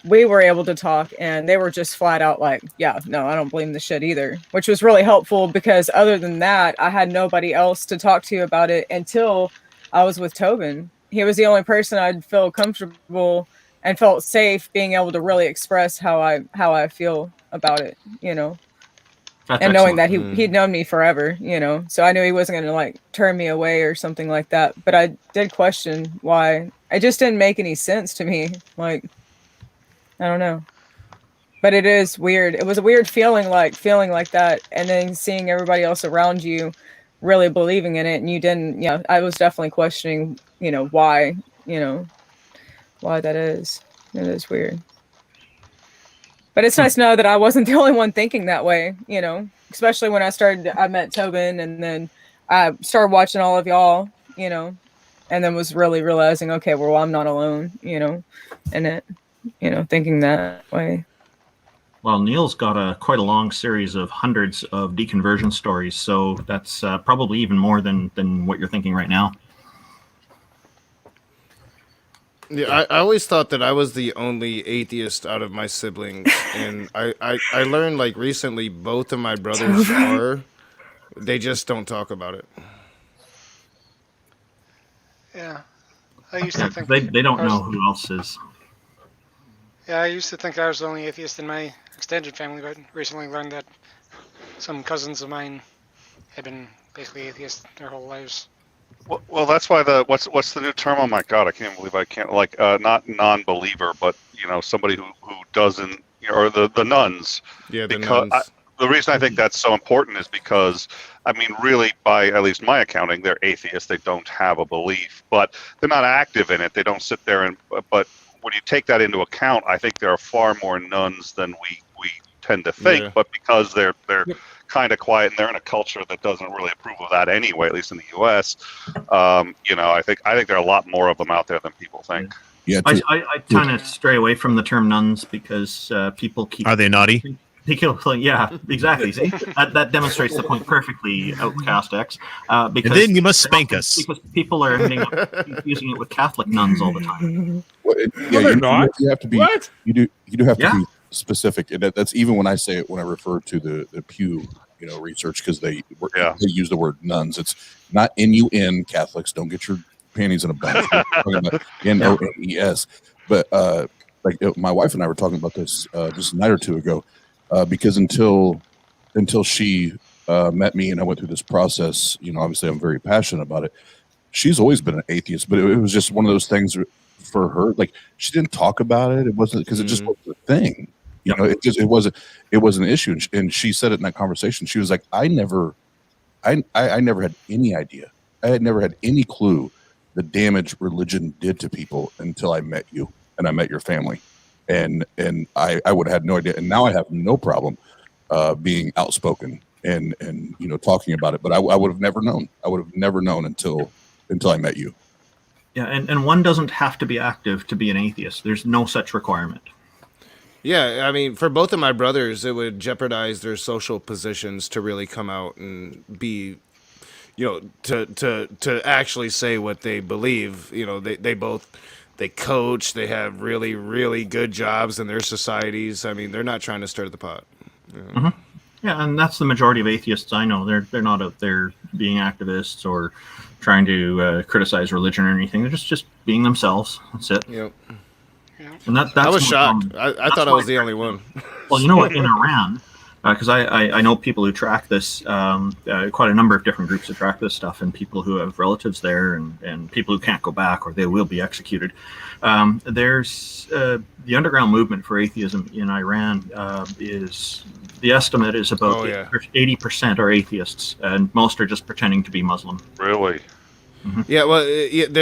we were able to talk, and they were just flat out like, yeah, no, I don't blame the shit either, which was really helpful, because other than that, I had nobody else to talk to about it until I was with Tobin. He was the only person I'd feel comfortable and felt safe being able to really express how I feel about it, you know. That's and knowing that excellent. he'd known me forever, you know, so I knew he wasn't going to like turn me away or something like that. But I did question why. It just didn't make any sense to me. Like, I don't know. But it is weird. It was a weird feeling like that, and then seeing everybody else around you really believing in it, and you didn't. Yeah, I was definitely questioning, why, why that is. It is weird. But it's nice to know that I wasn't the only one thinking that way, especially when I met Tobin, and then I started watching all of y'all, and then was really realizing, okay, well, I'm not alone, in it, thinking that way. Well, Neil's got quite a long series of hundreds of deconversion stories, so that's probably even more than what you're thinking right now. Yeah, I always thought that I was the only atheist out of my siblings, and I learned like recently both of my brothers are. They just don't talk about it. Yeah, I used to think they don't know who else is. Yeah, I used to think I was the only atheist in my extended family, but recently learned that some cousins of mine had been basically atheists their whole lives. Well, that's why what's the new term? Oh my God, I can't believe I can't not non-believer, but somebody who doesn't, or the nuns. Yeah, the nuns. The reason I think that's so important is because, I mean, really, by at least my accounting, they're atheists. They don't have a belief, but they're not active in it. They don't sit there but when you take that into account, I think there are far more nuns than we tend to think. Yeah. But because they're kind of quiet and they're in a culture that doesn't really approve of that anyway, at least in the U.S. I think there are a lot more of them out there than people think. Yeah, I kind of stray away from the term nuns because people keep. Are they naughty? Yeah, exactly. See, that demonstrates the point perfectly, Outcast X. Because and then you must spank us. Because people are ending up using it with Catholic nuns all the time. Well, you have to be. What? You do have to be specific, and that's even when I say it when I refer to the Pew, research, because they use the word nuns. It's not NUN. Catholics, don't get your panties in a bunch. NONES. But my wife and I were talking about this just a night or two ago. Because until she met me and I went through this process, obviously I'm very passionate about it. She's always been an atheist, but it was just one of those things for her. Like, she didn't talk about it. It wasn't because it just wasn't a thing. It wasn't an issue. And she said it in that conversation. She was like, I never had any idea. I had never had any clue the damage religion did to people until I met you and I met your family. And I would have had no idea. And now I have no problem being outspoken and talking about it. But I would have never known. I would have never known until I met you. Yeah, and one doesn't have to be active to be an atheist. There's no such requirement. Yeah, I mean, for both of my brothers, it would jeopardize their social positions to really come out and be, to actually say what they believe. They coach, they have really, really good jobs in their societies. I mean, they're not trying to stir the pot. Mm-hmm. Yeah, and that's the majority of atheists I know. They're not out there being activists or trying to criticize religion or anything. They're just being themselves. That's it. Yep. And that's I was shocked. I thought I was the only one. Well, you know what? In Iran, because I know people who track this, quite a number of different groups that track this stuff, and people who have relatives there, and people who can't go back or they will be executed. There's the underground movement for atheism in Iran is, the estimate is about 80% are atheists, and most are just pretending to be Muslim. Really? Mm-hmm. Yeah, well,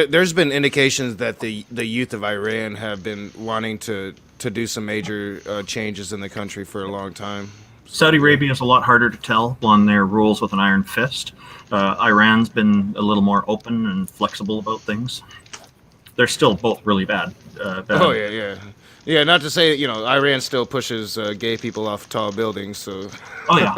there's been indications that the youth of Iran have been wanting to do some major changes in the country for a long time. Saudi Arabia is a lot harder to tell on their rules with an iron fist. Iran's been a little more open and flexible about things. They're still both really bad. Oh, yeah. Yeah, not to say, Iran still pushes gay people off tall buildings, so... Oh, yeah.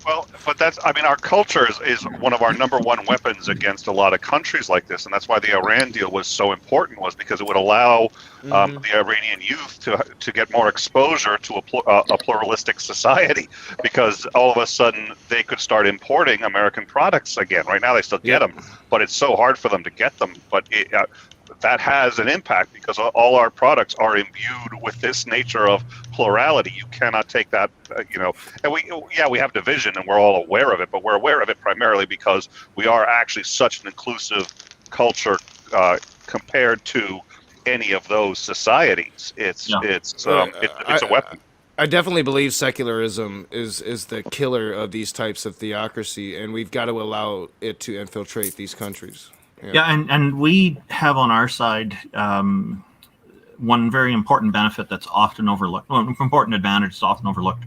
Well, but our culture is one of our number one weapons against a lot of countries like this, and that's why the Iran deal was so important, was because it would allow the Iranian youth to get more exposure to a pluralistic society, because all of a sudden they could start importing American products again. Right now they still get them, but it's so hard for them to get them, but that has an impact because all our products are imbued with this nature of plurality. You cannot take that, and we have division and we're all aware of it, but we're aware of it primarily because we are actually such an inclusive culture compared to any of those societies. It's a weapon. I definitely believe secularism is the killer of these types of theocracy, and we've got to allow it to infiltrate these countries. Yeah, and we have on our side one very important benefit that's often overlooked, important advantage that's often overlooked.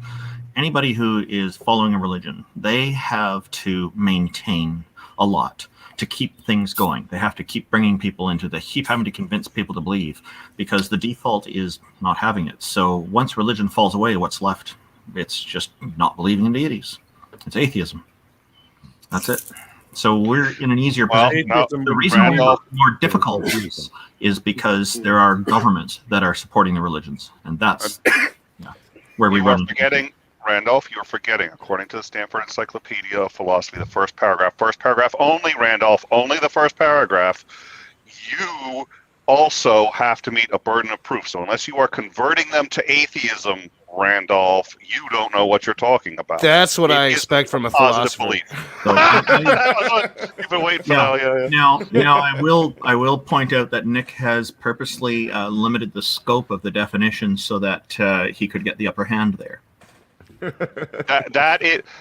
Anybody who is following a religion, they have to maintain a lot to keep things going. They have to keep bringing people into the, keep having to convince people to believe, because the default is not having it. So once religion falls away, what's left? It's just not believing in deities. It's atheism. That's it. So we're in an easier position. The reason we're more difficult is because there are governments that are supporting the religions, and that's where we run. Randolph, you're forgetting, according to the Stanford Encyclopedia of Philosophy, the first paragraph only, Randolph, only the first paragraph, you also have to meet a burden of proof. So unless you are converting them to atheism, Randolph, you don't know what you're talking about. That's what I expect from a philosopher. You've been waiting for that. Now, I will point out that Nick has purposely limited the scope of the definition so that he could get the upper hand there.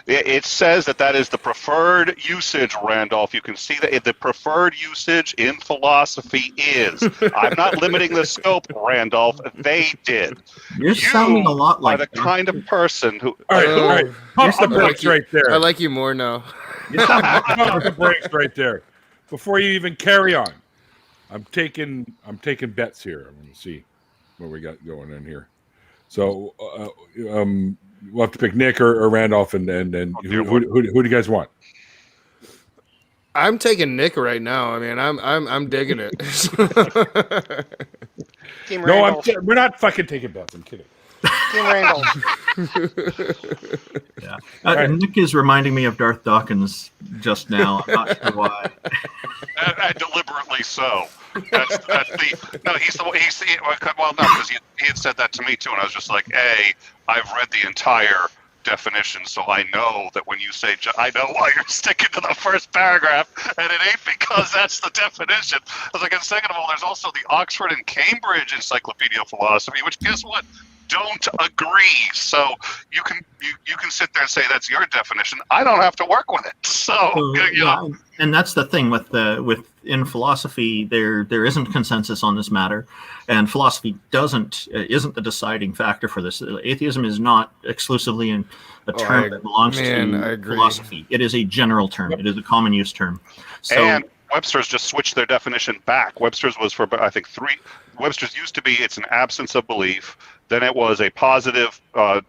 It says that is the preferred usage, Randolph. You can see that the preferred usage in philosophy is. I'm not limiting the scope, Randolph. They did. You're sounding a lot like the kind of person who. All right. Pump the brakes right there. I like you more now. Pump the brakes right there. Before you even carry on, I'm taking bets here. I'm going to see what we got going in here. So, we'll have to pick Nick or Randolph, and who do you guys want? I'm taking Nick right now. I mean, I'm digging it. Team No, we're not fucking taking bets. I'm kidding. Team Randolph. Yeah. Nick is reminding me of Darth Dawkins just now. I'm not sure why. And deliberately so. That's because he had said that to me too, and I was just like, I've read the entire definition, so I know that when you say, I know why you're sticking to the first paragraph, and it ain't because that's the definition. I was like, and second of all, there's also the Oxford and Cambridge Encyclopedia of Philosophy, which guess what? Don't agree. So you can sit there and say that's your definition. I don't have to work with it. So and that's the thing in philosophy, there isn't consensus on this matter, and philosophy isn't the deciding factor for this. Atheism is not exclusively a term that belongs to philosophy. It is a general term. It is a common use term. So, and Webster's just switched their definition back. Webster's was for, I think, Webster's used to be it's an absence of belief. Then it was a positive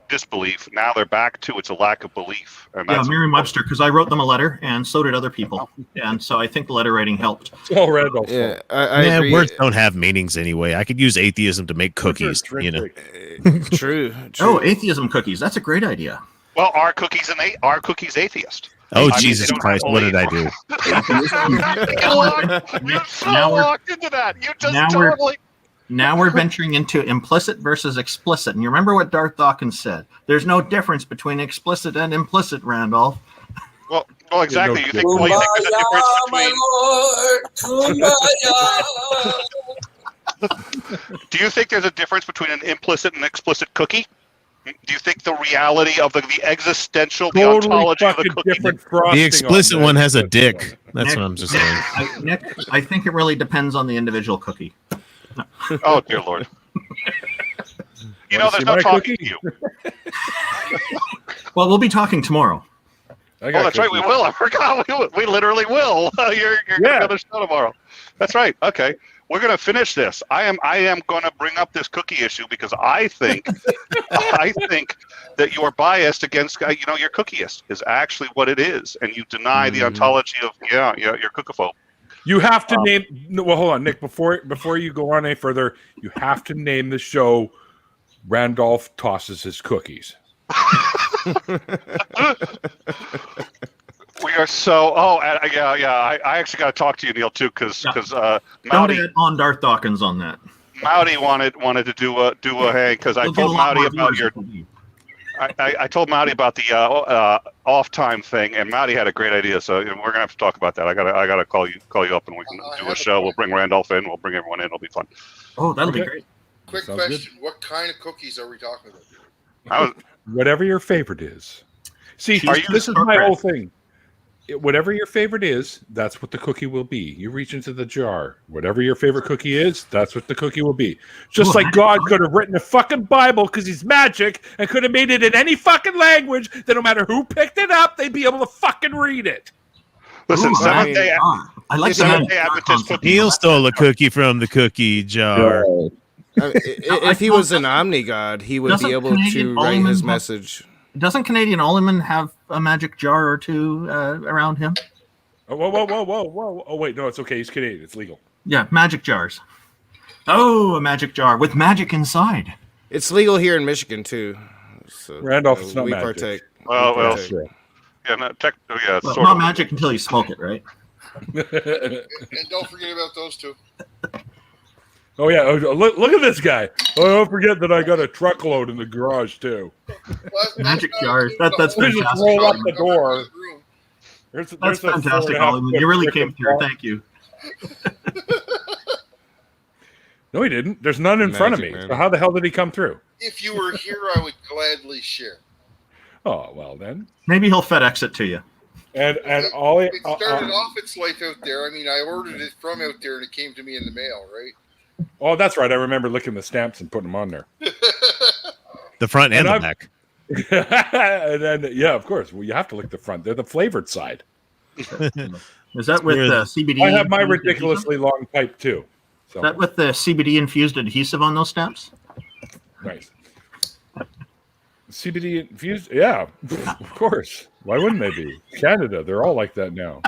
disbelief. Now they're back to it's a lack of belief. And that's Merriam-Webster, because I wrote them a letter, and so did other people, and so I think the letter writing helped. Oh, Randolph. Yeah, I agree. Words don't have meanings anyway. I could use atheism to make cookies. True. Oh, atheism cookies. That's a great idea. Well, are cookies atheist? Oh, Jesus Christ! What did I do? You're so locked into that. You just totally. Now we're venturing into implicit versus explicit. And you remember what Darth Dawkins said? There's no difference between explicit and implicit, Randolph. Well, exactly. You think there's a difference Do you think there's a difference between an implicit and explicit cookie? Do you think the reality of the existential, the ontology of the cookie? The explicit one has a dick. That's what I'm just saying. Nick, I think it really depends on the individual cookie. Oh, dear Lord. There's no talking to you. Well, we'll be talking tomorrow. That's right. We will. I forgot. We literally will. You're going to be on the show tomorrow. That's right. Okay. We're going to finish this. I am going to bring up this cookie issue because I think that you're biased against, your cookieist is actually what it is. And you deny the ontology of, your cookophobe. You have to name. Well, hold on, Nick. Before you go on any further, you have to name the show. Randolph tosses his cookies. We are so. I actually got to talk to you, Neil, too, because Don't add on Darth Dawkins on that. Mouty wanted to do a hang because I told Mouty about your. I told Mouty about the off time thing, and Mouty had a great idea. So we're gonna have to talk about that. I gotta call you up, and we can do a show. We'll bring Randolph in. We'll bring everyone in. It'll be fun. Oh, that'll be great. Quick question: what kind of cookies are we talking about? Whatever your favorite is. See, this is my whole thing. Whatever your favorite is, that's what the cookie will be. You reach into the jar. Whatever your favorite cookie is, that's what the cookie will be. Just like God could have written a fucking Bible because he's magic and could have made it in any fucking language that no matter who picked it up, they'd be able to fucking read it. Listen, Seventh-day Adventist cookie. Neil stole a cookie from the cookie jar. If he was an omni-god, he would be able to write his message. Doesn't Canadian Oleman have a magic jar or two around him? Whoa. Oh, wait, no, it's okay. He's Canadian. It's legal. Yeah, magic jars. Oh, a magic jar with magic inside. It's legal here in Michigan, too. So, Randolph, it's not we magic. partake. Well, yeah, not Well, sort not of. magic until you smoke it, right? And don't forget about those two. Oh, yeah. Look at this guy. Oh, don't forget that I got a truckload in the garage, too. Magic jars. That's Just fantastic. roll up the door. That's fantastic, Oleman. You really came through. Thank you. No, he didn't. There's none in front of me. man. So how the hell did he come through? If you were here, I would gladly share. Oh, well, then. Maybe he'll FedEx it to you. And all It started off its life out there. I mean, I ordered it from out there, and it came to me in the mail, right? Oh, that's right. I remember licking the stamps and putting them on there. The front and the back. And then, yeah, of course. Well, you have to lick the front. They're the flavored side. Is that with CBD? I have my ridiculously long pipe, too. So. Is that with the CBD infused adhesive on those stamps? Nice. CBD infused? Yeah, of course. Why wouldn't they be? Canada, they're all like that now.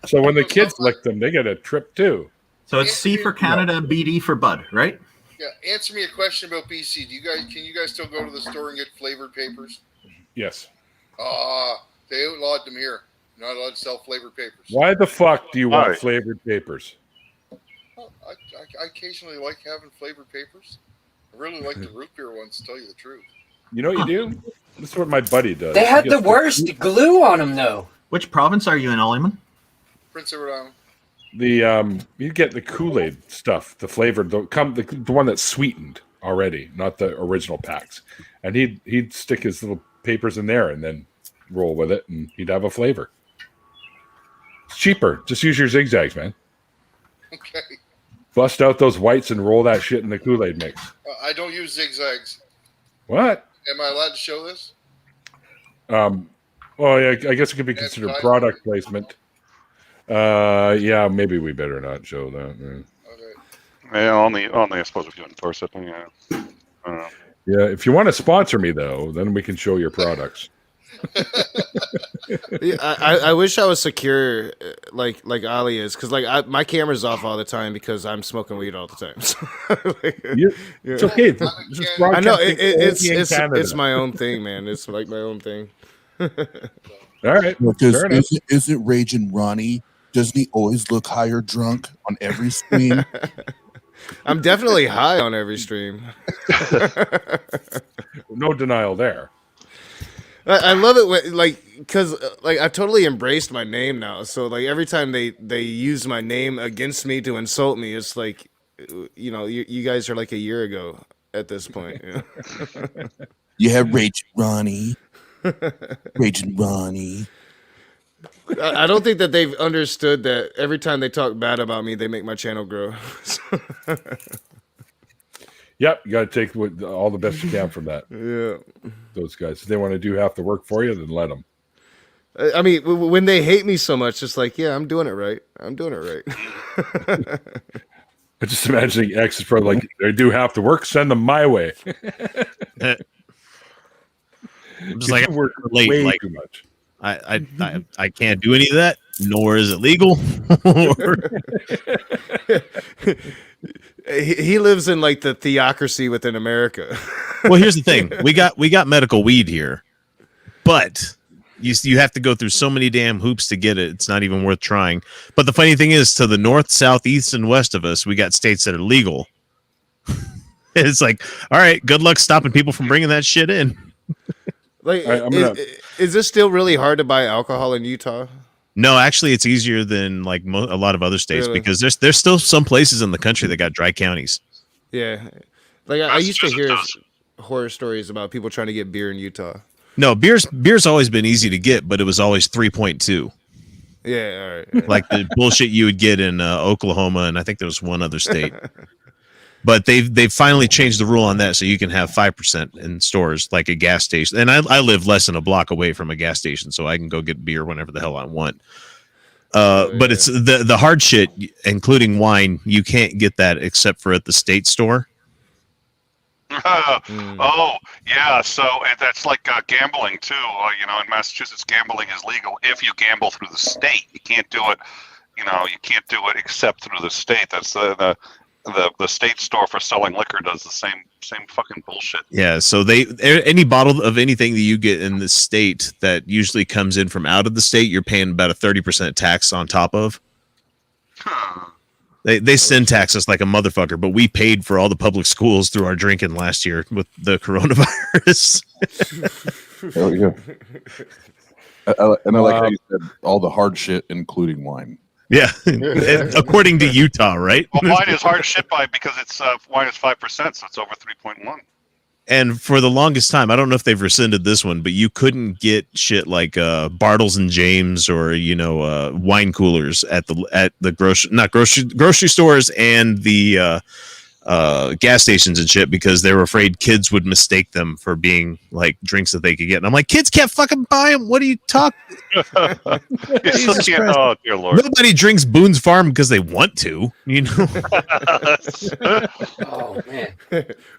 So when the kids lick them, they get a trip, too. So it's C for Canada, BD for Bud, right? Yeah. Answer me a question about BC. Can you guys still go to the store and get flavored papers? Yes. They outlawed them here. You're not allowed to sell flavored papers. Why the fuck do you want flavored papers? I occasionally like having flavored papers. I really like the root beer ones, to tell you the truth. You know what you do? This is what my buddy does. They had the worst glue on them, though. Which province are you in, Oleman? Prince Edward Island. You get the Kool-Aid stuff, the flavored, the one that's sweetened already, not the original packs. And he'd stick his little papers in there and then roll with it, and he'd have a flavor. It's cheaper. Just use your zigzags, man. Okay. Bust out those whites and roll that shit in the Kool-Aid mix. I don't use zigzags. What? Am I allowed to show this? Well, yeah, I guess it could be considered product placement. Yeah, maybe we better not show that. Yeah, only I suppose if you endorse it. Yeah. Yeah, if you want to sponsor me though, then we can show your products. Yeah, I wish I was secure like Ali is, because my camera's off all the time because I'm smoking weed all the time. So, it's okay. I know it's my own thing, man. It's like my own thing. All right. Isn't Raging Ronnie? Doesn't he always look high or drunk on every stream? I'm definitely high on every stream. No denial there. I love it because I've totally embraced my name now. So every time they use my name against me to insult me, it's like, you guys are like a year ago at this point. You have Raging Ronnie. Raging Ronnie. I don't think that they've understood that every time they talk bad about me, they make my channel grow. Yep, you got to take all the best you can from that. Yeah, those guys. If they want to do half the work for you, then let them. I mean, when they hate me so much, it's like, yeah, I'm doing it right. I'm doing it right. I'm just imagining X is probably like, they do half the work, send them my way. I'm just like, work late, way like, too much. I can't do any of that, nor is it legal. He lives in like the theocracy within America. Well, here's the thing: we got medical weed here, but you have to go through so many damn hoops to get it. It's not even worth trying. But the funny thing is, to the north, south, east, and west of us, we got states that are legal. It's like, all right, good luck stopping people from bringing that shit in. Like, is this still really hard to buy alcohol in Utah? No, actually, it's easier than like a lot of other states, Really? because there's still some places in the country that got dry counties. Yeah, like I used to hear. horror stories about people trying to get beer in Utah. No, beer's always been easy to get, but it was always 3.2. Yeah, all right. Like the bullshit you would get in Oklahoma, and I think there was one other state. But they've finally changed the rule on that, so you can have 5% in stores, like a gas station. And I live less than a block away from a gas station, so I can go get beer whenever the hell I want. But it's the hard shit, including wine. You can't get that except for at the state store. Oh, yeah. So that's like gambling too. In Massachusetts, gambling is legal if you gamble through the state. You can't do it. You can't do it except through the state. That's the state store for selling liquor does the same fucking bullshit. Yeah. So any bottle of anything that you get in the state that usually comes in from out of the state, you're paying about a 30% tax on top of. They sin tax us like a motherfucker, but we paid for all the public schools through our drinking last year with the coronavirus. Hell yeah. And I like how you said all the hard shit, including wine. Yeah, according to Utah, right? Well, wine is hard shit because it's wine is 5%, so it's over 3.1. And for the longest time, I don't know if they've rescinded this one, but you couldn't get shit like Bartles and James or wine coolers at the grocery stores and the gas stations and shit because they were afraid kids would mistake them for being like drinks that they could get. And I'm like, kids can't fucking buy them. What are you talking? Oh dear Lord! Nobody drinks Boone's Farm because they want to, Oh man,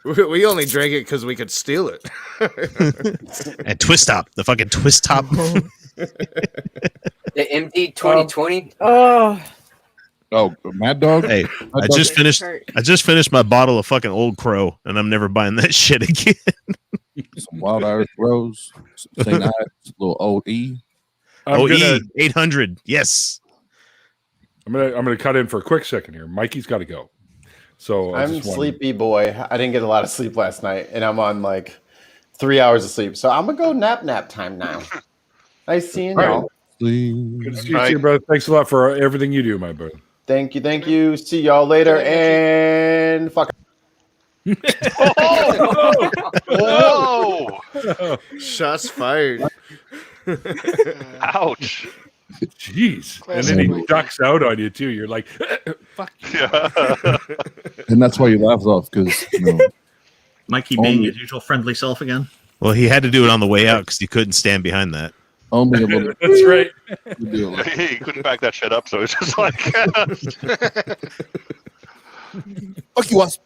we only drank it because we could steal it. And Twist Top, the fucking Twist Top. the MD 2020. Oh, Mad Dog. Hey, I just finished my bottle of fucking Old Crow, and I'm never buying that shit again. Some Wild Irish Rose, St. Ives, little Old E. 800. Yes. I'm gonna cut in for a quick second here. Mikey's got to go. So I'm sleepy boy. I didn't get a lot of sleep last night, and I'm on like 3 hours of sleep. So I'm gonna go nap time now. Nice seeing y'all. Good to see you, brother. Thanks a lot for everything you do, my brother. Thank you. See y'all later, and fuck. Whoa! Shots fired. Ouch. Jeez. And then he ducks out on you too. You're like, fuck. Yeah. And that's why you laughed off because Mikey being his usual friendly self again. Well, he had to do it on the way out because he couldn't stand behind that. Only a little. That's right. He couldn't back that shit up, so it's just like. Fuck you, Wasp.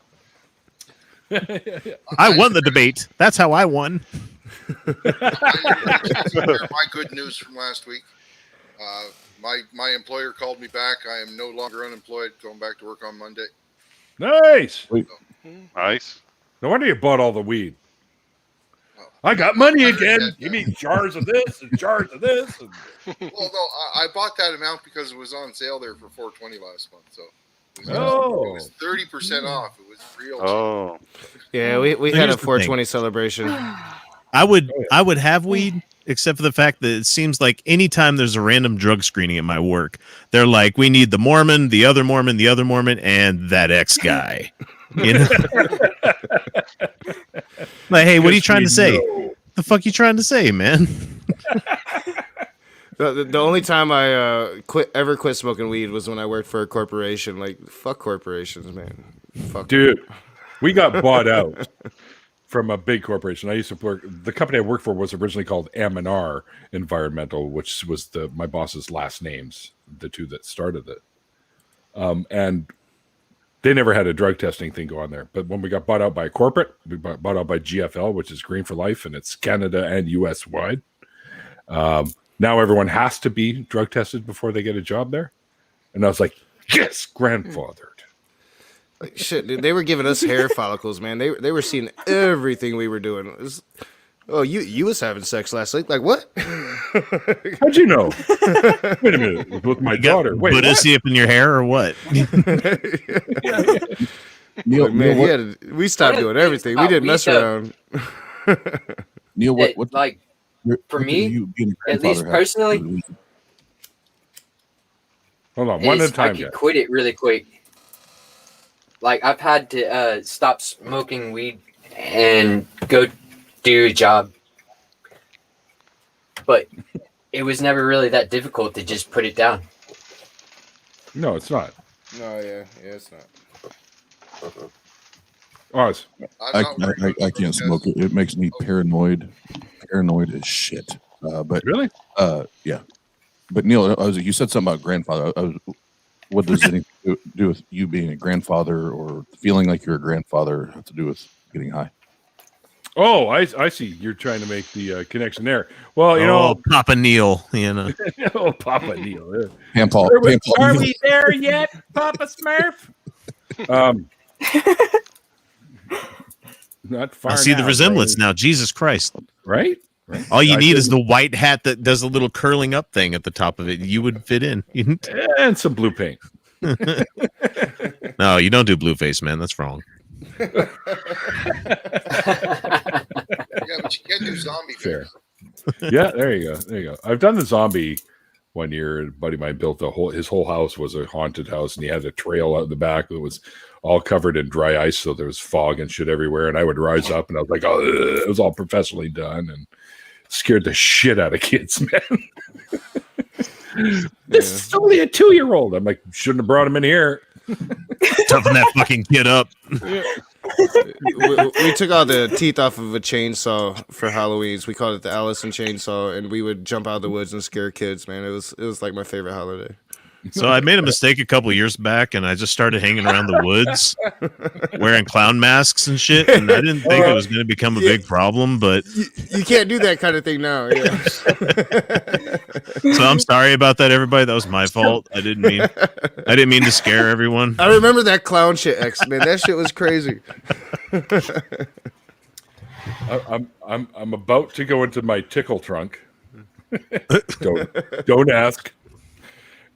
I won the debate. That's how I won. My good news from last week. My employer called me back. I am no longer unemployed. Going back to work on Monday. Nice. Nice. No wonder you bought all the weed. I got money again. Give me jars of this and jars of this. Well, no, I bought that amount because it was on sale there for $4.20 last month. So it was 30% off. It was real cheap. Oh, yeah, we had a 420 celebration. I would have weed, except for the fact that it seems like anytime there's a random drug screening at my work, they're like, we need the Mormon, the other Mormon, the other Mormon, and that ex guy. Like, hey, what are you trying to say? The fuck you trying to say, man? The only time I ever quit smoking weed was when I worked for a corporation. Like, fuck corporations, man. Fuck dude. We got bought out from a big corporation. I used to work. The company I worked for was originally called M&R Environmental, which was my boss's last names, the two that started it. And they never had a drug testing thing go on there. But when we got bought out by a corporate, we got bought out by GFL, which is Green for Life, and it's Canada and US wide. Now everyone has to be drug tested before they get a job there. And I was like, yes, grandfathered. Like, shit, dude, they were giving us hair follicles, man. They were seeing everything we were doing. It was, you was having sex last week. Like, what? How'd you know? Wait a minute. With my daughter. Wait, Buddha see up in your hair or what? Neil, man, we stopped doing everything. We didn't mess around. Neil, what like for me, at least personally, hold on, one at a time. I could quit it really quick. Like I've had to stop smoking weed and go do your job. But it was never really that difficult to just put it down. No, it's not. No, yeah, it's not. Oz. I can't smoke it. It makes me paranoid as shit. But really, yeah. But Neil, you said something about grandfather. What does anything do with you being a grandfather or feeling like you're a grandfather have to do with getting high? Oh, I see. You're trying to make the connection there. Well, you know, Papa Neil, you know. Oh, Papa Neil. Paul, are we there yet, Papa Smurf? Not far. I see the resemblance now. Jesus Christ! Right? All you need is the white hat that does a little curling up thing at the top of it. You would fit in. And some blue paint. No, you don't do blue face, man. That's wrong. Yeah, but you can't do zombie Fair. Yeah, there you go. I've done the zombie one year. A buddy of mine built his whole house was a haunted house, and he had a trail out the back that was all covered in dry ice, so there was fog and shit everywhere. And I would rise up, and I was like, "Oh, it was all professionally done," and scared the shit out of kids, man. This is only a 2-year-old. I'm like, shouldn't have brought him in here. Toughen that fucking kid up. We took all the teeth off of a chainsaw for Halloween's. We called it the Allison chainsaw, and we would jump out of the woods and scare kids. Man, it was like my favorite holiday. So I made a mistake a couple years back, and I just started hanging around the woods, wearing clown masks and shit. And I didn't think it was going to become a big problem, but you can't do that kind of thing now. Yeah. So I'm sorry about that, everybody. That was my fault. I didn't mean to scare everyone. I remember that clown shit, X, man. That shit was crazy. I'm about to go into my tickle trunk. Don't ask.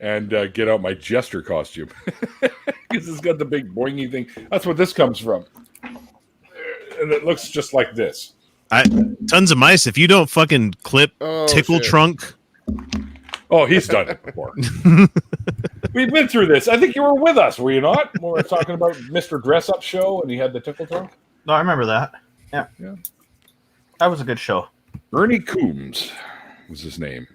And get out my jester costume because it's got the big boingy thing. That's what this comes from, and it looks just like this. Tons of mice. If you don't fucking clip tickle trunk. Oh, he's done it before. We've been through this. I think you were with us, were you not? When we were talking about Mr. Dress Up show, and he had the tickle trunk. No, I remember that. Yeah. That was a good show. Ernie Coombs was his name.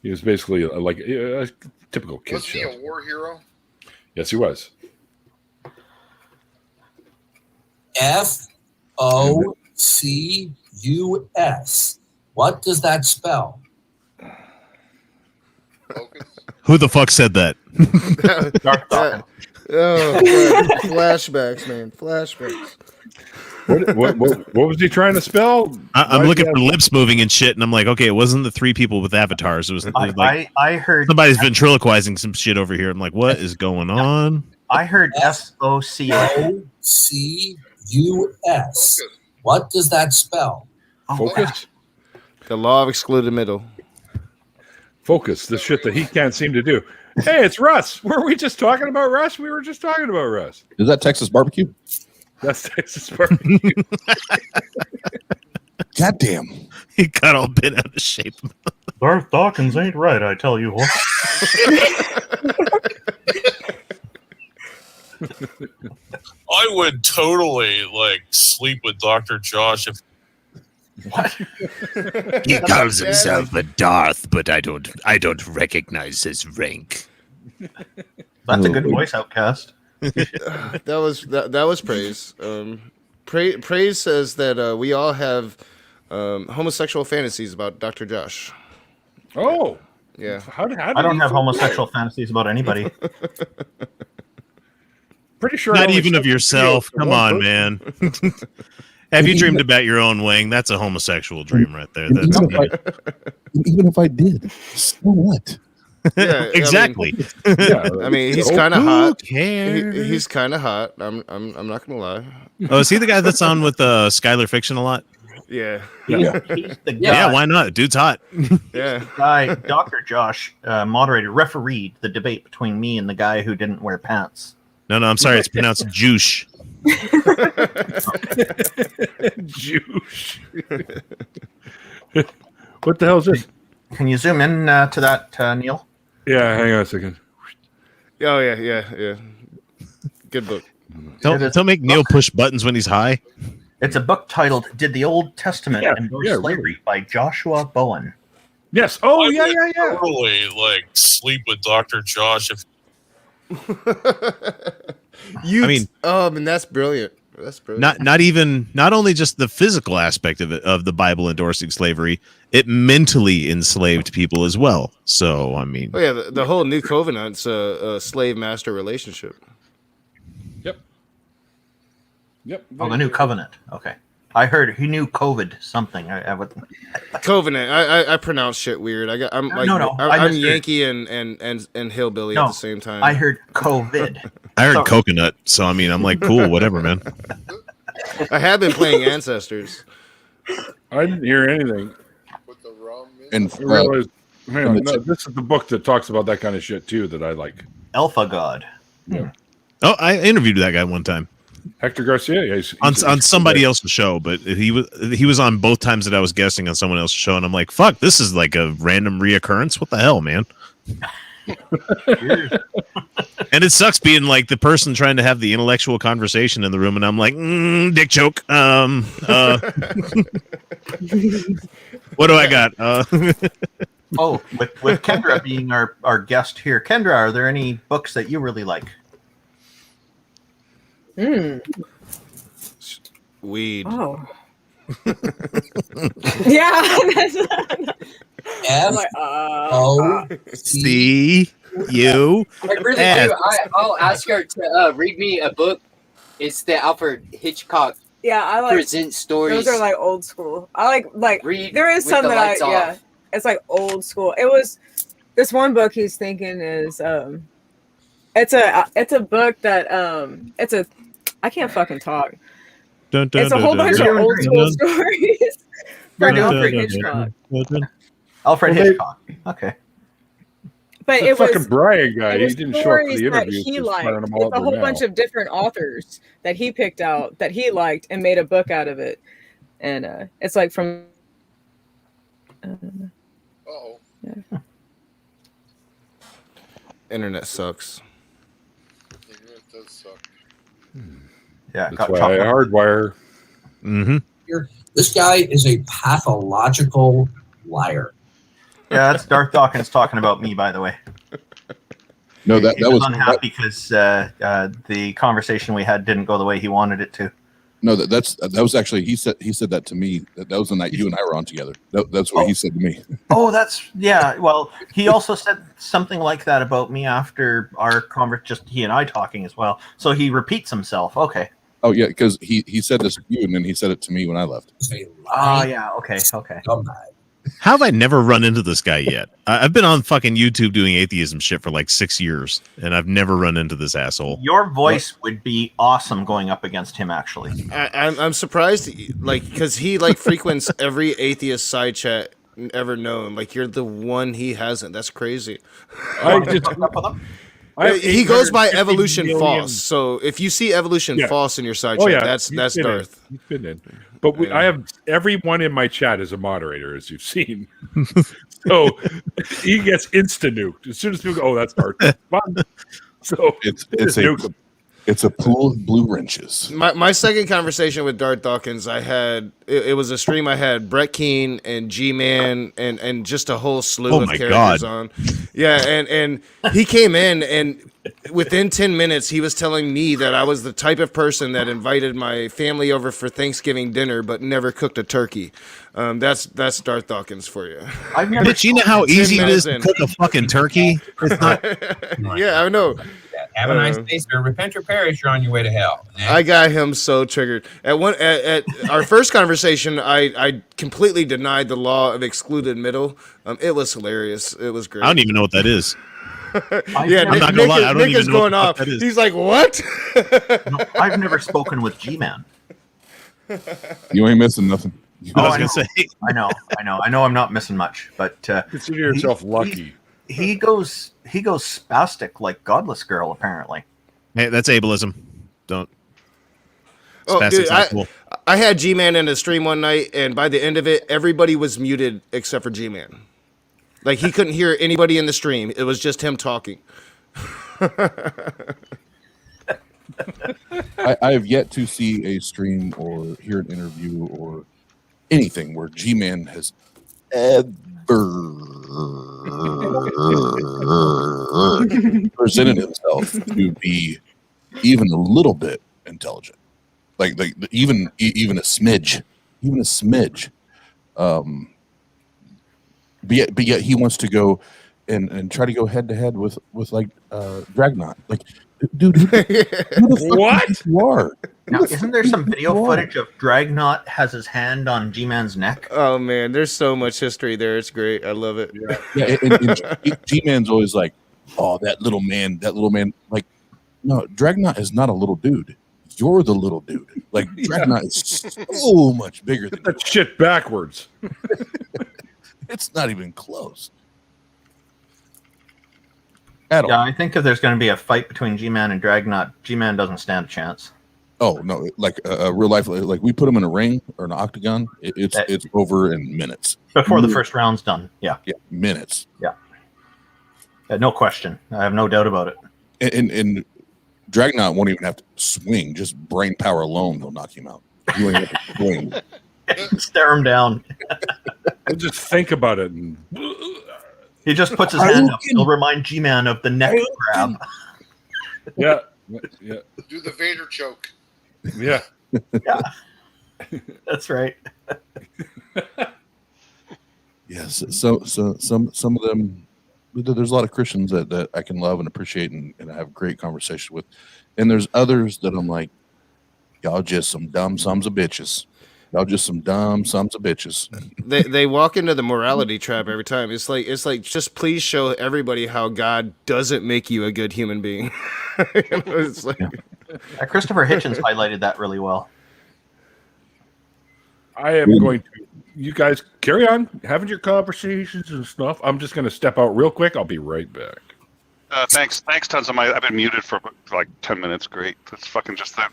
He was basically like a typical kid Wasn't show. he a war hero? Yes, he was. FOCUS. What does that spell? Who the fuck said that? Oh, God. Flashbacks, man. Flashbacks. What was he trying to spell? I'm looking for lips moving and shit, and I'm like, okay, it wasn't the 3 people with avatars. It was like I heard somebody's ventriloquizing some shit over here. I'm like, what is going on? I heard FOCUS. What does that spell? Focus? The law of excluded middle. Focus, the shit that he can't seem to do. Hey, it's Russ. Were we just talking about Russ? We were just talking about Russ. Is that Texas barbecue? That's Texas barbecue. God damn. He got all bent out of shape. Darth Dawkins ain't right, I tell you what. I would totally sleep with Dr. Josh if. What? He calls himself a Darth, but I don't recognize his rank. That's a good voice, Outcast. That was praise. Praise says that we all have homosexual fantasies about Dr. Josh. Oh, yeah. I don't have homosexual fantasies about anybody. Pretty sure. Not even of yourself. Come on, man. Have you dreamed about your own wing? That's a homosexual dream right there. That's even if I did, so what? Yeah, exactly. I mean, he's kind of hot. Cares? He's kind of hot. I'm not gonna lie. Oh, is he the guy that's on with Skylar Fiction a lot? Yeah. He's the guy. Yeah, why not? Dude's hot. Yeah. Guy, Dr. Josh, moderator, refereed the debate between me and the guy who didn't wear pants. No, I'm sorry. It's pronounced Juice. Juice. What the hell is this? Can you zoom in to that, Neil? Yeah, hang on a second. Oh, yeah. Good book. Don't make Neil push buttons when he's high. It's a book titled "Did the Old Testament Endorse Slavery" by Joshua Bowen. Yes. Oh, I would totally like sleep with Dr. Josh if. And that's brilliant. That's brilliant. Not only just the physical aspect of it, of the Bible endorsing slavery, it mentally enslaved people as well. So I mean, the whole New Covenant's a slave master relationship. Yep. Oh, the New Covenant. Okay. I heard he knew COVID something. I would. Covenant. I pronounce shit weird. I'm Yankee and hillbilly at the same time. I heard COVID. I heard coconut. So I mean, I'm like, cool, whatever, man. I have been playing Ancestors. I didn't hear anything. And I realized, this is the book that talks about that kind of shit too that I like. Alpha God. Yeah. Oh, I interviewed that guy one time. Hector Garcia, he's on somebody else's show, but he was on both times that I was guesting on someone else's show, and I'm like, fuck, this is like a random reoccurrence. What the hell, man? And it sucks being like the person trying to have the intellectual conversation in the room, and I'm like, dick joke. What do I got? With Kendra being our guest here, Kendra, are there any books that you really like? Weed. Oh. Yeah. C-U. I really do. I'll ask her to read me a book. It's the Alfred Hitchcock. Yeah, I like present stories. Those are like old school. I like read. There is with some the that lights off. it's like old school. It was this one book he's thinking is it's a book that I can't fucking talk. It's a whole bunch of old school stories from Alfred Hitchcock. Alfred Hitchcock. Okay. But the it was fucking Brian guy. He didn't show up for the interview. He liked. It's a whole bunch of different authors that he picked out that he liked and made a book out of it. And it's like from. Yeah. Internet sucks. Internet does suck. Yeah, that's why I hardwire. Mm-hmm. This guy is a pathological liar. Yeah, that's Darth Dawkins talking about me, by the way. No, that he was was unhappy because the conversation we had didn't go the way he wanted it to. No, that was actually he said that to me. That was the night you and I were on together. That's what he said to me. Oh, yeah. Well, he also said something like that about me after our conversation, just he and I talking as well. So he repeats himself. Okay. Oh yeah, because he said this to you, and then he said it to me when I left. Oh yeah. Okay. How have I never run into this guy yet? I've been on fucking YouTube doing atheism shit for like 6 years, and I've never run into this asshole. Your voice would be awesome going up against him, actually. I'm surprised, like, because he like frequents every atheist side chat ever known. Like, you're the one he hasn't. That's crazy. He goes by Evolution False. So if you see Evolution False in your side chat, that's Darth. He's been in. But I have everyone in my chat as a moderator, as you've seen. So he gets insta nuked as soon as people go, "Oh, that's Darth." So it's a pool of blue wrenches. My second conversation with Darth Dawkins, it was a stream I had Brett Keane and G-Man and just a whole slew of characters on. Yeah, and he came in, and within 10 minutes he was telling me that I was the type of person that invited my family over for Thanksgiving dinner but never cooked a turkey. That's Darth Dawkins for you. But you know how easy it is to cook a fucking turkey? It's not. Yeah, I know. Have a nice day, sir. Repent or perish, you're on your way to hell. I got him so triggered. At our first conversation, I completely denied the law of excluded middle. It was hilarious. It was great. I don't even know what that is. Yeah, I'm not gonna lie. I don't even know going off. He's like, what? No, I've never spoken with G-Man. You ain't missing nothing. I was gonna say. I know. I'm not missing much, but consider yourself lucky. He goes spastic like Godless Girl, apparently. Hey, that's ableism. Don't. Oh, dude, I had G-Man in a stream one night, and by the end of it, everybody was muted except for G-Man. Like, he couldn't hear anybody in the stream. It was just him talking. I have yet to see a stream or hear an interview or anything where G-Man has ever presented himself to be even a little bit intelligent, like even a smidge. But yet he wants to go and try to go head to head with like Dragnot. Like, dude, who the what? You are? Now, isn't there some video footage of Dragnot has his hand on G-Man's neck? Oh man, there's so much history there. It's great. I love it. Yeah, and G-Man's always like, oh, that little man. Like, no, Dragnot is not a little dude. You're the little dude. Like, Dragnot is so much bigger than that shit backwards. It's not even close. Yeah, I think if there's going to be a fight between G-Man and Dragnot, G-Man doesn't stand a chance. Oh no! Like real life, like we put him in a ring or an octagon, it's over in minutes before the first round's done. Yeah, minutes. Yeah, no question. I have no doubt about it. And Dragnot won't even have to swing; just brain power alone will knock him out. You won't even have to swing. Stare him down. We'll just think about it. And... He just puts his hand up. He'll remind G-Man of the neck grab. Yeah. Do the Vader choke. Yeah. Yeah. That's right. Yes. So some of them. There's a lot of Christians that I can love and appreciate and have great conversation with, and there's others that I'm like, y'all just some dumb sons of bitches. Y'all just some dumb sons of bitches. They walk into the morality trap every time. It's like just please show everybody how God doesn't make you a good human being. It's like Christopher Hitchens highlighted that really well. I am going to. You guys carry on having your conversations and stuff. I'm just going to step out real quick. I'll be right back. Thanks, tons of I've been muted for like 10 minutes. Great. That's fucking just that.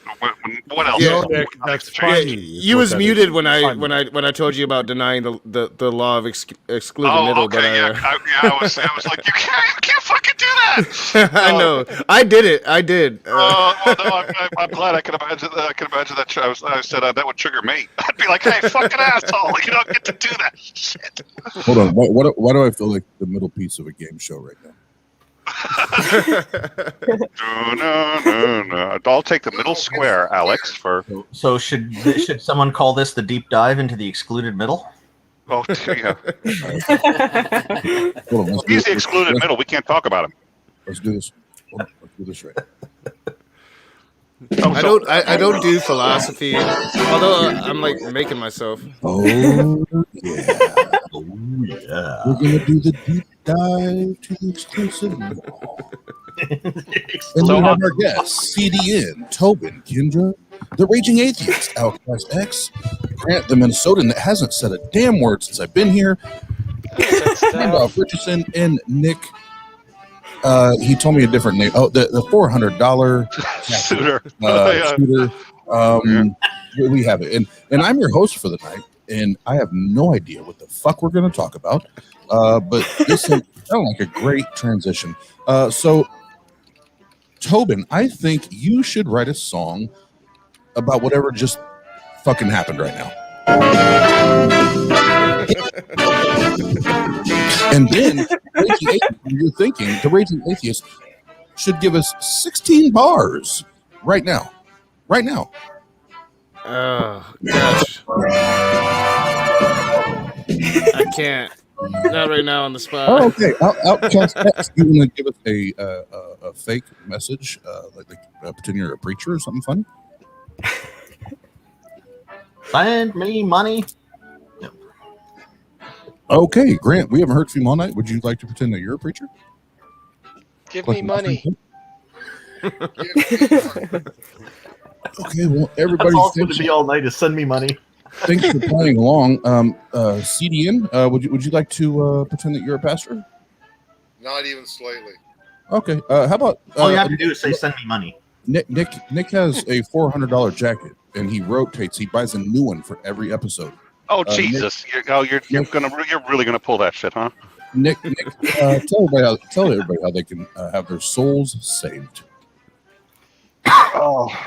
What else? Yeah, Nick, that's fine. You was muted when I told you about denying the law of excluded middle. Okay, but I was like, you can't fucking do that. I know. I did it. I did. No, I'm glad I can imagine that. I said that would trigger me. I'd be like, hey, fucking asshole, you don't get to do that shit. Hold on. Why do I feel like the middle piece of a game show right now? No. I'll take the middle square, Alex. So should someone call this the deep dive into the excluded middle? Oh, yeah. He's the excluded middle. We can't talk about him. Let's do this. Let's do this right. I don't do philosophy, although I'm like making myself. Oh yeah. We're gonna do the deep dive to the exclusive. And we have our guests: CDN, Tobin, Kendra, the Raging Atheist, Outcast X, Grant, the Minnesotan that hasn't said a damn word since I've been here, Randolph Richardson, and Nick. He told me a different name. Oh, the $400 Suitor. Shooter. We have it, and I'm your host for the night, and I have no idea what the fuck we're going to talk about. But this sounds like a great transition. So, Tobin, I think you should write a song about whatever just fucking happened right now. And then you're thinking the Raging Atheist should give us 16 bars right now. Right now. Oh gosh. I can't. Not right now on the spot. Oh, okay. Outcast X, you want to give us a fake message, like pretend you're a preacher or something funny? Send me money. Okay, Grant, we haven't heard from you all night. Would you like to pretend that you're a preacher? Give me money. Okay, well, everybody. That's all going to be all night is send me money. Thanks for playing along. CDN, would you like to pretend that you're a pastor? Not even slightly. Okay. How about all you have to do is say send me money. Nick has a $400 jacket, and he rotates. He buys a new one for every episode. Oh Jesus! Nick, you're really gonna pull that shit, huh? Nick, tell everybody how they can have their souls saved.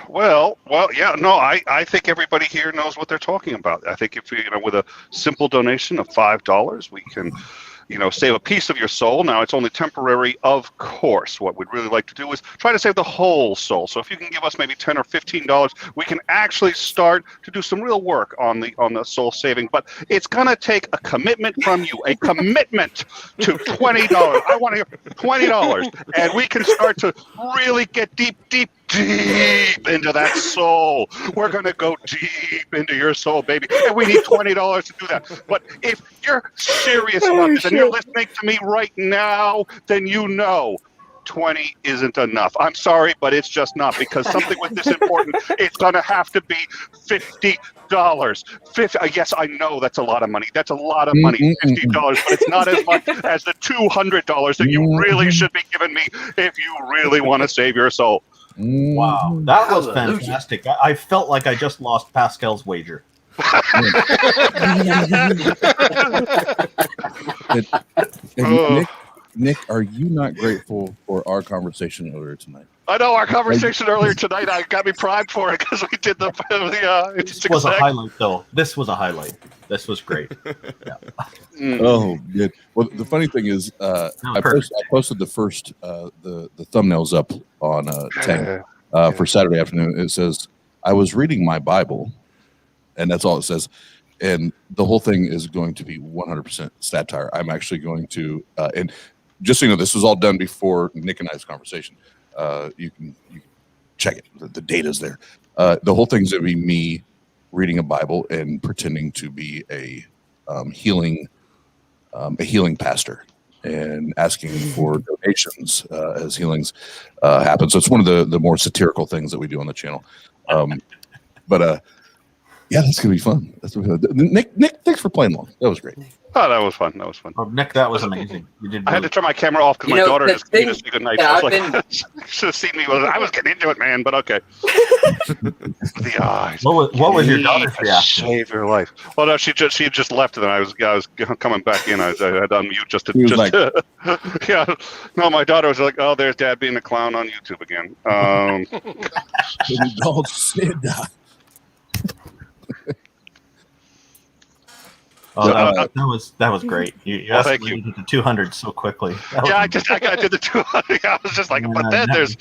well, yeah, no, I think everybody here knows what they're talking about. I think if with a simple donation of $5, we can, save a piece of your soul. Now, it's only temporary, of course. What we'd really like to do is try to save the whole soul. So if you can give us maybe $10 or $15, we can actually start to do some real work on the soul saving. But it's gonna take a commitment from you, a commitment to $20. I want to hear $20, and we can start to really get deep into that soul. We're going to go deep into your soul, baby. And we need $20 to do that. But if you're serious about this and you're listening to me right now, then 20 isn't enough. I'm sorry, but it's just not, because something with this important, it's going to have to be $50. Yes, I know that's a lot of money. That's a lot of money, $50, but it's not as much as the $200 that you really should be giving me if you really want to save your soul. Wow, that was fantastic. I felt like I just lost Pascal's wager. Nick, are you not grateful for our conversation earlier tonight? I know our conversation earlier tonight. I got me primed for it because we did the This was a highlight, though. This was a highlight. This was great. Yeah. Oh, good. Well, the funny thing is, I posted the first the thumbnails up on Tank for Saturday afternoon. It says, "I was reading my Bible," and that's all it says. And the whole thing is going to be 100% satire. I'm actually going to, and just so you know, this was all done before Nick and I's conversation. You can check it. The data's there. The whole thing's going to be me reading a Bible and pretending to be a healing pastor and asking for donations as healings happen. So it's one of the more satirical things that we do on the channel. Yeah, that's gonna be fun. Nick, thanks for playing along. That was great. Oh, that was fun. Oh, Nick, that was amazing. You did. I had to turn my camera off because my daughter just came to say goodnight. Yeah, I was like, should have seen me. I was getting into it, man. But okay. The eyes. What was your daughter's reaction? Save your life. Well, no, she just left, and I was coming back in. I had to unmute just to. Yeah. No, my daughter was like, "Oh, there's Dad being a clown on YouTube again." Don't sit down. Oh, that was great. You thank you. Did the 200 so quickly. Yeah, I did the 200. I was just like, but then there's.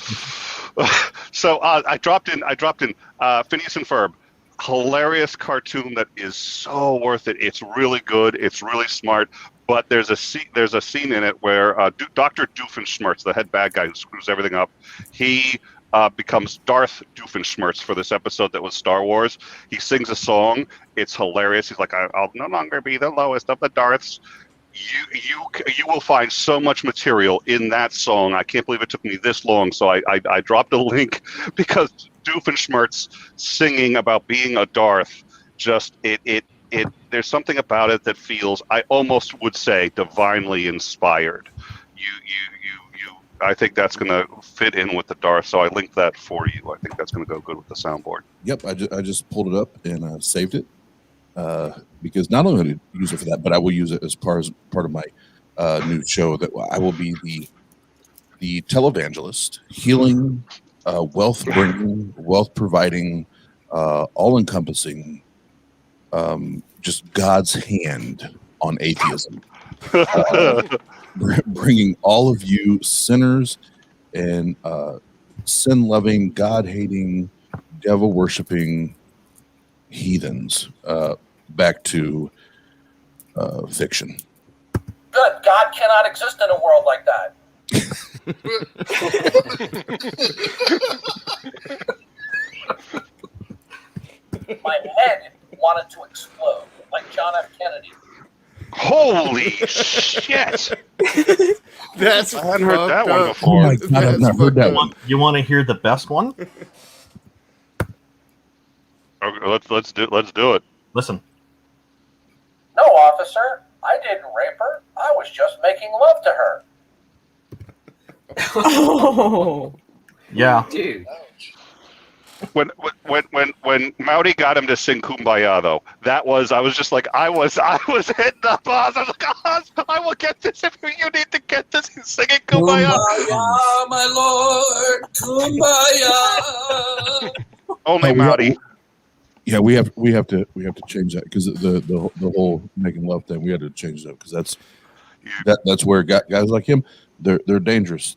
So I dropped in Phineas and Ferb, hilarious cartoon that is so worth it. It's really good. It's really smart. But there's a scene in it where Dr. Doofenshmirtz, the head bad guy who screws everything up, he becomes Darth Doofenshmirtz for this episode that was Star Wars. He sings a song. It's hilarious. He's like, "I'll no longer be the lowest of the Darths." You will find so much material in that song. I can't believe it took me this long. So I dropped a link because Doofenshmirtz singing about being a Darth, just it there's something about it that feels, I almost would say, divinely inspired. I think that's going to fit in with the Darth, so I linked that for you. I think that's going to go good with the soundboard. Yep, I just pulled it up and saved it because not only will I use it for that, but I will use it as part of my new show that I will be the televangelist, healing, wealth bringing, wealth providing, all encompassing, just God's hand on atheism. Bringing all of you sinners and sin-loving, God-hating, devil-worshipping heathens back to fiction. Good. God cannot exist in a world like that. My head wanted to explode like John F. Kennedy. Holy shit! That's I hadn't heard that fucked one up. before. Oh my God, I've not heard that one. You want to hear the best one? Okay, let's do it. Listen. No, officer, I didn't rape her. I was just making love to her. Oh, yeah, dude. When Mowdy got him to sing "Kumbaya," though, I was hitting the Oz. I was like, Oz, I will get this if you need to get this. He's singing "Kumbaya." Kumbaya, my lord, kumbaya. Only Mowdy. Yeah, we have to change that because the whole making love thing. We had to change that because that's where guys like him they're dangerous.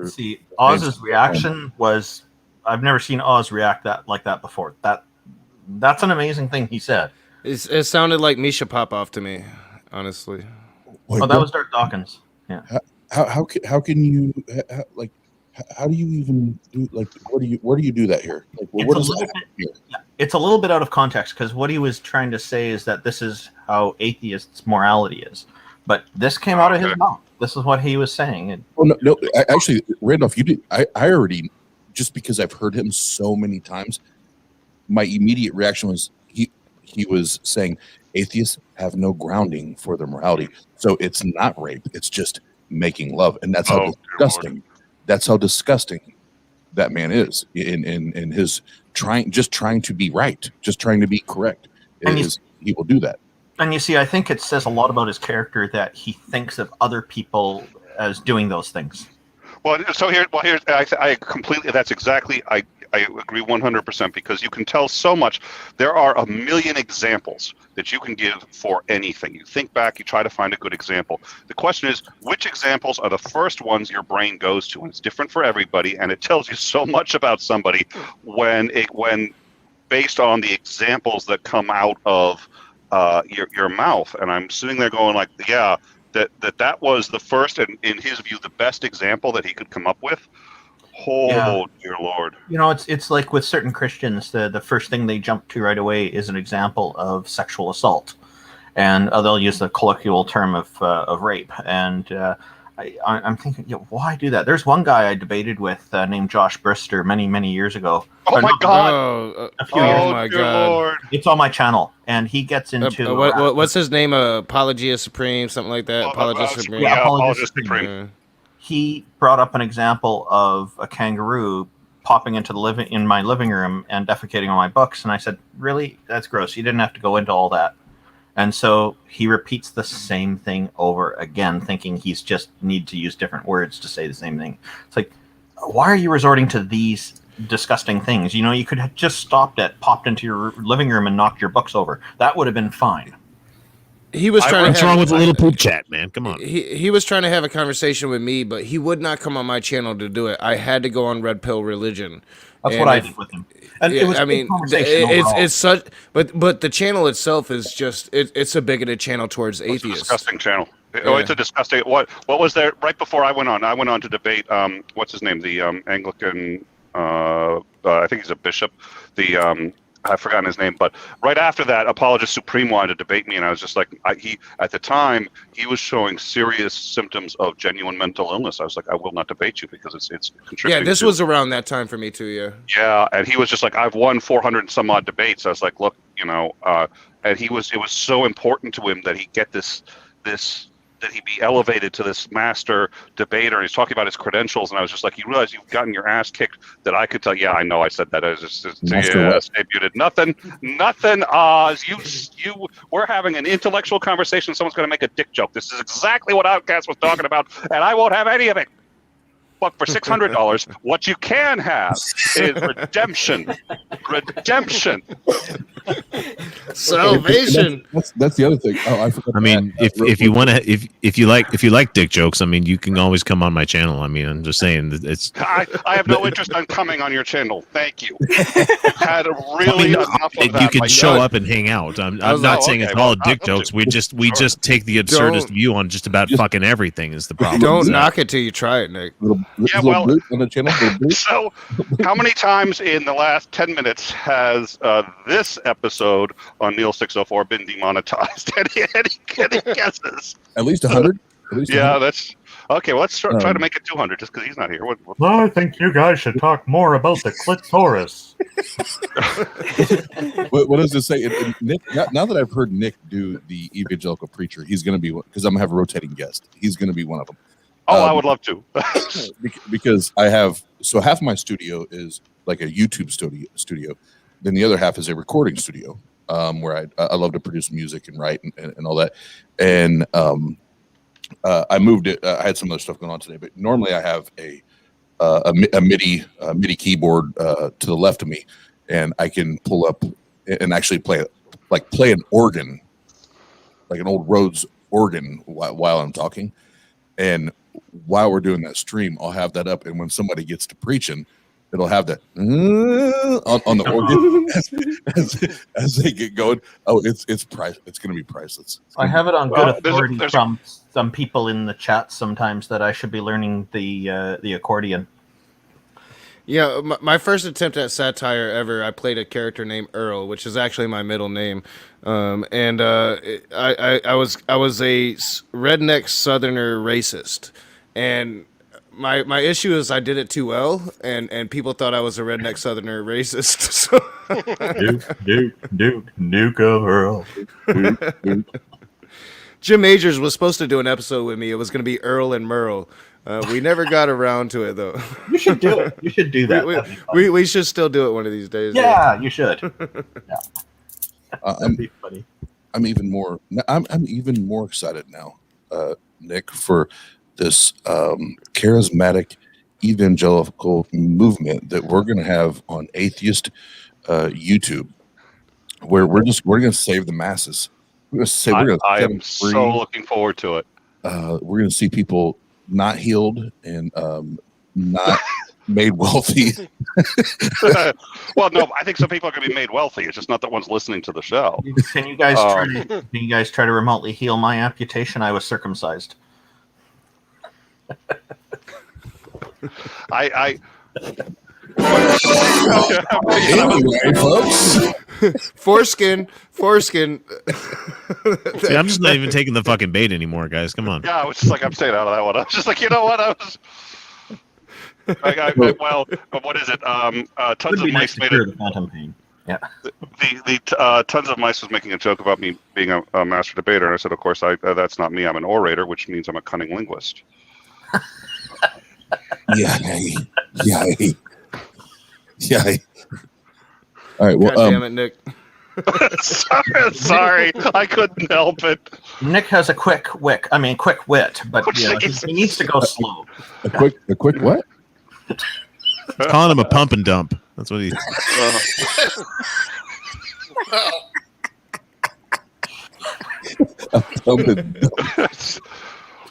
See, Oz's reaction was, I've never seen Oz react like that before. That's an amazing thing he said. It sounded like Misha Popoff to me, honestly. Oh, that was Dirk Dawkins. Yeah. How can you like? How do you even do like? Where do you do that here? Like, what is that here? Yeah, it's a little bit out of context because what he was trying to say is that this is how atheists' morality is. But this came out of his mouth. This is what he was saying. No. Actually, Randolph, you did. I already, just because I've heard him so many times, my immediate reaction was he was saying atheists have no grounding for their morality, so it's not rape. It's just making love, and that's how disgusting. That's how disgusting that man is in his trying to be right, just trying to be correct. He will do that. And you see, I think it says a lot about his character that he thinks of other people as doing those things. Well, so here's I completely. That's exactly. I agree 100% because you can tell so much. There are a million examples that you can give for anything. You think back, you try to find a good example. The question is, which examples are the first ones your brain goes to? And it's different for everybody, and it tells you so much about somebody when based on the examples that come out of your mouth. And I'm sitting there going like, yeah, that was the first and in his view the best example that he could come up with. Oh, dear Lord. You know, it's like with certain Christians, the first thing they jump to right away is an example of sexual assault. And they'll use the colloquial term of rape. And I'm thinking, why do that? There's one guy I debated with named Josh Brister many, many years ago. Oh, my God. A few years. Oh, my God. Lord. It's on my channel. And he gets into... what's his name? Apologia Supreme, something like that? Apologia Supreme. Yeah, Apologia Supreme. He brought up an example of a kangaroo popping into in my living room and defecating on my books. And I said, really? That's gross. You didn't have to go into all that. And so he repeats the same thing over again, thinking he's just need to use different words to say the same thing. It's like, why are you resorting to these disgusting things? You know, you could have just stopped popped into your living room and knocked your books over. That would have been fine. He was trying. What's wrong with the little poop chat, man? Come on. He was trying to have a conversation with me, but he would not come on my channel to do it. I had to go on Red Pill Religion. That's what I did with him. And it was it's such, but the channel itself is just it's a bigoted channel towards atheists. It's a disgusting channel. Oh, it's a disgusting. What was there right before I went on? I went on to debate. What's his name? The Anglican. I think he's a bishop. I've forgotten his name, but right after that, Apologist Supreme wanted to debate me, and I was just like, at the time, he was showing serious symptoms of genuine mental illness. I was like, I will not debate you because it's contributing. Yeah, this was around that time for me too. Yeah. Yeah, and he was just like, I've won 400 and some odd debates. I was like, look, and it was so important to him that he get this that he be elevated to this master debater, and he's talking about his credentials, and I was just like, you realize you've gotten your ass kicked that I could tell. Yeah, I know I said that. I was just you did nothing, Oz. You we're having an intellectual conversation. Someone's going to make a dick joke. This is exactly what Outcast was talking about, and I won't have any of it. But for $600, what you can have is redemption. Salvation. That's the other thing. Oh, I forgot. I mean, if you want to, if you like dick jokes, I mean, you can always come on my channel. I mean, I'm just saying that it's. I have no interest in coming on your channel. Thank you. Had really enough of that. You can show up and hang out. I'm not saying it's all dick jokes. We just take the absurdist view on just about fucking everything. Is the problem? Don't knock it till you try it, Nick. Yeah, well, on the channel. So how many times in the last 10 minutes has this episode on Neil 604 been demonetized? Any guesses? At least 100? Yeah, that's okay. Well, let's try to make it 200 just because he's not here. I think you guys should talk more about the clitoris. What does it say? Nick, now that I've heard Nick do the evangelical preacher, he's going to be, because I'm going to have a rotating guest. He's going to be one of them. Oh, I would love to. Because I have half my studio is like a YouTube studio, then the other half is a recording studio, where I love to produce music and write and all that. And I moved it. I had some other stuff going on today, but normally I have a MIDI keyboard to the left of me, and I can pull up and actually play an organ, like an old Rhodes organ, while I'm talking. And while we're doing that stream, I'll have that up, and when somebody gets to preaching, it'll have that on the organ as they get going. Oh, it's going to be priceless. I have it on good authority from some people in the chat sometimes that I should be learning the accordion. Yeah, my first attempt at satire ever, I played a character named Earl, which is actually my middle name, and I was a redneck Southerner racist, and my issue is I did it too well, and people thought I was a redneck Southerner racist. So. Duke of Earl. Jim Majors was supposed to do an episode with me. It was going to be Earl and Merle. We never got around to it, though. You should do it. You should do that. We should still do it one of these days. Yeah, you should. Yeah. That'd be funny. I'm even more excited now, Nick, for this charismatic evangelical movement that we're going to have on Atheist YouTube, where we're going to save the masses. I am so looking forward to it. We're going to see people not healed and not made wealthy. Well, no, I think some people are going to be made wealthy. It's just not the ones listening to the show. Can you guys try to remotely heal my amputation? I was circumcised. Anyway, folks. Foreskin. See, I'm just not even taking the fucking bait anymore, guys. Come on. Yeah, I was just like, I'm staying out of that one. I was just like, you know what? Well, what is it? Tons of Mice made it. Phantom Pain. Yeah. The Tons of Mice was making a joke about me being a master debater, and I said, of course, that's not me. I'm an orator, which means I'm a cunning linguist. Yeah. All right. Well, God damn it, Nick. Sorry, I couldn't help it. Nick has a quick wit, but he needs to go slow. A quick what? It's calling him a pump and dump. That's what he.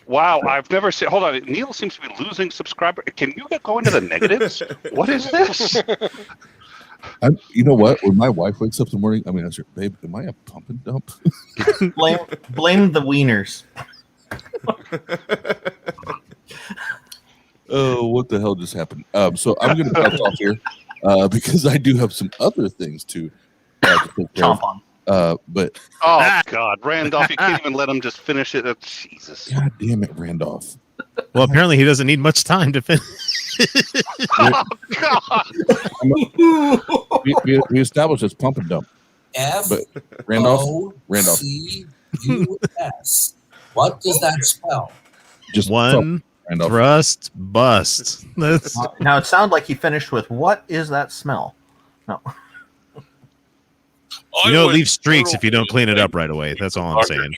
Wow, I've never seen. Hold on, Neil seems to be losing subscribers. Can you go into the negatives? What is this? You know what? When my wife wakes up in the morning, I said, "Babe, am I a pump and dump?" Blame the wieners. Oh, what the hell just happened? So I'm going to bounce off here because I do have some other things to take care of. But God, Randolph, you can't even let him just finish it. Jesus. God damn it, Randolph. Well, apparently he doesn't need much time to finish. Oh God. We established this pump and dump. But Randolph. F-O-C-U-S. What does that spell? Just one thrust bust. Now it sounded like he finished with, "What is that smell?" No. You it leaves streaks if you don't clean it up right away. That's all I'm saying.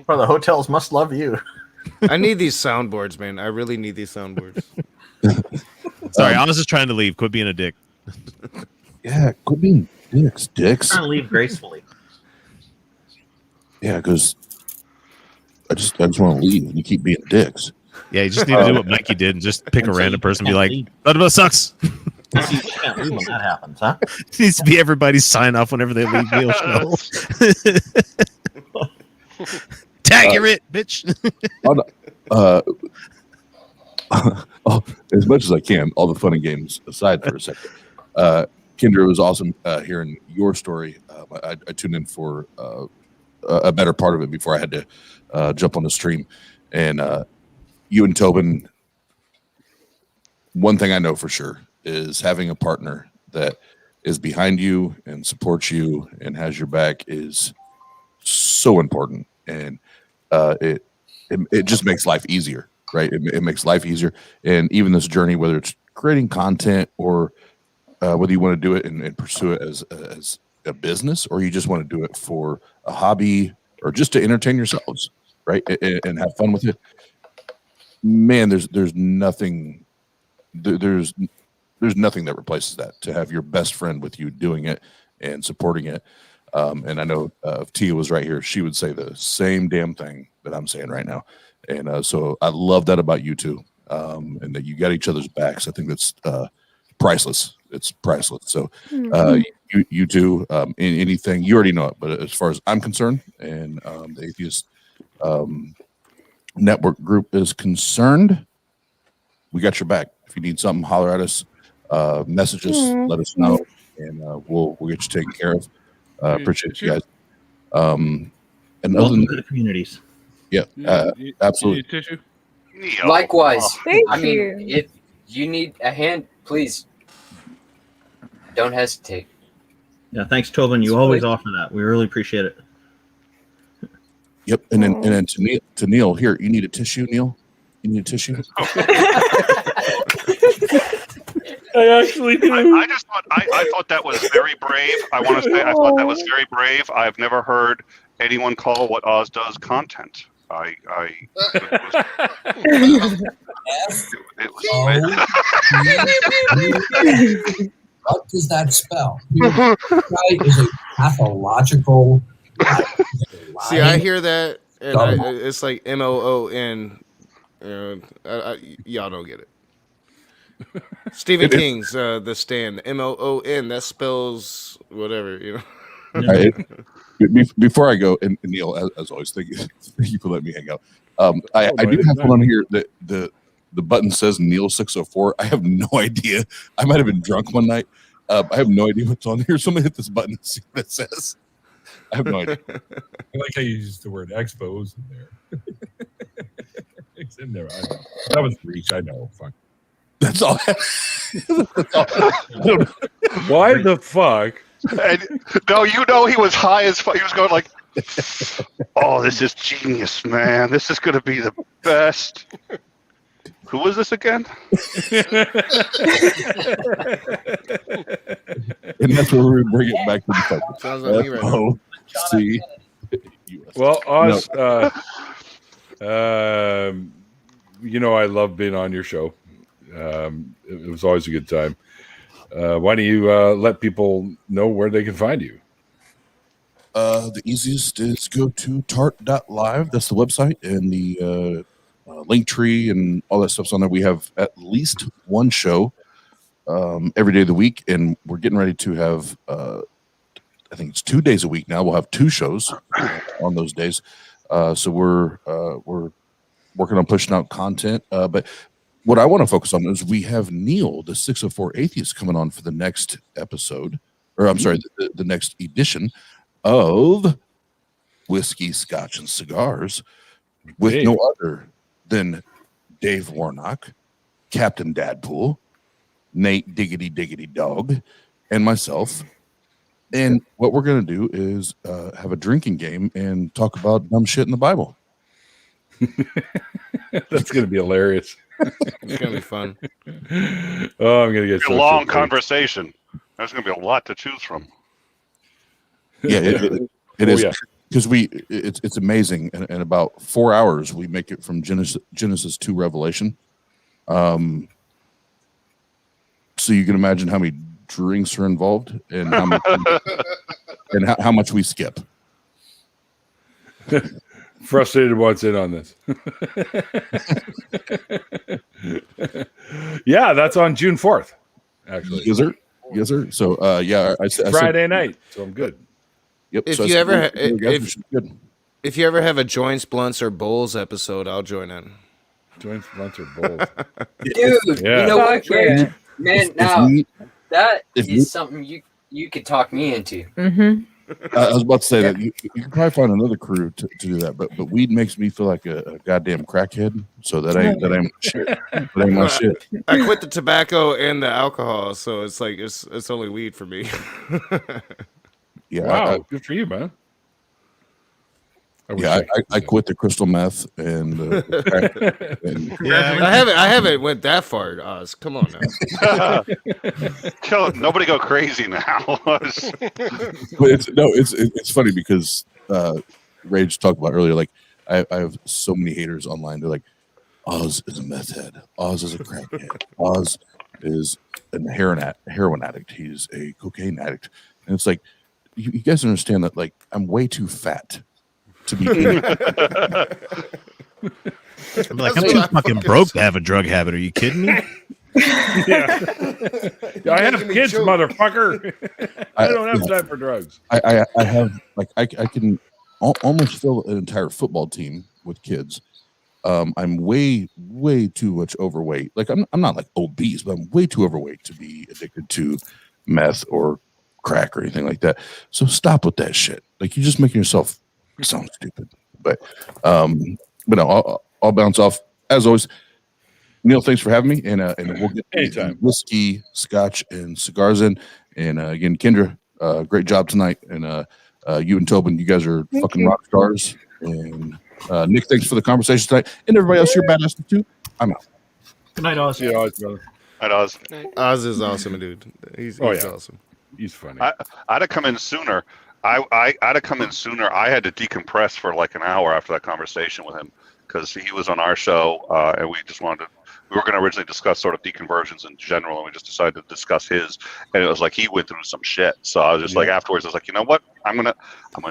Well, the hotels must love you. I need these soundboards, man. I really need these soundboards. Sorry, I was just trying to leave. Quit being a dick. Yeah, quit being dicks. I'm trying to leave gracefully. Yeah, because I just want to leave, and you keep being dicks. Yeah, you just need to do what Mikey did and just pick a random person and be like, "None of us sucks." You can't leave when that happens, huh? It needs to be everybody's sign off whenever they leave Neil show. Tag you're it, bitch. As much as I can, all the fun and games aside for a second. Kendra, it was awesome hearing your story. I tuned in for a better part of it before I had to jump on the stream. And you and Tobin, one thing I know for sure is having a partner that is behind you and supports you and has your back is so important. And it just makes life easier, right? It makes life easier, and even this journey, whether it's creating content or whether you want to do it and pursue it as a business, or you just want to do it for a hobby or just to entertain yourselves, right, and have fun with it. Man, there's nothing that replaces that, to have your best friend with you doing it and supporting it. And I know if Tia was right here, she would say the same damn thing that I'm saying right now. And so I love that about you two, and that you got each other's backs. I think that's priceless. It's priceless. So you two, anything, you already know it, but as far as I'm concerned, and the Atheist Network group is concerned, we got your back. If you need something, holler at us, message us, let us know, and we'll get you taken care of. Appreciate you guys. And other than the communities. Yeah, absolutely. Tissue? Likewise. Thank I you. mean, if you need a hand, please don't hesitate. Yeah, thanks, Tobin. You always offer that. We really appreciate it. Yep, and then to Neil, here, you need a tissue, Neil? You need a tissue? I actually do. I just thought I thought that was very brave. I want to say I thought that was very brave. I've never heard anyone call what Oz does content. It was What does that spell? Guy is a pathological. See, I hear that, and it's like MOON. Y'all don't get it. Stephen King's The Stand, MOON. That spells whatever, you know. Before I go, and Neil, as always, thank you for letting me hang out. I do have one on here that the button says Neil 604. I have no idea. I might have been drunk one night. I have no idea what's on here. So I'm gonna hit this button and see what it says. I have no idea. I like how you used the word expos in there. It's in there. I know. That was reach. I know. Fuck. That's all. Why the fuck? And, no, you know he was high as fuck. He was going like, "Oh, this is genius, man. This is going to be the best." Who was this again? And that's where we bring it back to the focus. Sounds like me right now. F-O-C-U-S. Well, Oz, you know I love being on your show. It was always a good time. Why don't you let people know where they can find you? The easiest is go to tart.live. That's the website, and the link tree and all that stuff's on there. We have at least one show every day of the week, and we're getting ready to have I think it's 2 days a week now. We'll have 2 shows on those days. So we're working on pushing out content. But what I want to focus on is we have Neil, the 604 Atheist, coming on for the next episode, or I'm sorry, the next edition of Whiskey, Scotch, and Cigars with no other than Dave Warnock, Captain Dadpool, Nate Diggity Diggity Dog, and myself. And what we're going to do is have a drinking game and talk about dumb shit in the Bible. That's going to be hilarious. It's going to be fun. Oh, I'm going to get a long conversation. There's going to be a lot to choose from. Yeah, it is. Because it's amazing. In about 4 hours, we make it from Genesis to Revelation. So you can imagine how many drinks are involved and how much we skip. Frustrated what's in on this. Yeah, that's on June 4th, actually. Yes, sir. So, I Friday night, so I'm good. Yep. If so you ever have a joints, blunts, or bowls episode, I'll join in. Joints, blunts, or bowls. Dude, Yeah. you know what, Yeah. man? Now that is something you could talk me into. Mm-hmm. I was about to say that you can probably find another crew to do that, but weed makes me feel like a goddamn crackhead. So that ain't my shit. That ain't my shit. I quit the tobacco and the alcohol, so it's like it's only weed for me. Yeah. Wow, good for you, man. I quit the crystal meth and, yeah, I haven't went that far, Oz. Come on now. Nobody go crazy now. But it's funny because Rage talked about earlier. Like I have so many haters online. They're like, Oz is a meth head. Oz is a crackhead. Oz is a heroin addict. He's a cocaine addict. And it's like, you guys understand that, like, I'm way too fat to be. I'm like, I'm too fucking broke to have a drug habit. Are you kidding me? Yeah, I have kids, motherfucker. I don't have time for drugs. I have, like, I can almost fill an entire football team with kids. I'm way too much overweight. Like, I'm not like obese, but I'm way too overweight to be addicted to meth or crack or anything like that. So stop with that shit. Like, you're just making yourself sound stupid. But no, I'll bounce off as always. Neil, thanks for having me, and we'll get anytime whiskey, scotch, and cigars in. And again, Kendra, great job tonight. And you and Tobin, you guys are fucking rock stars. And Nick, thanks for the conversation tonight. And everybody else, you're badass too. I'm out. Good night, Oz. Yeah, Oz, brother. Night, Oz. Oz is awesome, dude. He's awesome. He's funny. I'd have come in sooner. I'd have come in sooner. I had to decompress for like an hour after that conversation with him because he was on our show, and we were going to originally discuss sort of deconversions in general, and we just decided to discuss his. And it was like he went through some shit. So I was just like, afterwards, I was like, you know what? I'm gonna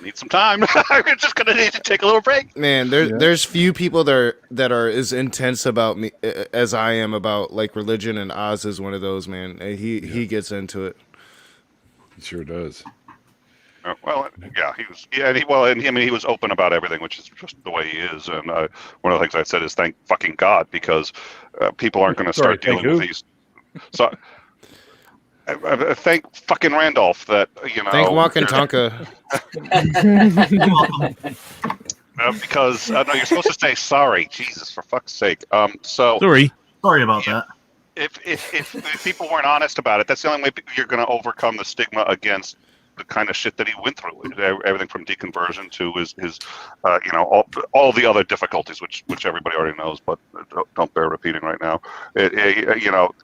need some time. I'm just gonna need to take a little break. Man, there's few people that are as intense about me as I am about like religion, and Oz is one of those, man. He gets into it. He sure does. Well, yeah, he was open about everything, which is just the way he is. And one of the things I said is thank fucking God, because people aren't going to start dealing with these. So I thank fucking Randolph that, you know. Thank Walk and Tonka. Because no, you're supposed to say sorry. Jesus, for fuck's sake. Sorry about that. If people weren't honest about it, that's the only way you're going to overcome the stigma against the kind of shit that he went through. Everything from deconversion to his you know, all the other difficulties, which everybody already knows, but don't bear repeating right now. You know,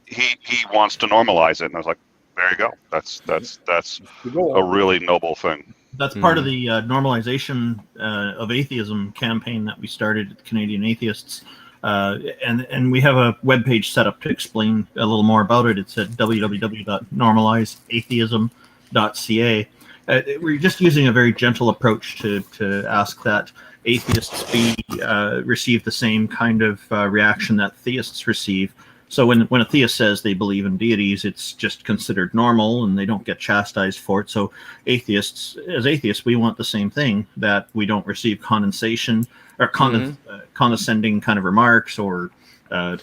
he wants to normalize it, and I was like, there you go. That's a really noble thing. That's part of the normalization of atheism campaign that we started at Canadian Atheists. And we have a webpage set up to explain a little more about it. It's at www.normalizeatheism.ca. We're just using a very gentle approach to ask that atheists receive the same kind of reaction that theists receive. So when a theist says they believe in deities, it's just considered normal and they don't get chastised for it. So as atheists, we want the same thing, that we don't receive condescension or condescending kind of remarks or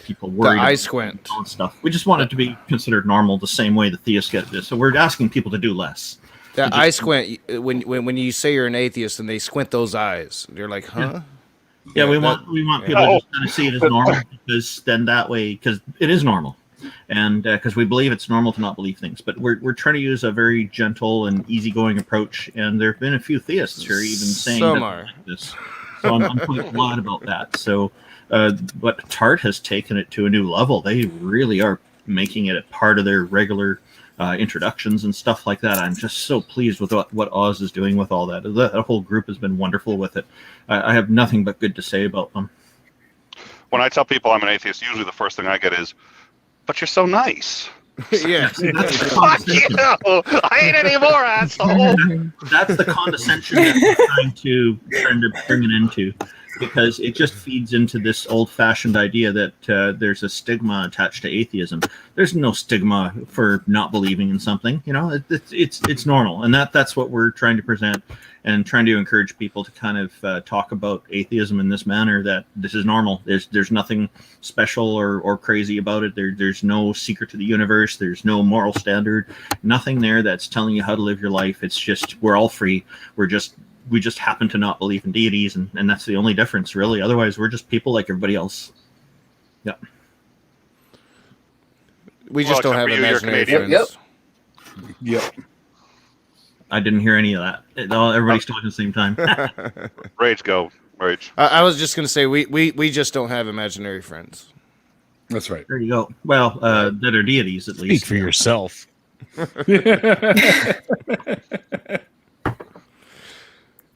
people worried about stuff. We just want it to be considered normal the same way the theists get this. So we're asking people to do less. That eye squint, when you say you're an atheist and they squint those eyes, you're like, huh? Yeah, we want people to just kind of see it as normal, because then that way, because it is normal, and because we believe it's normal to not believe things. But we're trying to use a very gentle and easygoing approach, and there have been a few theists here even saying this. So I'm quite glad about that. So, but Tart has taken it to a new level. They really are making it a part of their regular introductions and stuff like that. I'm just so pleased with what Oz is doing with all that. That whole group has been wonderful with it. I have nothing but good to say about them. When I tell people I'm an atheist, usually the first thing I get is, "But you're so nice." Yeah, fuck you! I ain't anymore, asshole. That's the condescension that we're trying to bring it into, because it just feeds into this old-fashioned idea that there's a stigma attached to atheism. There's no stigma for not believing in something. You know, it's normal, and that's what we're trying to present, and trying to encourage people to kind of talk about atheism in this manner, that this is normal. There's nothing special or crazy about it. There's no secret to the universe. There's no moral standard. Nothing there that's telling you how to live your life. It's just, we're all free. We just happen to not believe in deities, and that's the only difference, really. Otherwise, we're just people like everybody else. Yeah. We just don't have imaginary friends. Yep. I didn't hear any of that. Everybody's talking at the same time. Rage, go. Rage. I was just gonna say we just don't have imaginary friends. That's right. There you go. Well, that are deities at least. Speak for yourself.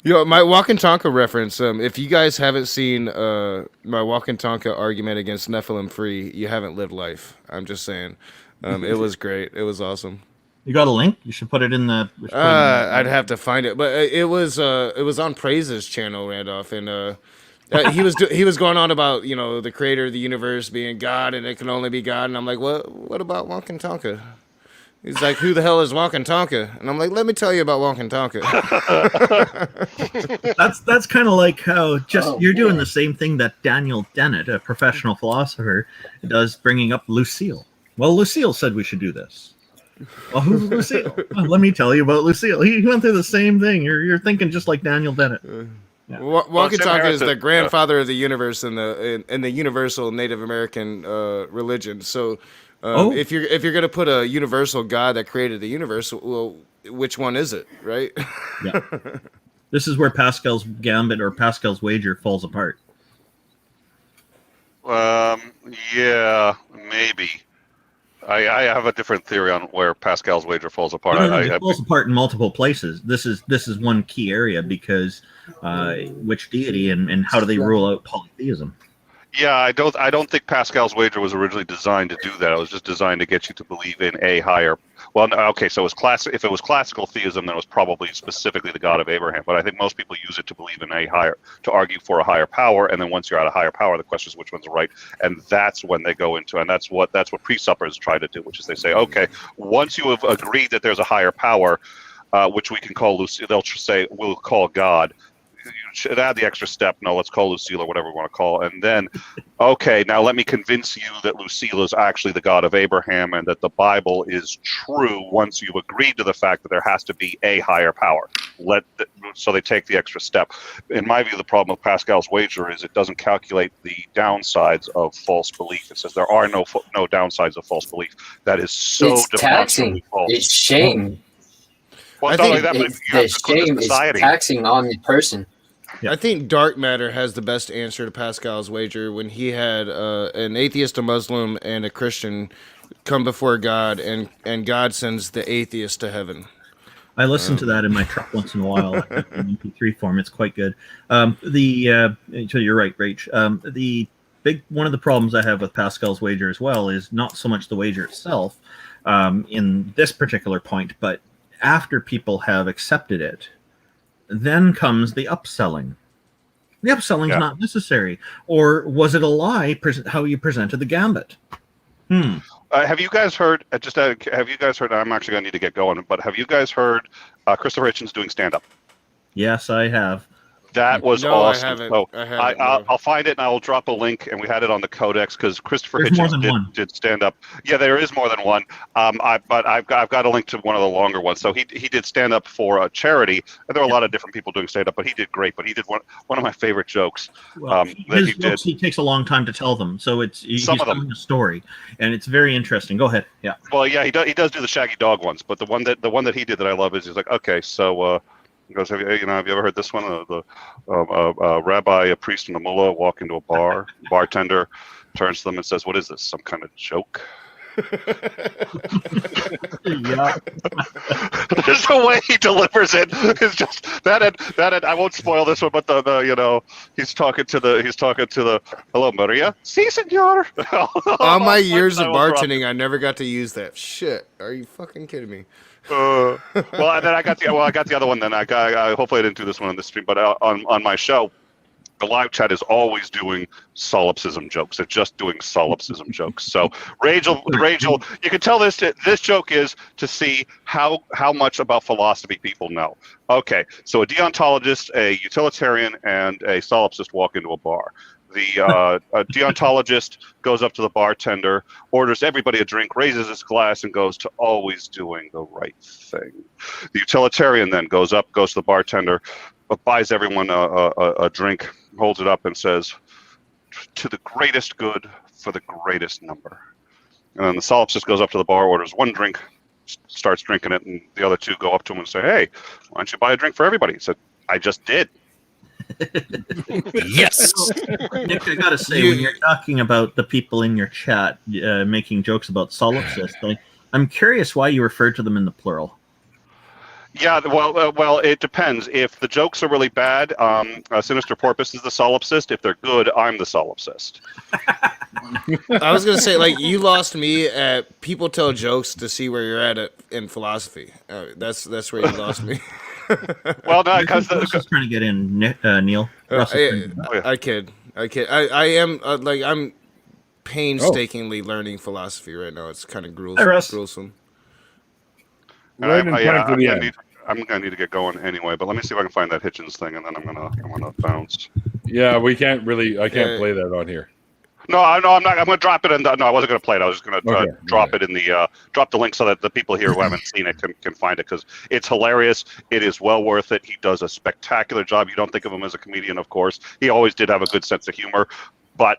You know, my Walk and Tonka reference, if you guys haven't seen my Walk and Tonka argument against Nephilim Free, you haven't lived life. I'm just saying. It was great. It was awesome. You got a link? You should put it in the... I'd have to find it. But it was on Praise's channel, Randolph, and he was going on about, you know, the creator of the universe being God, and it can only be God. And I'm like, what about Walk and Tonka? He's like, who the hell is Walk and Tonka? And I'm like, let me tell you about Walk and Tonka. That's kind of like how you're doing the same thing that Daniel Dennett, a professional philosopher, does, bringing up Lucille. Well, Lucille said we should do this. Well, who's Lucille? Well, let me tell you about Lucille. He went through the same thing. You're thinking just like Daniel Dennett. Yeah. Walk and Tonka is the grandfather of the universe in the universal Native American religion. So. If you're gonna put a universal God that created the universe, well, which one is it, right? Yeah. This is where Pascal's gambit or Pascal's wager falls apart. Yeah, maybe. I have a different theory on where Pascal's wager falls apart. It falls apart in multiple places. This is one key area because which deity and how do they rule out polytheism? Yeah, I don't think Pascal's wager was originally designed to do that. It was just designed to get you to believe in a higher. Well, okay, so if it was classical theism, then it was probably specifically the God of Abraham. But I think most people use it to believe in to argue for a higher power. And then once you're at a higher power, the question is which one's right. And that's when they go into, and that's what pre-suppers try to do, which is they say, okay, once you have agreed that there's a higher power, which we can call Lucille, they'll say we'll call God. You should add the extra step. No, let's call Lucille or whatever we want to call. And then, okay, now let me convince you that Lucille is actually the God of Abraham and that the Bible is true once you've agreed to the fact that there has to be a higher power. So they take the extra step. In my view, the problem with Pascal's wager is it doesn't calculate the downsides of false belief. It says there are no downsides of false belief. That is so taxing. False. It's shame. Well, I think the shame is taxing on the person. I think dark matter has the best answer to Pascal's wager when he had an atheist, a Muslim, and a Christian come before God, and God sends the atheist to heaven. I listen to that in my truck once in a while in MP3 form. It's quite good. So you're right, Rach. The one of the problems I have with Pascal's wager as well is not so much the wager itself in this particular point, but after people have accepted it, then comes the upselling. The upselling is not necessary. Or was it a lie, how you presented the gambit? Have you guys heard, have you guys heard, I'm actually going to need to get going, but have you guys heard Christopher Hitchens doing stand-up? Yes, I have. That was awesome. I haven't. So No. I'll find it and I will drop a link, and we had it on the Codex because Christopher Hitchens did stand up. Yeah, there is more than one. But I've got a link to one of the longer ones. So he did stand up for a charity, and there were a lot of different people doing stand up, but he did great. But he did one of my favorite jokes. Well, his jokes, he takes a long time to tell them, so he's telling a story, and it's very interesting. Go ahead. Yeah. Well, yeah, he does do the Shaggy Dog ones, but the one that he did that I love is he's like, okay, so. He goes, have you ever heard this one? A rabbi, a priest, and a mullah walk into a bar. Bartender turns to them and says, "What is this? Some kind of joke?" Yeah. Just the way he delivers it is just that. I won't spoil this one, but he's talking to the hello Maria, si senor. All my years of bartending, I never got to use that. Shit, are you fucking kidding me? Well, and then I got the other one. Then I hopefully I didn't do this one on the stream, but on my show, the live chat is always doing solipsism jokes. They're just doing solipsism jokes. So Rachel, you can tell this joke is to see how much about philosophy people know. Okay, so a deontologist, a utilitarian, and a solipsist walk into a bar. The deontologist goes up to the bartender, orders everybody a drink, raises his glass, and goes to always doing the right thing. The utilitarian then goes to the bartender, buys everyone a drink, holds it up, and says, "To the greatest good for the greatest number." And then the solipsist goes up to the bar, orders one drink, starts drinking it, and the other two go up to him and say, "Hey, why don't you buy a drink for everybody?" He said, "I just did." Yes. Nick, I gotta say, when you're talking about the people in your chat making jokes about solipsists, I'm curious why you referred to them in the plural. Yeah, well, it depends. If the jokes are really bad, Sinister Porpoise is the solipsist. If they're good, I'm the solipsist. I was gonna say, like, you lost me at people tell jokes to see where you're at in philosophy. That's where you lost me. Well, no, because Russ trying to get in, Neil. I kid. I am I'm painstakingly learning philosophy right now. It's kind of gruesome. Right in time for the end. I'm gonna need to get going anyway, but let me see if I can find that Hitchens thing, and then I'm gonna bounce. Yeah, we can't really. I can't play that on here. No, I'm not. I'm gonna drop it in. No, I wasn't gonna play it. I was just gonna drop it in the drop the link so that the people here who haven't seen it can find it, because it's hilarious. It is well worth it. He does a spectacular job. You don't think of him as a comedian, of course. He always did have a good sense of humor. But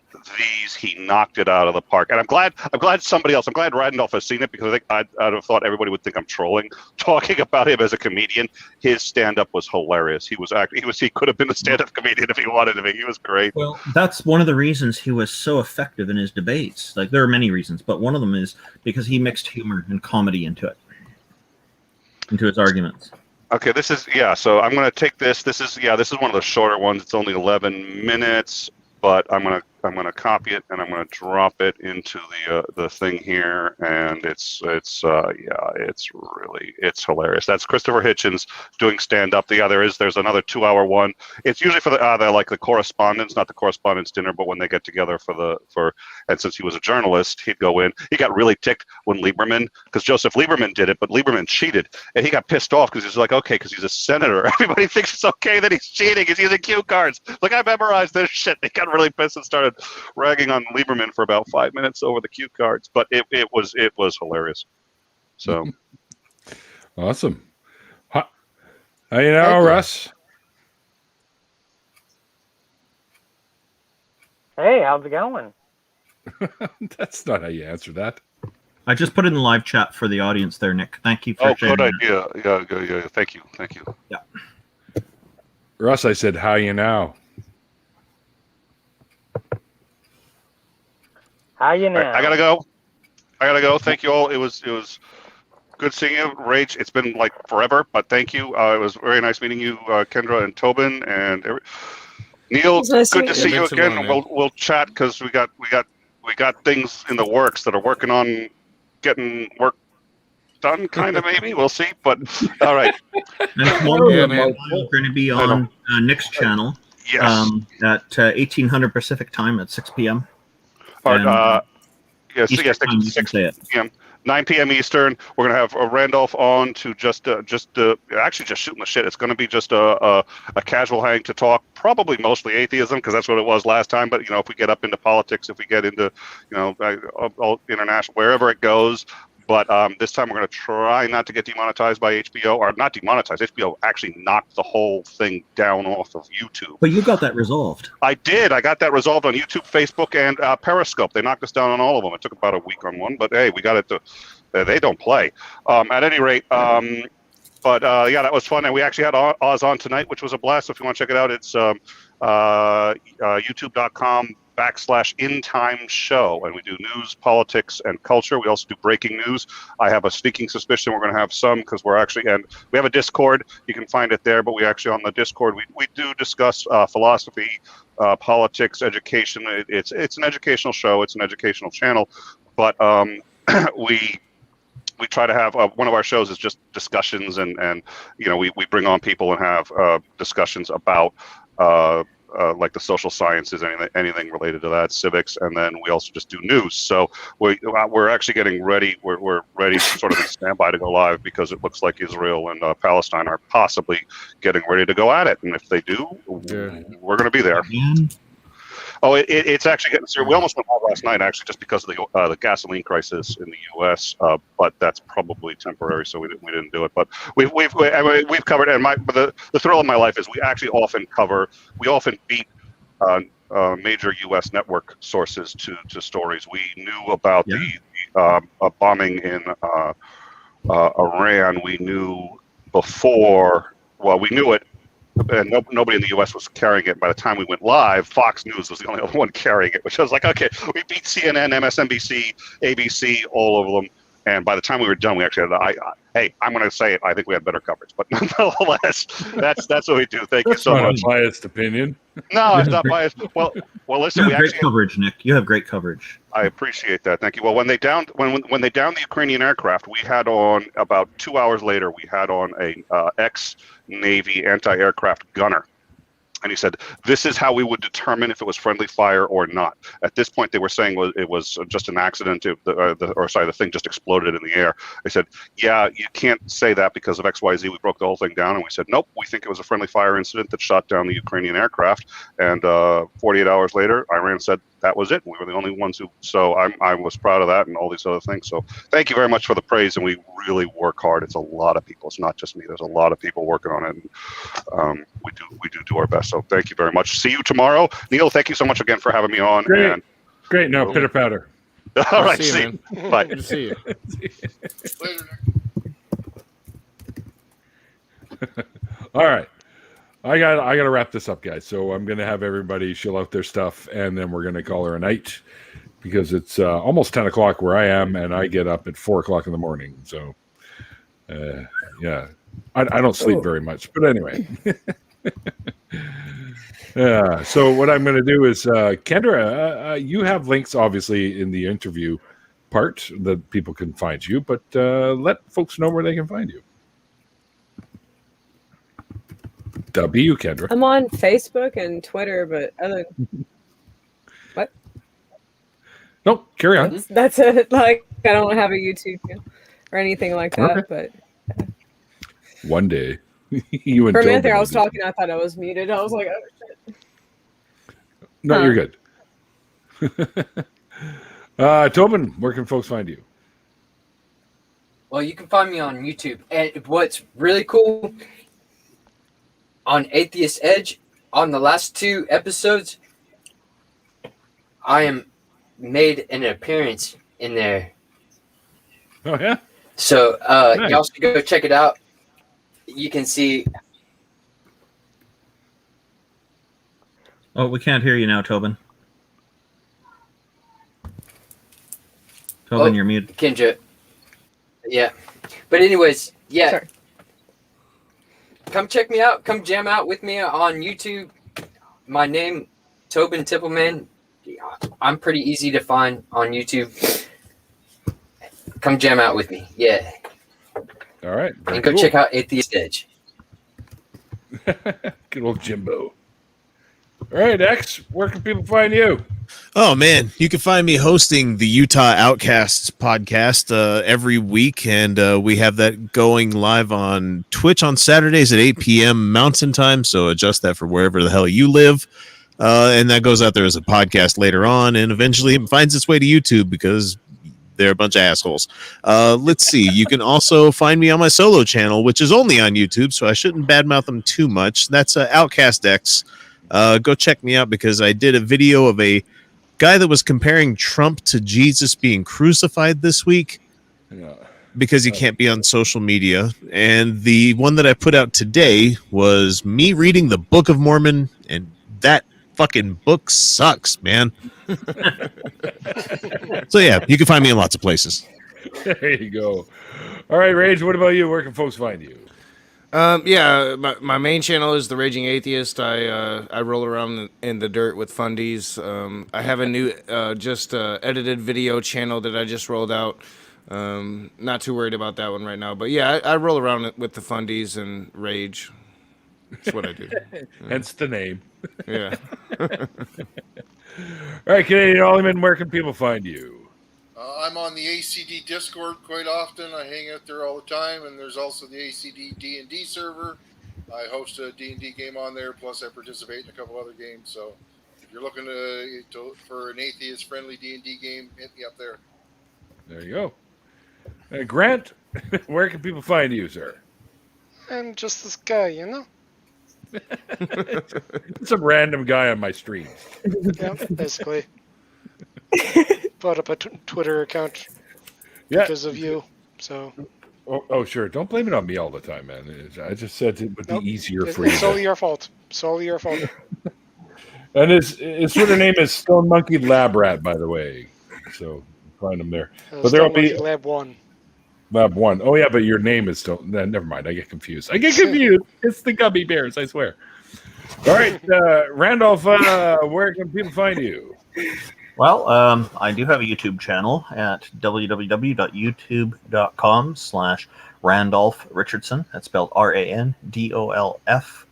he knocked it out of the park, and I'm glad somebody else. I'm glad Randolph has seen it, because I think I'd have thought everybody would think I'm trolling, talking about him as a comedian. His stand-up was hilarious. He could have been a stand-up comedian if he wanted to be. He was great. Well, that's one of the reasons he was so effective in his debates. Like, there are many reasons, but one of them is because he mixed humor and comedy into his arguments. Okay, so I'm going to take this. This is one of the shorter ones. It's only 11 minutes. But I'm gonna copy it and I'm gonna drop it into the thing here, and it's hilarious. That's Christopher Hitchens doing stand up. There's another 2-hour one. It's usually for the correspondence, not the correspondence dinner, but when they get together and since he was a journalist, he'd go in. He got really ticked when because Joseph Lieberman did it, but Lieberman cheated, and he got pissed off because he's like, okay, because he's a senator, everybody thinks it's okay that he's cheating. He's using cue cards. Like, I memorized this shit. He got really pissed and started ragging on Lieberman for about 5 minutes over the cue cards, but it was hilarious. So awesome. How you know, Russ? Hey, how's it going? That's not how you answer that. I just put it in the live chat for the audience there, Nick. Thank you for sharing. Good idea. Yeah. Thank you. Yeah. Russ, I said, how you now? How you know? I gotta go. Thank you all. It was good seeing you, Rach. It's been like forever, but thank you. It was very nice meeting you, Kendra and Tobin and Neil. Good to see you again. And we'll chat, because we got things in the works that are working on getting work done. Kind of, maybe we'll see. But all right. And we're going to be on Nick's channel. Yes. At 1800 Pacific time at 6 p.m. Yes, 6 p.m. 9 p.m. Eastern. We're gonna have Randolph on to just shooting the shit. It's gonna be just a casual hang to talk, probably mostly atheism, because that's what it was last time. But if we get up into politics, if we get into all international, wherever it goes. But this time we're going to try not to get demonetized by HBO, or not demonetized. HBO actually knocked the whole thing down off of YouTube. But you got that resolved. I did. I got that resolved on YouTube, Facebook, and Periscope. They knocked us down on all of them. It took about a week on one, but hey, we got it. They don't play. At any rate, that was fun. And we actually had Oz on tonight, which was a blast. So if you want to check it out, it's youtube.com/In-Time Show, and we do news, politics, and culture. We also do breaking news. I have a sneaking suspicion we're going to have some, because we have a Discord. You can find it there, but we actually, on the Discord, we do discuss philosophy, politics, education. It's an educational show. It's an educational channel, but we try to have one of our shows is just discussions, and we bring on people and have discussions about like the social sciences, anything related to that, civics, and then we also just do news. So we're actually getting ready. We're ready, sort of in standby to go live, because it looks like Israel and Palestine are possibly getting ready to go at it. And if they do, we're going to be there. Oh, it's actually getting serious. We almost went live last night, actually, just because of the gasoline crisis in the U.S. But that's probably temporary, so we didn't do it. But we've covered, and the thrill of my life is we often beat major U.S. network sources to stories. We knew about the bombing in Iran, we knew before. Well, we knew it, and nobody in the U.S. was carrying it. By the time we went live, Fox News was the only other one carrying it, which I was like, okay, we beat CNN, MSNBC, ABC, all over them. And by the time we were done, we actually had. Hey, I'm going to say it. I think we had better coverage, but nonetheless, that's what we do. Thank you so much. Biased opinion. No, it's not biased. Well, listen, you have great coverage, Nick. You have great coverage. I appreciate that. Thank you. Well, when they downed the Ukrainian aircraft, we had on about 2 hours later. We had on a ex-Navy anti-aircraft gunner. And he said, this is how we would determine if it was friendly fire or not. At this point, they were saying it was just an accident. The thing just exploded in the air. They said, yeah, you can't say that because of XYZ. We broke the whole thing down. And we said, nope, we think it was a friendly fire incident that shot down the Ukrainian aircraft. And 48 hours later, Iran said that was it. We were the only ones who. So I was proud of that and all these other things. So thank you very much for the praise. And we really work hard. It's a lot of people. It's not just me. There's a lot of people working on it. And, we do our best. So thank you very much. See you tomorrow. Neil, thank you so much again for having me on. Great. Great. No, pitter patter. All right. See you. Bye. Good to see you. Later, Nick. All right. I got to wrap this up, guys. So I'm going to have everybody shill out their stuff, and then we're going to call her a night because it's almost 10 o'clock where I am, and I get up at 4 o'clock in the morning. So, yeah. I don't sleep very much. But anyway. Yeah. So what I'm going to do is, Kendra, you have links obviously in the interview part that people can find you, but let folks know where they can find you. W, Kendra. I'm on Facebook and Twitter, but other what? No, carry on. That's it. Like I don't have a YouTube channel or anything like that. Okay. But one day, you and for a minute Tobin there, I will was do- talking. I thought I was muted. I was like, oh shit. No, you're good. Tobin, where can folks find you? Well, you can find me on YouTube. And what's really cool, on Atheist Edge, on the last 2 episodes, I am made an appearance in there. Oh, yeah? So Nice. y'all should go check it out. You can see. Oh, we can't hear you now, Tobin. Tobin, you're muted. Kendra. Yeah. But anyways, yeah. Sorry. Come check me out. Come jam out with me on YouTube. My name, Tobin Tippleman. I'm pretty easy to find on YouTube. Come jam out with me. Yeah. All right. And go check out Atheist Edge. Good old Jimbo. All right, X, where can people find you? Oh man, you can find me hosting the Utah Outcasts podcast every week, and we have that going live on Twitch on Saturdays at 8 p.m. Mountain Time. So adjust that for wherever the hell you live, and that goes out there as a podcast later on, and eventually it finds its way to YouTube because they're a bunch of assholes. Let's see. You can also find me on my solo channel, which is only on YouTube, so I shouldn't badmouth them too much. That's Outcast X. Go check me out because I did a video of a guy that was comparing Trump to Jesus being crucified this week because he can't be on social media. And the one that I put out today was me reading the Book of Mormon, and that fucking book sucks, man. So yeah, you can find me in lots of places. There you go. All right, Rage, what about you? Where can folks find you? Yeah, my main channel is The Raging Atheist. I roll around in the dirt with fundies. I have a new edited video channel that I just rolled out. Not too worried about that one right now. But yeah, I roll around with the fundies and rage. That's what I do. Hence the name. Yeah. All right, Canadian Alderman, where can people find you? I'm on the ACD Discord quite often. I hang out there all the time, and there's also the ACD D&D server. I host a D&D game on there, plus I participate in a couple other games. So if you're looking for an atheist-friendly D&D game, hit me up there. There you go. Grant, where can people find you, sir? I'm just this guy, you know? Some random guy on my stream. Yeah, basically. Brought up a Twitter account Yeah. because of you. So Oh, sure. Don't blame it on me all the time, man. I just said it would be easier for It's you. solely your fault. Solely your fault. And his Twitter name is Stone Monkey Lab Rat, by the way. So find him there. But there'll be Lab 1. Lab 1. Oh yeah, but your name is still. Never mind. I get confused. It's the Gummy Bears. I swear. All right, Randolph. Where can people find you? Well, I do have a YouTube channel at www.youtube.com/Randolph Richardson. That's spelled RANDOLF.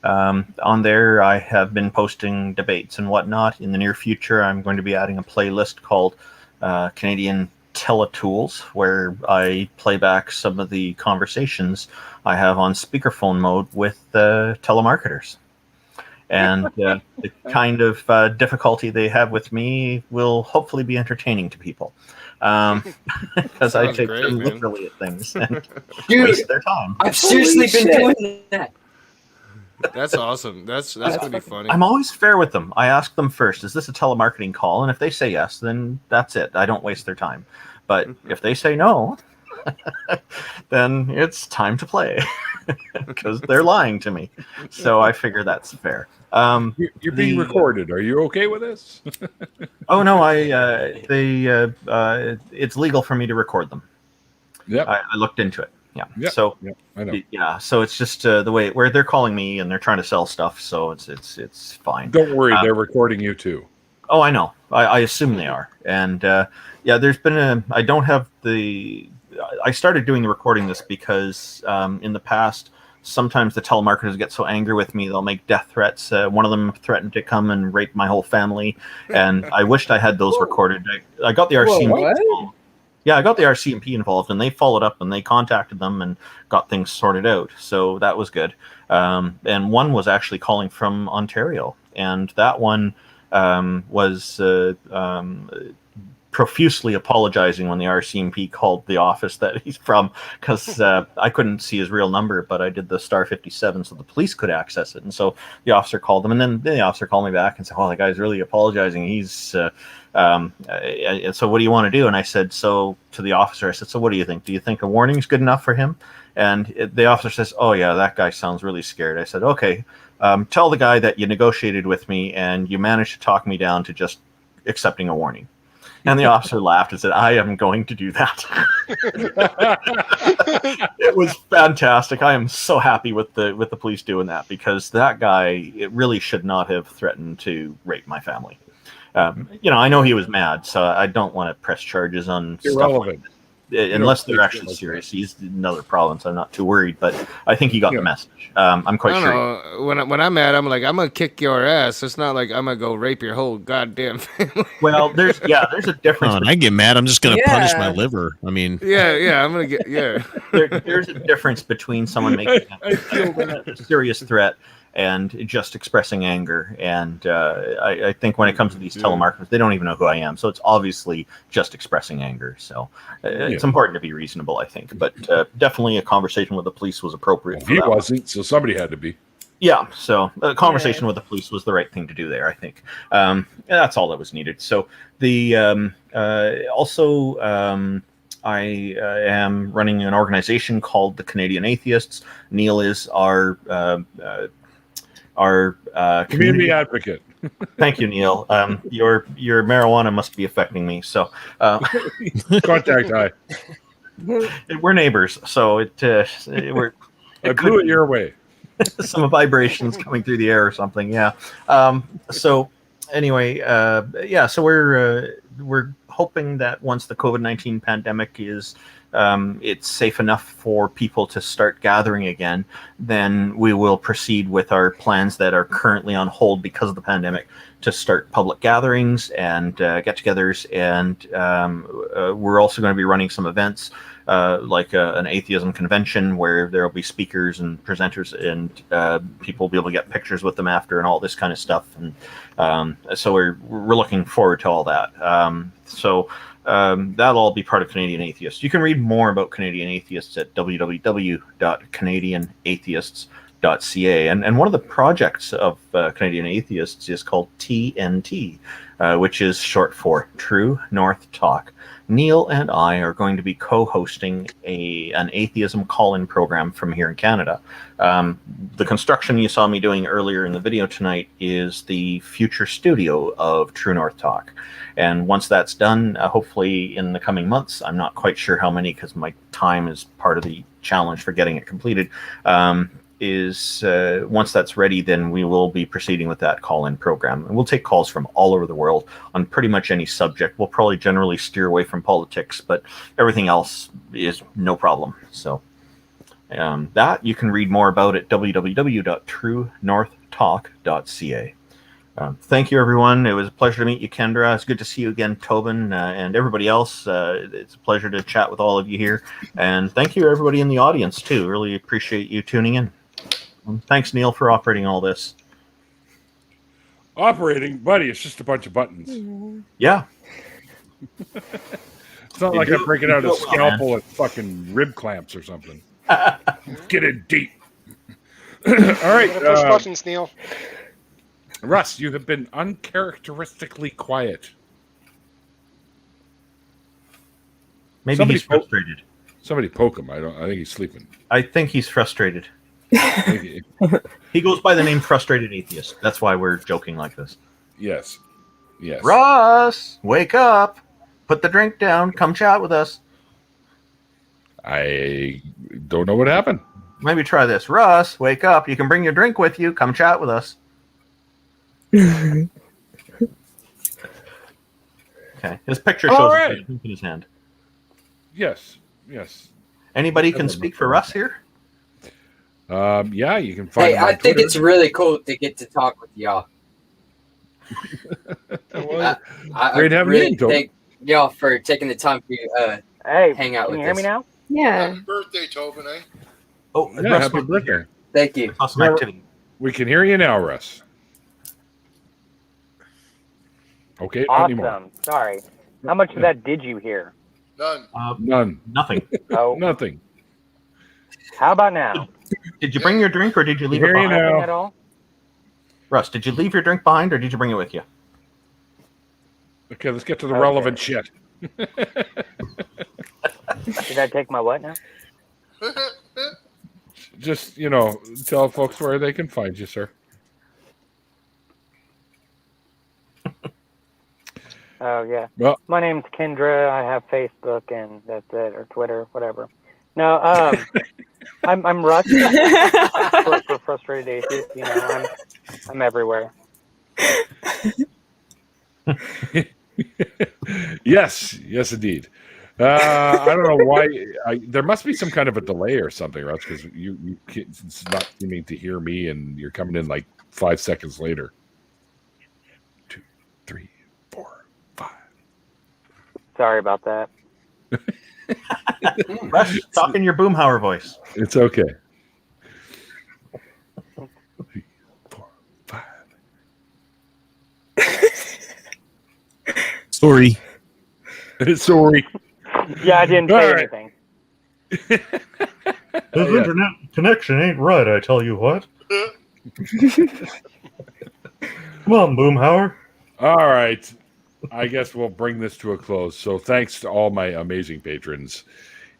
On there, I have been posting debates and whatnot. In the near future, I'm going to be adding a playlist called Canadian Teletools, where I play back some of the conversations I have on speakerphone mode with telemarketers. And the kind of difficulty they have with me will hopefully be entertaining to people. Because I take them literally at things and waste their time. I've seriously been doing that. That's awesome. That's gonna be funny. I'm always fair with them. I ask them first, is this a telemarketing call? And if they say yes, then that's it. I don't waste their time. But if they say no, then it's time to play because they're lying to me. So I figure that's fair. You're being recorded. Are you okay with this? Oh no, it's legal for me to record them. Yeah, I looked into it. Yeah. Yep. So I know. Yeah. So it's just the way where they're calling me and they're trying to sell stuff. So it's fine. Don't worry, they're recording you too. Oh, I know. I assume they are. And there's been I don't have I started doing the recording this because in the past, sometimes the telemarketers get so angry with me, they'll make death threats. One of them threatened to come and rape my whole family. And I wished I had those recorded. I got the RCMP. Yeah, I got the RCMP involved, and they followed up, and they contacted them and got things sorted out. So that was good. And one was actually calling from Ontario, and that one was profusely apologizing when the RCMP called the office that he's from, because I couldn't see his real number, but I did the *57 so the police could access it. And so the officer called them, and then the officer called me back and said, "Oh, the guy's really apologizing. He's so what do you want to do?" And I said, to the officer, I said, "So what do you think? Do you think a warning is good enough for him?" And the officer says, "Oh yeah, that guy sounds really scared." I said, "Okay, tell the guy that you negotiated with me and you managed to talk me down to just accepting a warning." And the officer laughed and said, "I am going to do that." It was fantastic. I am so happy with the police doing that, because that guy, it really should not have threatened to rape my family. I know he was mad, so I don't want to press charges on stuff like that. Unless they're actually serious. He's another province. I'm not too worried, but I think he got the message. I'm quite sure. When I'm mad, I'm like, I'm gonna kick your ass. It's not like I'm gonna go rape your whole goddamn family. Well, there's a difference. I get mad, I'm just gonna punish my liver. I mean, I'm gonna get there's a difference between someone making a serious threat and just expressing anger. And I think when it comes to these telemarketers, they don't even know who I am. So it's obviously just expressing anger. So it's important to be reasonable, I think. But definitely a conversation with the police was appropriate. He wasn't, so somebody had to be. Yeah, so a conversation with the police was the right thing to do there, I think. That's all that was needed. So the I am running an organization called the Canadian Atheists. Neil is our community advocate. Thank you, Neil. Your marijuana must be affecting me. So contact high. We're neighbors, so I blew it your way. Some vibrations coming through the air or something. Yeah. So anyway, so we're hoping that once the COVID-19 pandemic is it's safe enough for people to start gathering again, then we will proceed with our plans that are currently on hold because of the pandemic to start public gatherings and get-togethers. And we're also going to be running some events like an atheism convention where there will be speakers and presenters, and people will be able to get pictures with them after and all this kind of stuff. And so we're looking forward to all that. That'll all be part of Canadian Atheists. You can read more about Canadian Atheists at www.canadianatheists.ca. And one of the projects of Canadian Atheists is called TNT, which is short for True North Talk. Neil and I are going to be co-hosting an atheism call-in program from here in Canada. The construction you saw me doing earlier in the video tonight is the future studio of True North Talk. And once that's done, hopefully in the coming months, I'm not quite sure how many because my time is part of the challenge for getting it completed, once that's ready, then we will be proceeding with that call-in program. And we'll take calls from all over the world on pretty much any subject. We'll probably generally steer away from politics, but everything else is no problem. So that you can read more about at www.truenorthtalk.ca. Thank you, everyone. It was a pleasure to meet you, Kendra. It's good to see you again, Tobin, and everybody else. It's a pleasure to chat with all of you here. And thank you, everybody in the audience, too. Really appreciate you tuning in. And thanks, Neil, for operating all this. Operating, buddy, it's just a bunch of buttons. Yeah. It's not like I'm breaking out a scalpel with fucking rib clamps or something. Get it deep. All right. Push buttons, Neil. Russ, you have been uncharacteristically quiet. Maybe he's frustrated. Somebody poke him. I think he's sleeping. I think he's frustrated. He goes by the name Frustrated Atheist. That's why we're joking like this. Yes. Yes. Russ, wake up. Put the drink down. Come chat with us. I don't know what happened. Maybe try this. Russ, wake up. You can bring your drink with you. Come chat with us. Okay. His picture shows a drink in his hand. Yes. Yes. Anybody can speak for Russ here? Yeah, you can find. Hey, I think it's really cool to get to talk with y'all. I really thank y'all for taking the time to hang out with us. Can you hear me now? Yeah. Happy birthday, Tobin, eh? Oh, yeah, happy birthday. Thank you. We can hear you now, Russ. Okay, not anymore. Awesome. Sorry. How much of that did you hear? None. None. Nothing. Oh. Nothing. How about now? Did you bring your drink or did you leave it behind? Nothing at all? Russ, did you leave your drink behind or did you bring it with you? Okay, let's get to the relevant shit. Did I take my what now? Just, tell folks where they can find you, sir. Oh, yeah. Well, my name's Kendra. I have Facebook and that's it, or Twitter, whatever. No, I'm Russ for Frustrated Atheist. I'm everywhere. Yes, indeed. I don't know why. There must be some kind of a delay or something, Russ, because it's not seeming to hear me, and you're coming in like 5 seconds later. 2, 3, 4, 5. Sorry about that. Russ, talk in your Boomhauer voice. It's okay. 3, 4, 5. Sorry. Sorry. Yeah, I didn't say anything. His internet connection ain't right, I tell you what. Come on, Boomhauer. All right. I guess we'll bring this to a close. So thanks to all my amazing patrons.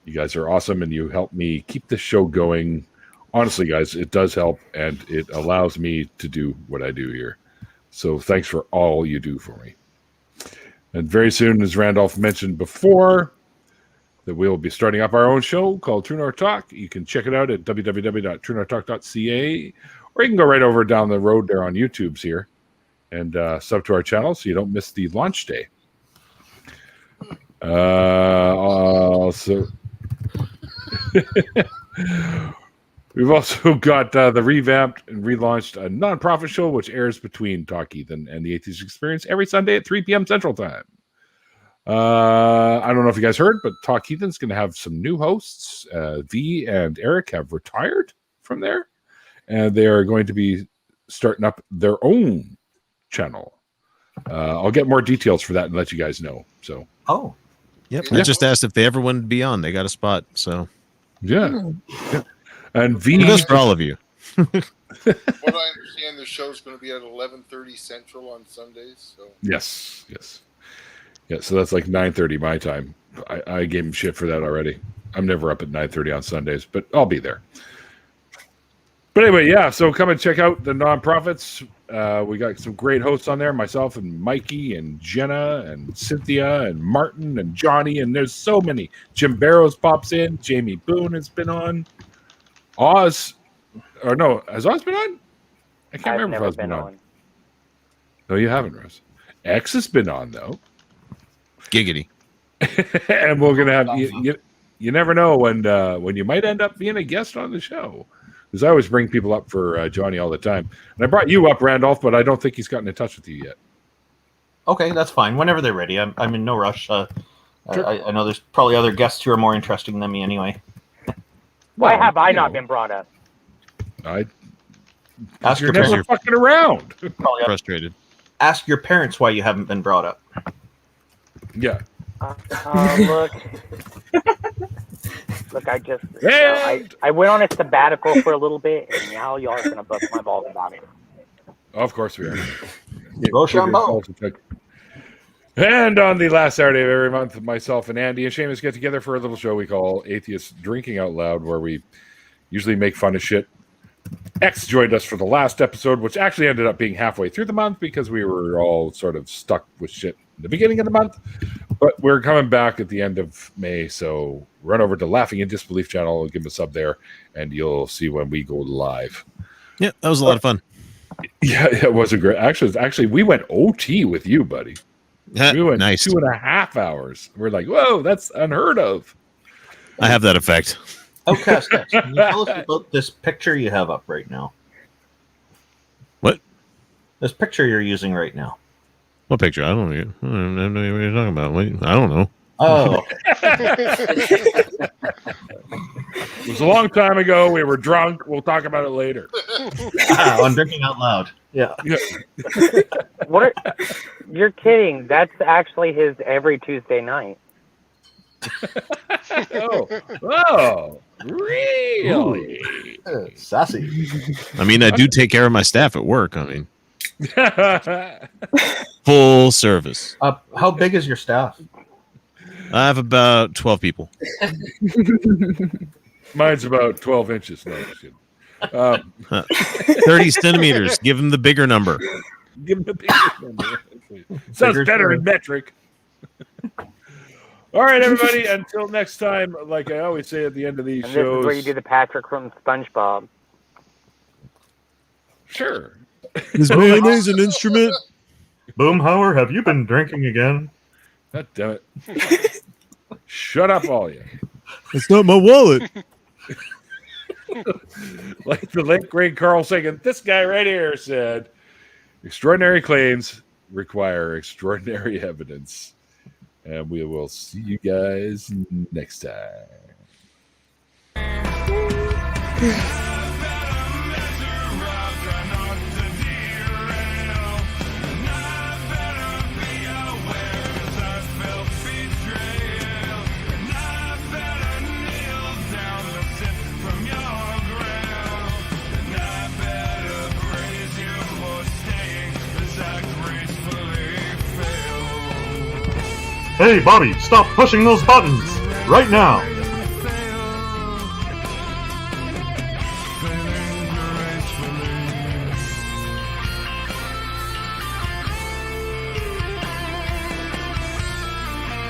You guys are awesome, and you help me keep this show going. Honestly, guys, it does help, and it allows me to do what I do here. So thanks for all you do for me. And very soon, as Randolph mentioned before, that we'll be starting up our own show called True North Talk. You can check it out at www.truenorthtalk.ca, or you can go right over down the road there on YouTube's here and sub to our channel so you don't miss the launch day. Also, we've also got the revamped and relaunched a nonprofit show which airs between Talk Heathen and the Atheist Experience every Sunday at 3 p.m. Central Time. I don't know if you guys heard, but Talk Heathen's going to have some new hosts. V and Eric have retired from there, and they are going to be starting up their own channel. I'll get more details for that and let you guys know. So, yep. I just asked if they ever wanted to be on. They got a spot. So, yeah. And V goes for all of you. What I understand, the show's going to be at 11:30 Central on Sundays. So yes. Yeah, so that's like 9:30 my time. I gave him shit for that already. I'm never up at 9:30 on Sundays, but I'll be there. But anyway, yeah, so come and check out the nonprofits. We got some great hosts on there, myself and Mikey and Jenna and Cynthia and Martin and Johnny, and there's so many. Jim Barrows pops in. Jamie Boone has been on. Oz, or no, has Oz been on? I can't remember if Oz been on. No, you haven't, Russ. X has been on, though. Giggity. And we're going to have, you never know when you might end up being a guest on the show. Because I always bring people up for Johnny all the time. And I brought you up, Randolph, but I don't think he's gotten in touch with you yet. Okay, that's fine. Whenever they're ready. I'm in no rush. Sure. I know there's probably other guests who are more interesting than me anyway. Why have I not been brought up? You're never fucking around. Frustrated. Ask your parents why you haven't been brought up. Yeah. Look, I just I went on a sabbatical for a little bit, and now y'all are gonna bust my balls about it. Of course we are. Rochambeau. And on the last Saturday of every month, myself and Andy and Seamus get together for a little show we call Atheists Drinking Out Loud, where we usually make fun of shit. X joined us for the last episode, which actually ended up being halfway through the month because we were all sort of stuck with shit in the beginning of the month. But we're coming back at the end of May, so run over to Laughing in Disbelief channel and give them a sub there, and you'll see when we go live. Yeah, that was a lot of fun. Yeah, it was a great. Actually, we went OT with you, buddy. We went nice. 2.5 hours. We're like, whoa, that's unheard of. I have that effect. Okay, can you tell us about this picture you have up right now? What? This picture you're using right now. What picture? I don't know what you're talking about. I don't know. Oh. It was a long time ago. We were drunk. We'll talk about it later. On Drinking Out Loud. Yeah. You're kidding. That's actually his every Tuesday night. Oh, really? Sassy. I mean, I do take care of my staff at work. I mean, full service. How big is your staff? I have about 12 people. Mine's about 12 inches. No, just kidding. 30 centimeters. Give him the bigger number. Give him the bigger number. Sounds better in metric. All right, everybody. Until next time, like I always say at the end of these And shows. this is where you do the Patrick from SpongeBob. Sure. Is mayonnaise an instrument? Boomhauer, have you been drinking again? God damn it. Shut up, all you. It's not my wallet. Like the late great Carl Sagan, this guy right here said, extraordinary claims require extraordinary evidence. And we will see you guys next time. Hey, Bobby, stop pushing those buttons right now.